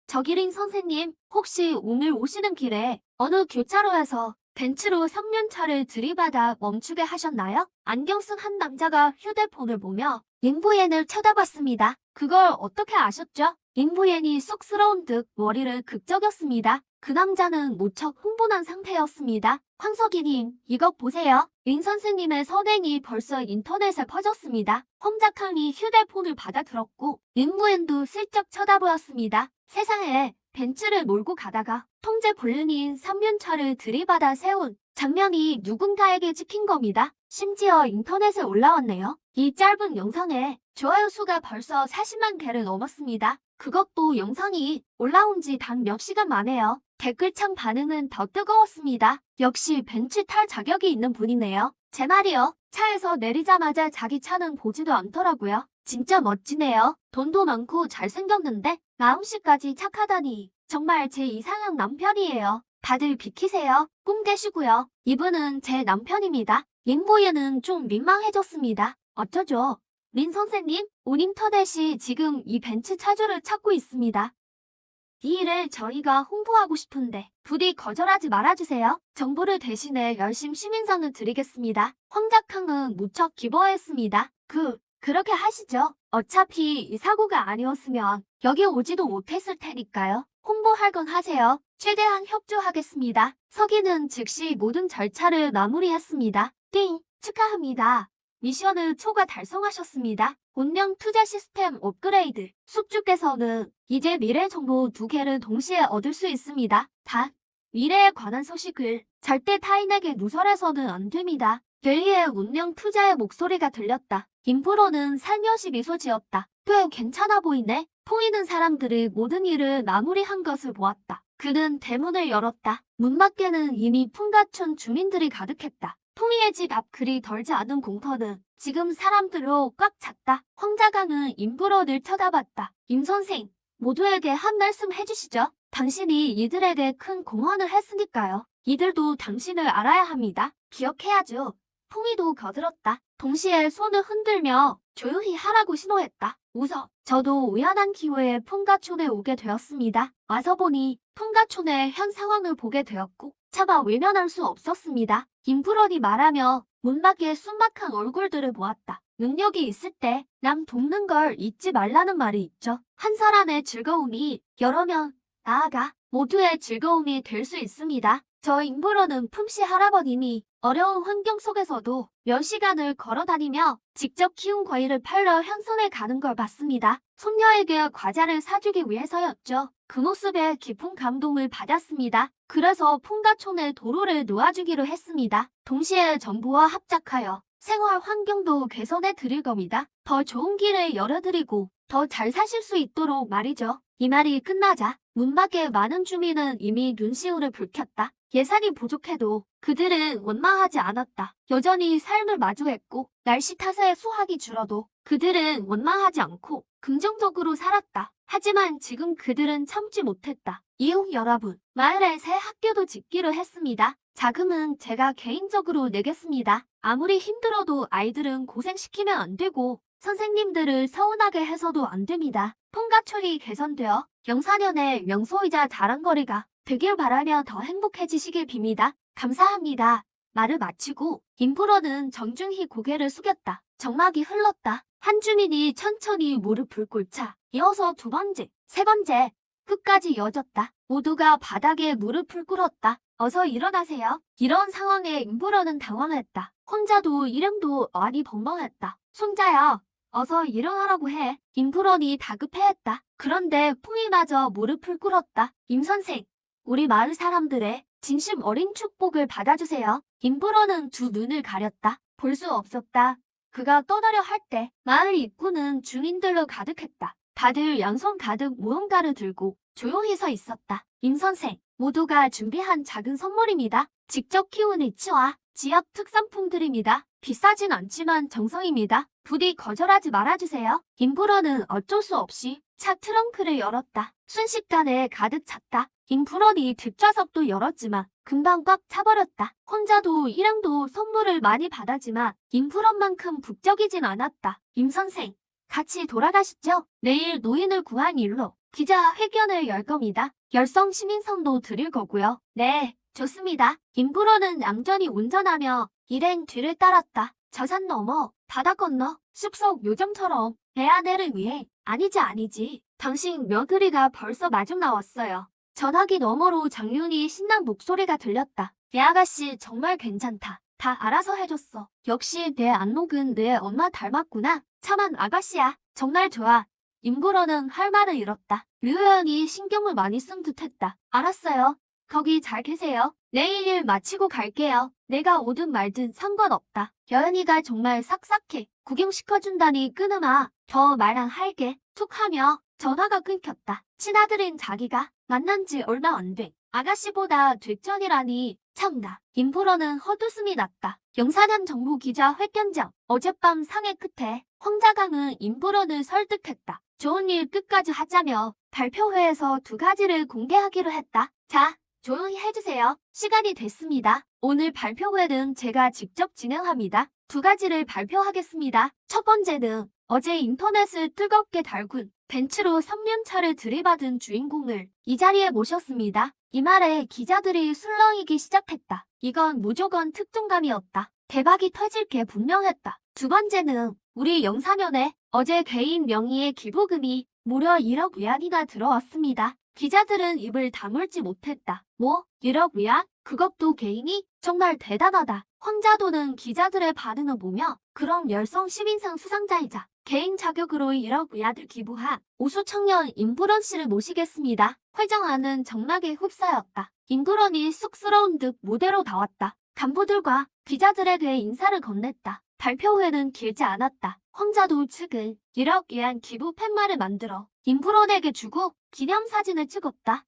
저기린 선생님, 혹시 오늘 오시는 길에 어느 교차로에서 벤츠로 3륜차를 들이받아 멈추게 하셨나요? 안경 쓴 한 남자가 휴대폰을 보며 링보옌을 쳐다봤습니다. 그걸 어떻게 아셨죠? 링보옌이 쑥스러운 듯 머리를 극적였습니다. 그 남자는 무척 흥분한 상태였습니다. 황석이님, 이것 보세요. 린 선생님의 선행이 벌써 인터넷에 퍼졌습니다. 황작항이 휴대폰을 받아들었고 링보옌도 슬쩍 쳐다보았습니다. 세상에, 벤츠를 몰고 가다가 통제 불능인 3륜차를 들이받아 세운 장면이 누군가에게 찍힌 겁니다. 심지어 인터넷에 올라왔네요. 이 짧은 영상에 좋아요 수가 벌써 40만 개를 넘었습니다. 그것도 영상이 올라온 지 단 몇 시간 만에요. 댓글창 반응은 더 뜨거웠습니다. 역시 벤츠 탈 자격이 있는 분이네요. 제 말이요. 차에서 내리자마자 자기 차는 보지도 않더라고요. 진짜 멋지네요. 돈도 많고 잘생겼는데 마음씨까지 착하다니 정말 제 이상형 남편이에요. 다들 비키세요. 꿈 깨시고요. 이분은 제 남편입니다. 링보이는 좀 민망해졌습니다. 어쩌죠? 린 선생님, 온 인터넷이 지금 이 벤츠 차주를 찾고 있습니다. 이 일을 저희가 홍보하고 싶은데 부디 거절하지 말아주세요. 정부를 대신해 열심 시민상을 드리겠습니다. 황작항은 무척 기뻐했습니다. 그렇게 하시죠. 어차피 이 사고가 아니었으면 여기 오지도 못했을 테니까요. 홍보할 건 하세요. 최대한 협조하겠습니다. 서기는 즉시 모든 절차를 마무리했습니다. 띵! 축하합니다. 미션을 초과 달성하셨습니다. 운명 투자 시스템 업그레이드. 숙주께서는 이제 미래 정보 2개를 동시에 얻을 수 있습니다. 단, 미래에 관한 소식을 절대 타인에게 누설해서는 안 됩니다. 델리의 운명 투자의 목소리가 들렸다. 김프로는 살며시 미소 지었다. 꽤 괜찮아 보이네. 포이는 사람들이 모든 일을 마무리한 것을 보았다. 그는 대문을 열었다. 문 밖에는 이미 풍가촌 주민들이 가득했다. 통이의 집 앞 그리 덜지 않은 공터는 지금 사람들로 꽉 찼다. 황자강은 임프로를 쳐다봤다. 임 선생, 모두에게 한 말씀 해주시죠. 당신이 이들에게 큰 공헌을 했으니까요. 이들도 당신을 알아야 합니다. 기억해야죠. 통이도 거들었다. 동시에 손을 흔들며 조용히 하라고 신호했다. 웃어. 저도 우연한 기회에 풍가촌에 오게 되었습니다. 와서 보니 풍가촌의 현 상황을 보게 되었고 차마 외면할 수 없었습니다. 김프런이 말하며 문 밖에 순박한 얼굴들을 보았다. 능력이 있을 때 남 돕는 걸 잊지 말라는 말이 있죠. 한 사람의 즐거움이 여러 명, 나아가 모두의 즐거움이 될 수 있습니다. 저 임브로는 품씨 할아버님이 어려운 환경 속에서도 몇 시간을 걸어 다니며 직접 키운 과일을 팔러 향선에 가는 걸 봤습니다. 손녀에게 과자를 사주기 위해서였죠. 그 모습에 깊은 감동을 받았습니다. 그래서 풍가촌에 도로를 놓아주기로 했습니다. 동시에 정부와 합작하여 생활 환경도 개선해 드릴 겁니다. 더 좋은 길을 열어드리고 더 잘 사실 수 있도록 말이죠. 이 말이 끝나자 문 밖에 많은 주민은 이미 눈시울을 붉혔다. 예산이 부족해도 그들은 원망하지 않았다. 여전히 삶을 마주했고 날씨 탓에 수확이 줄어도 그들은 원망하지 않고 긍정적으로 살았다. 하지만 지금 그들은 참지 못했다. 이웃 여러분, 마을에 새 학교도 짓기로 했습니다. 자금은 제가 개인적으로 내겠습니다. 아무리 힘들어도 아이들은 고생시키면 안 되고 선생님들을 서운하게 해서도 안 됩니다. 통가촌이 개선되어 영사년의 명소이자 자랑거리가 되길 바라며 더 행복해지시길 빕니다. 감사합니다. 말을 마치고 임프로는 정중히 고개를 숙였다. 정막이 흘렀다. 한 주민이 천천히 무릎을 꿇자 이어서 두 번째, 세 번째, 끝까지 이어졌다. 모두가 바닥에 무릎을 꿇었다. 어서 일어나세요. 이런 상황에 임프로는 당황했다. 혼자도 일행도 어안이 벙벙했다. 손자야, 어서 일어나라고 해. 임프론이 다급해했다. 그런데 풍이마저 무릎을 꿇었다. 임선생, 우리 마을 사람들의 진심 어린 축복을 받아주세요. 임프론은 두 눈을 가렸다. 볼 수 없었다. 그가 떠나려 할 때 마을 입구는 주민들로 가득했다. 다들 양손 가득 무언가를 들고 조용히 서 있었다. 임선생, 모두가 준비한 작은 선물입니다. 직접 키운 이치와 지역 특산품들입니다. 비싸진 않지만 정성입니다. 부디 거절하지 말아주세요. 임프론은 어쩔 수 없이 차 트렁크를 열었다. 순식간에 가득 찼다. 임프론이 뒷좌석도 열었지만 금방 꽉 차버렸다. 혼자도 일행도 선물을 많이 받았지만 임프론만큼 북적이진 않았다. 임선생, 같이 돌아가시죠. 내일 노인을 구한 일로 기자회견을 열 겁니다. 열성 시민선도 드릴 거고요. 네, 좋습니다. 임프로는 얌전히 운전하며 일행 뒤를 따랐다. 저 산 넘어, 바다 건너, 숲속 요정처럼 배 아내를 위해. 아니지. 당신 며느리가 벌써 마중 나왔어요. 전화기 너머로 장윤이 신난 목소리가 들렸다. 내 아가씨 정말 괜찮다. 다 알아서 해줬어. 역시 내 안목은 내 엄마 닮았구나. 참한 아가씨야. 정말 좋아. 임구로는 할 말을 잃었다. 류여연이 신경을 많이 쓴 듯했다. 알았어요. 거기 잘 계세요. 내일 일 마치고 갈게요. 내가 오든 말든 상관없다. 여연이가 정말 싹싹해. 구경시켜준다니 끊으마. 더 말 안 할게. 툭 하며 전화가 끊겼다. 친아들인 자기가 만난 지 얼마 안 돼. 아가씨보다 뒷전이라니 참나. 임프로는 헛웃음이 났다. 영사년 정부 기자 회견장. 어젯밤 상해 끝에 황자강은 임프로를 설득했다. 좋은 일 끝까지 하자며 발표회에서 두 가지를 공개하기로 했다. 자, 조용히 해주세요. 시간이 됐습니다. 오늘 발표회는 제가 직접 진행합니다. 두 가지를 발표하겠습니다. 첫 번째는 어제 인터넷을 뜨겁게 달군 벤츠로 3년차를 들이받은 주인공을 이 자리에 모셨습니다. 이 말에 기자들이 술렁이기 시작했다. 이건 무조건 특종감이었다. 대박이 터질 게 분명했다. 두 번째는 우리 영사년에 어제 개인 명의의 기부금이 무려 1억 위안이나 들어왔습니다. 기자들은 입을 다물지 못했다. 뭐? 1억 위안? 그것도 개인이? 정말 대단하다. 황자도는 기자들의 반응을 보며 그럼 열성 시민상 수상자이자 개인 자격으로 1억 위안을 기부한 우수 청년 임구런 씨를 모시겠습니다. 회장 안은 정막에 흡사였다. 임구런이 쑥스러운 듯 무대로 나왔다. 간부들과 기자들에게 인사를 건넸다. 발표회는 길지 않았다. 황자도 측은 1억 위안 기부 팻말을 만들어 임프론에게 주고 기념사진을 찍었다.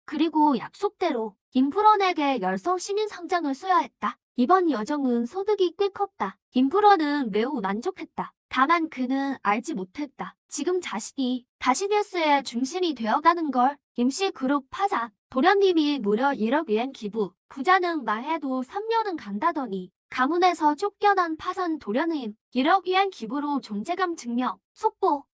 그리고 약속대로 임프론에게 열성 시민상장을 수여했다. 이번 여정은 소득이 꽤 컸다. 임프론은 매우 만족했다. 다만 그는 알지 못했다. 지금 자신이 다시뉴스의 중심이 되어가는 걸. 임시그룹 파산. 도련님이 무려 1억 위안 기부. 부자는 말해도 3년은 간다더니 가문에서 쫓겨난 파산 도련님 1억 위안 기부로 존재감 증명. 속보.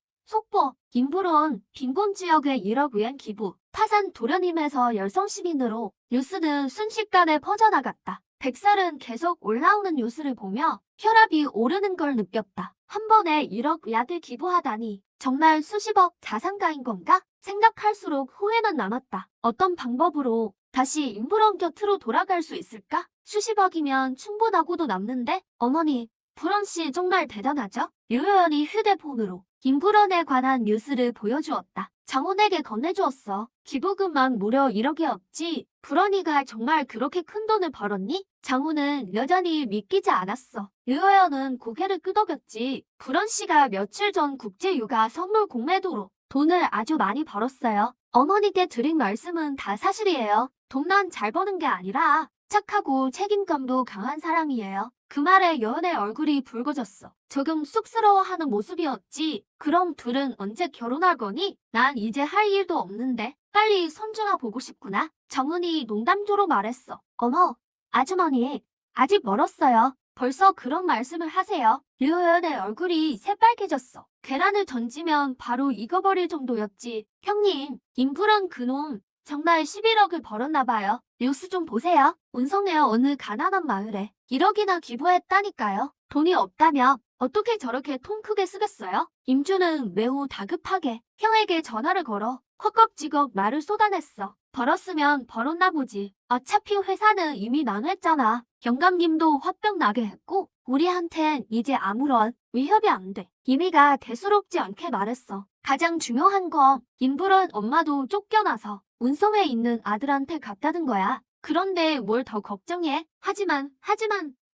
임프론 빈곤지역의 1억 위안 기부. 파산 도련님에서 열성시민으로. 뉴스는 순식간에 퍼져나갔다. 백살은 계속 올라오는 뉴스를 보며 혈압이 오르는 걸 느꼈다. 한 번에 1억 약을 기부하다니 정말 수십억 자산가인 건가? 생각할수록 후회만 남았다. 어떤 방법으로 다시 임브런 곁으로 돌아갈 수 있을까? 수십억이면 충분하고도 남는데? 어머니, 불원 씨 정말 대단하죠? 유효연이 휴대폰으로 임브런에 관한 뉴스를 보여주었다. 장훈에게 건네주었어. 기부금만 무려 1억이었지. 불원이가 정말 그렇게 큰 돈을 벌었니? 장훈은 여전히 믿기지 않았어. 유효연은 고개를 끄덕였지. 불원 씨가 며칠 전 국제육아 선물 공매도로 돈을 아주 많이 벌었어요. 어머니께 드린 말씀은 다 사실이에요. 돈만 잘 버는 게 아니라 착하고 책임감도 강한 사람이에요. 그 말에 여은의 얼굴이 붉어졌어. 조금 쑥스러워하는 모습이었지. 그럼 둘은 언제 결혼할 거니? 난 이제 할 일도 없는데 빨리 손주가 보고 싶구나. 정은이 농담조로 말했어. 어머, 아주머니, 아직 멀었어요. 벌써 그런 말씀을 하세요. 류여연의 얼굴이 새빨개졌어. 계란을 던지면 바로 익어버릴 정도였지. 형님, 임프란 그놈 정말 11억을 벌었나 봐요. 뉴스 좀 보세요. 운성의 어느 가난한 마을에 1억이나 기부했다니까요. 돈이 없다며 어떻게 저렇게 통 크게 쓰겠어요? 임주는 매우 다급하게 형에게 전화를 걸어 헛겁지겁 말을 쏟아냈어. 벌었으면 벌었나 보지. 어차피 회사는 이미 나눴잖아. 영감님도 화병 나게 했고 우리한텐 이제 아무런 위협이 안 돼. 이미가 대수롭지 않게 말했어. 가장 중요한 건 임부런 엄마도 쫓겨나서 운송에 있는 아들한테 갔다는 거야. 그런데 뭘 더 걱정해? 하지만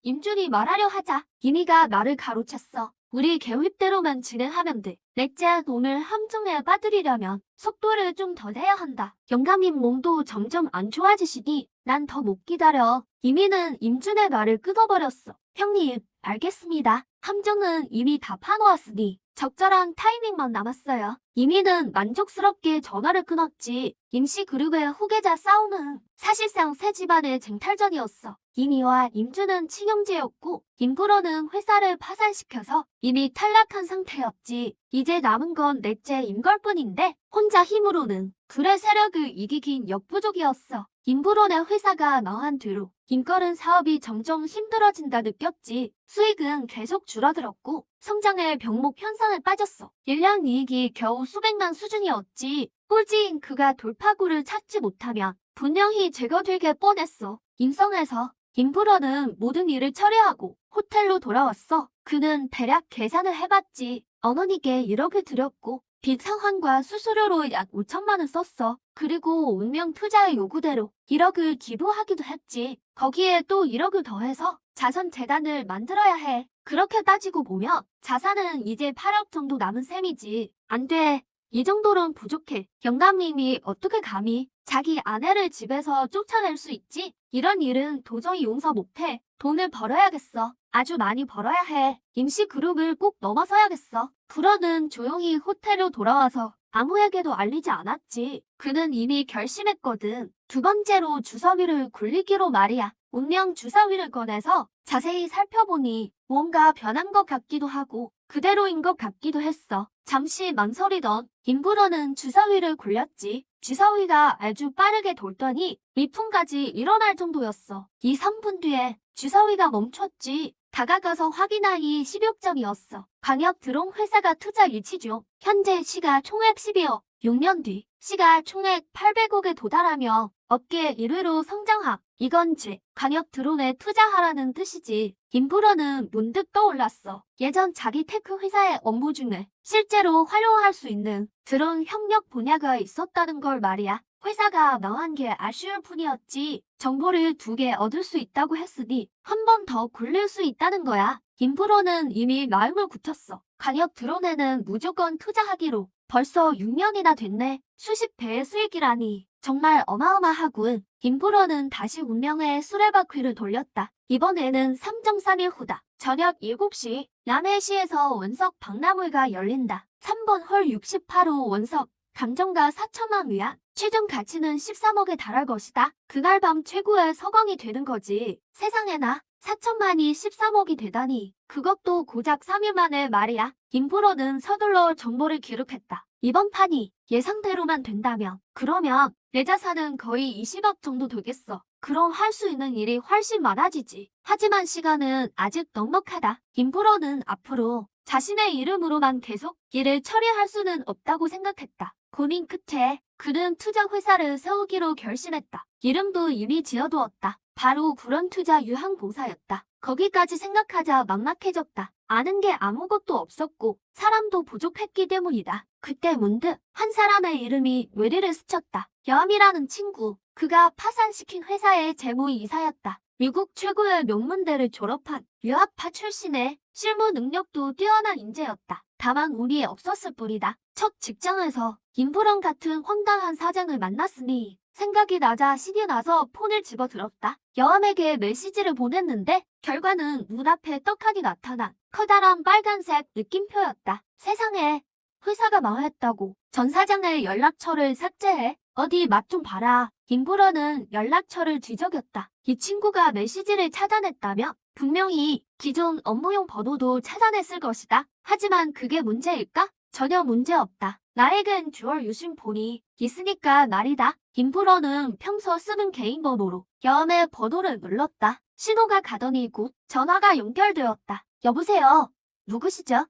임준이 말하려 하자 이미가 말을 가로챘어. 우리 계획대로만 진행하면 돼. 넷째 돈을 함정에 빠뜨리려면 속도를 좀 더 내야 한다. 영감님 몸도 점점 안 좋아지시니 난 더 못 기다려. 이미는 임준의 말을 끊어버렸어. 형님, 알겠습니다. 함정은 이미 다 파놓았으니 적절한 타이밍만 남았어요. 이미는 만족스럽게 전화를 끊었지. 임시그룹의 후계자 싸움은 사실상 새 집안의 쟁탈전이었어. 이미와 임주는 친형제였고 임프로는 회사를 파산시켜서 이미 탈락한 상태였지. 이제 남은 건 넷째 임걸뿐인데 혼자 힘으로는 둘의 세력을 이기긴 역부족이었어. 임프로의 회사가 망한 뒤로 임걸은 사업이 점점 힘들어진다 느꼈지. 수익은 계속 줄어들었고 성장의 병목 현상에 빠졌어. 1년 이익이 겨우 수백만 수준이었지. 꼴찌인 그가 돌파구를 찾지 못하면 분명히 제거되게 뻔했어. 임성에서 임프로는 모든 일을 처리하고 호텔로 돌아왔어. 그는 대략 계산을 해봤지. 어머니께 1억을 드렸고 빚 상환과 수수료로 약 5천만 원 썼어. 그리고 운명 투자의 요구대로 1억을 기부하기도 했지. 거기에 또 1억을 더해서 자선재단을 만들어야 해. 그렇게 따지고 보면 자산은 이제 8억 정도 남은 셈이지. 안 돼. 이 정도는 부족해. 영감님이 어떻게 감히 자기 아내를 집에서 쫓아낼 수 있지? 이런 일은 도저히 용서 못해. 돈을 벌어야겠어. 아주 많이 벌어야 해. 임시그룹을 꼭 넘어서야겠어. 불어는 조용히 호텔로 돌아와서 아무에게도 알리지 않았지. 그는 이미 결심했거든. 두 번째로 주사위를 굴리기로 말이야. 운명 주사위를 꺼내서 자세히 살펴보니 뭔가 변한 것 같기도 하고 그대로인 것 같기도 했어. 잠시 망설이던 임브러는 주사위를 굴렸지. 주사위가 아주 빠르게 돌더니 위풍까지 일어날 정도였어. 2, 3분 뒤에 주사위가 멈췄지. 다가가서 확인하니 16점이었어. 광역 드론 회사가 투자 일치 중. 현재 시가 총액 12억. 6년 뒤 시가 총액 800억에 도달하며 업계 1위로 성장함. 이건 광역 드론에 투자하라는 뜻이지. 임프로는 문득 떠올랐어. 예전 자기 테크 회사의 업무 중에 실제로 활용할 수 있는 드론 협력 분야가 있었다는 걸 말이야. 회사가 망한 게 아쉬울 뿐이었지. 정보를 2개 얻을 수 있다고 했으니 한 번 더 굴릴 수 있다는 거야. 임프로는 이미 마음을 굳혔어. 광역 드론에는 무조건 투자하기로. 벌써 6년이나 됐네. 수십 배의 수익이라니. 정말 어마어마하군. 임프로는 다시 운명의 수레바퀴를 돌렸다. 이번에는 3.3일 후다. 저녁 7시 남해시에서 원석 박람회가 열린다. 3번 홀 68호 원석 감정가 4천만 위안. 최종 가치는 13억에 달할 것이다. 그날 밤 최고의 서광이 되는 거지. 세상에나 4천만이 13억이 되다니. 그것도 고작 3일 만에 말이야. 임프로는 서둘러 정보를 기록했다. 이번 판이 예상대로만 된다면 그러면 내 자산은 거의 20억 정도 되겠어. 그럼 할 수 있는 일이 훨씬 많아지지. 하지만 시간은 아직 넉넉하다. 임프로는 앞으로 자신의 이름으로만 계속 일을 처리할 수는 없다고 생각했다. 고민 끝에 그는 투자 회사를 세우기로 결심했다. 이름도 이미 지어두었다. 바로 불원투자 유항공사였다. 거기까지 생각하자 막막해졌다. 아는 게 아무것도 없었고 사람도 부족했기 때문이다. 그때 문득 한 사람의 이름이 뇌리를 스쳤다. 여암이라는 친구. 그가 파산시킨 회사의 재무이사였다. 미국 최고의 명문대를 졸업한 유학파 출신의 실무 능력도 뛰어난 인재였다. 다만 운이 없었을 뿐이다. 첫 직장에서 김부런 같은 황당한 사장을 만났으니 생각이 나자 신이 나서 폰을 집어들었다. 여암에게 메시지를 보냈는데 결과는 눈앞에 떡하니 나타난 커다란 빨간색 느낌표였다. 세상에, 회사가 망했다고. 전 사장의 연락처를 삭제해. 어디 맛 좀 봐라. 김부런은 연락처를 뒤적였다. 이 친구가 메시지를 차단했다며 분명히 기존 업무용 번호도 차단했을 것이다. 하지만 그게 문제일까? 전혀 문제없다. 나에겐 듀얼 유심폰이 있으니까 말이다. 김부런은 평소 쓰는 개인 번호로 여암의 번호를 눌렀다. 신호가 가더니 곧 전화가 연결되었다. 여보세요? 누구시죠?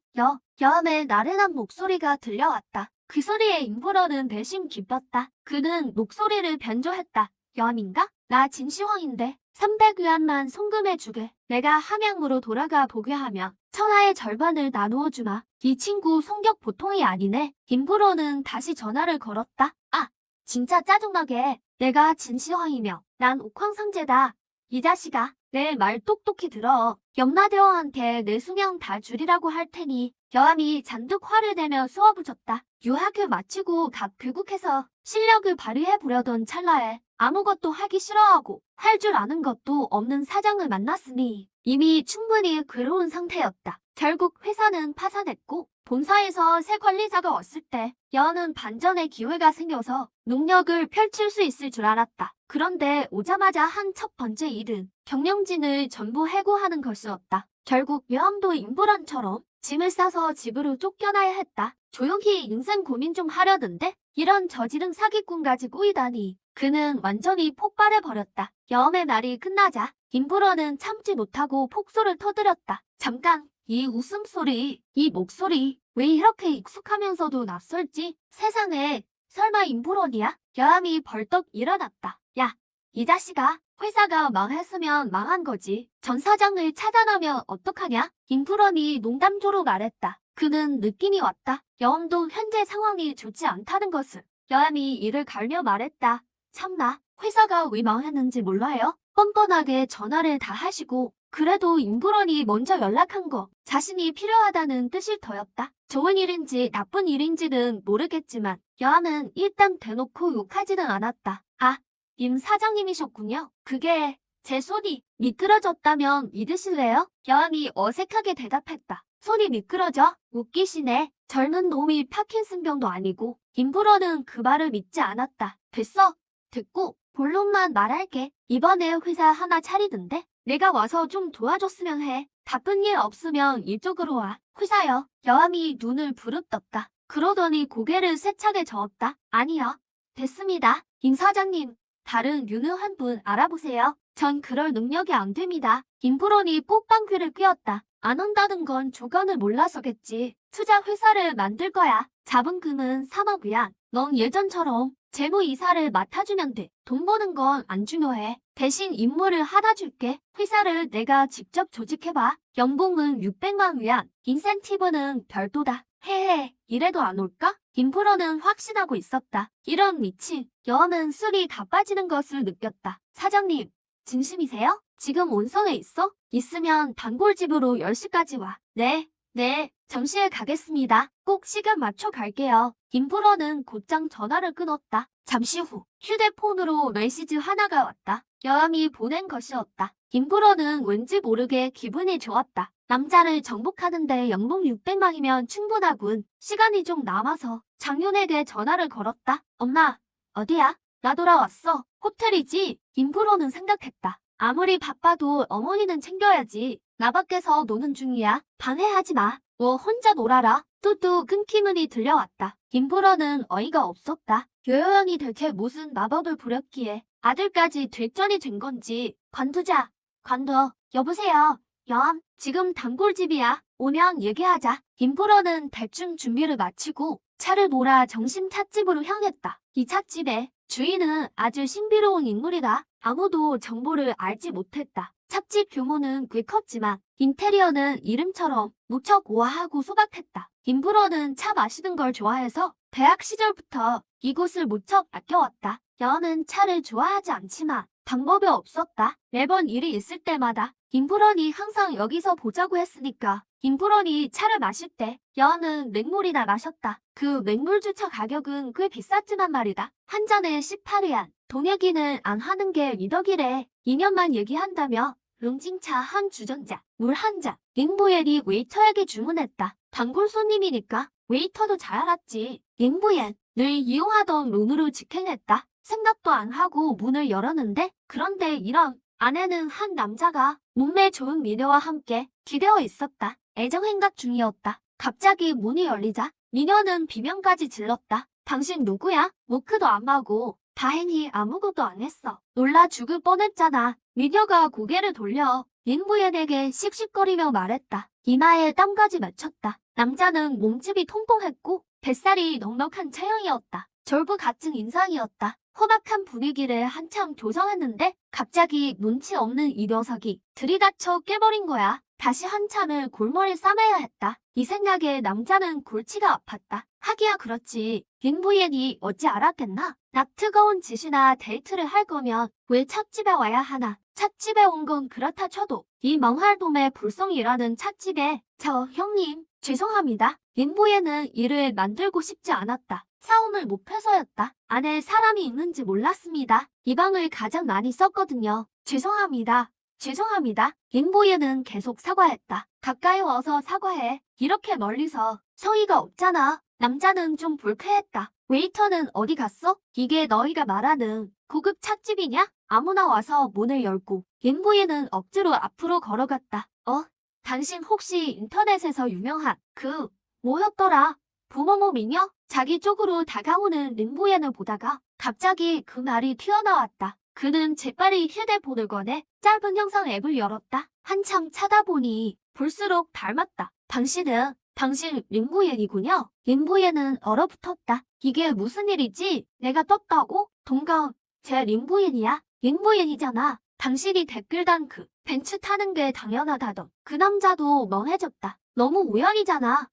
여암의 나른한 목소리가 들려왔다. 그 소리에 임부런은 대신 기뻤다. 그는 목소리를 변조했다. 여암인가? 나 진시황인데 300위안만 송금해주게. 내가 함양으로 돌아가 보게 하면 천하의 절반을 나누어 주마. 이 친구 성격 보통이 아니네. 임부런은 다시 전화를 걸었다. 아, 진짜 짜증나게. 내가 진시황이며 난 옥황상제다. 이 자식아, 내 말 똑똑히 들어. 염라대왕한테 내 수명 다 줄이라고 할 테니. 여암이 잔뜩 화를 내며 쏘아붙였다. 유학을 마치고 각 귀국해서 실력을 발휘해 보려던 찰나에 아무것도 하기 싫어하고 할 줄 아는 것도 없는 사장을 만났으니 이미 충분히 괴로운 상태였다. 결국 회사는 파산했고 본사에서 새 관리자가 왔을 때 여아는 반전의 기회가 생겨서 능력을 펼칠 수 있을 줄 알았다. 그런데 오자마자 한 첫 번째 일은 경영진을 전부 해고하는 것이었다. 결국 여암도 임보란처럼 짐을 싸서 집으로 쫓겨나야 했다. 조용히 인생 고민 좀 하려는데 이런 저지른 사기꾼까지 꼬이다니 그는 완전히 폭발해버렸다. 여암의 말이 끝나자 임보런은 참지 못하고 폭소를 터뜨렸다. 잠깐, 이 웃음소리, 이 목소리 왜 이렇게 익숙하면서도 낯설지? 세상에, 설마 임보런이야? 여암이 벌떡 일어났다. 야, 이 자식아, 회사가 망했으면 망한 거지. 전 사장을 차단하면 어떡하냐? 임보런이 농담조로 말했다. 그는 느낌이 왔다. 여암도 현재 상황이 좋지 않다는 것을. 여암이 이를 갈며 말했다. 참나, 회사가 왜 망했는지 몰라요? 뻔뻔하게 전화를 다 하시고 그래도 임보런이 먼저 연락한 거 자신이 필요하다는 뜻일 터였다. 좋은 일인지 나쁜 일인지는 모르겠지만 여암은 일단 대놓고 욕하지는 않았다. 아, 임 사장님이셨군요. 그게 제 손이 미끄러졌다면 믿으실래요? 여암이 어색하게 대답했다. 손이 미끄러져? 웃기시네. 젊은 놈이 파킨슨병도 아니고. 임보런은 그 말을 믿지 않았다. 됐어. 됐고 본론만 말할게. 이번에 회사 하나 차리던데 내가 와서 좀 도와줬으면 해. 바쁜 일 없으면 이쪽으로 와. 회사요. 여암이 눈을 부릅떴다. 그러더니 고개를 세차게 저었다. 아니요. 됐습니다. 임 사장님, 다른 유능한 분 알아보세요. 전 그럴 능력이 안 됩니다. 임보런이 꽃방귀를 뀌었다. 안 온다는 건 조건을 몰라서겠지. 투자 회사를 만들 거야. 자본금은 3억 위안. 넌 예전처럼 재무이사를 맡아주면 돼. 돈 버는 건 안 중요해. 대신 임무를 하나 줄게. 회사를 내가 직접 조직해봐. 연봉은 600만 위안. 인센티브는 별도다. 헤헤, 이래도 안 올까? 김프로는 확신하고 있었다. 이런 미친. 여암은 술이 다 빠지는 것을 느꼈다. 사장님, 진심이세요? 지금 온성에 있어? 있으면 단골집으로 10시까지 와. 네, 잠시에 가겠습니다. 꼭 시간 맞춰 갈게요. 김프로는 곧장 전화를 끊었다. 잠시 후 휴대폰으로 메시지 하나가 왔다. 여암이 보낸 것이었다. 김프로는 왠지 모르게 기분이 좋았다. 남자를 정복하는데 연봉 600만이면 충분하군. 시간이 좀 남아서 장윤에게 전화를 걸었다. 엄마, 어디야? 나 돌아왔어. 호텔이지? 김프로는 생각했다. 아무리 바빠도 어머니는 챙겨야지. 나 밖에서 노는 중이야. 방해하지 마. 너 혼자 놀아라. 뚜뚜 끊기문이 들려왔다. 김프로는 어이가 없었다. 요요영이 대체 무슨 마법을 부렸기에 아들까지 뒷전이 된 건지. 관두자. 관둬. 여보세요. 연, 지금 단골집이야. 오면 얘기하자. 김프로는 대충 준비를 마치고 차를 몰아 정심 찻집으로 향했다. 이 찻집의 주인은 아주 신비로운 인물이다. 아무도 정보를 알지 못했다. 찻집 규모는 꽤 컸지만 인테리어는 이름처럼 무척 우아하고 소박했다. 김프로는 차 마시는 걸 좋아해서 대학 시절부터 이곳을 무척 아껴왔다. 여는 차를 좋아하지 않지만 방법이 없었다. 매번 일이 있을 때마다 김프런이 항상 여기서 보자고 했으니까 김프런이 차를 마실 때 여는 맹물이나 마셨다. 그 맹물 주차 가격은 꽤 비쌌지만 말이다. 한 잔에 18위안. 돈 얘기는 안 하는 게 미덕이래. 2년만 얘기한다며 롱징차 한 주전자, 물 한 잔. 링보옌이 웨이터에게 주문했다. 단골 손님이니까 웨이터도 잘 알았지. 링보옌, 늘 이용하던 룸으로 직행했다. 생각도 안 하고 문을 열었는데 그런데 이런 안에는 한 남자가 몸매 좋은 미녀와 함께 기대어 있었다. 애정행각 중이었다. 갑자기 문이 열리자 미녀는 비명까지 질렀다. 당신 누구야? 노크도 안 하고 다행히 아무것도 안 했어. 놀라 죽을 뻔했잖아. 미녀가 고개를 돌려 링부엔에게 씩씩거리며 말했다. 이마에 땀까지 맺혔다. 남자는 몸집이 통통했고 뱃살이 넉넉한 체형이었다. 졸부 같은 인상이었다. 험악한 분위기를 한참 조성했는데 갑자기 눈치 없는 이 녀석이 들이닥쳐 깨버린 거야. 다시 한참을 골머리 싸매야 했다. 이 생각에 남자는 골치가 아팠다. 하기야 그렇지. 링부옌이 어찌 알았겠나? 나 뜨거운 짓이나 데이트를 할 거면 왜 찻집에 와야 하나? 찻집에 온 건 그렇다 쳐도 이 망할돔의 불성이라는 찻집에 저 형님 죄송합니다. 링부옌은 일을 만들고 싶지 않았다. 싸움을 못해서였다. 안에 사람이 있는지 몰랐습니다. 이 방을 가장 많이 썼거든요. 죄송합니다. 죄송합니다. 링보이는 계속 사과했다. 가까이 와서 사과해. 이렇게 멀리서 성의가 없잖아. 남자는 좀 불쾌했다. 웨이터는 어디 갔어? 이게 너희가 말하는 고급 찻집이냐? 아무나 와서 문을 열고 링보이는 억지로 앞으로 걸어갔다. 당신 혹시 인터넷에서 유명한 뭐였더라? 부모모 미녀? 자기 쪽으로 다가오는 링보옌을 보다가 갑자기 그 말이 튀어나왔다. 그는 재빨리 휴대폰을 꺼내 짧은 영상 앱을 열었다. 한참 찾아보니 볼수록 닮았다. 당신 링보옌이군요. 링보옌은 얼어붙었다. 이게 무슨 일이지? 내가 떴다고? 동감, 제 링보옌이야. 링보옌이잖아. 당신이 댓글 단 그 벤츠 타는 게 당연하다던. 그 남자도 멍해졌다. 너무 우연이잖아.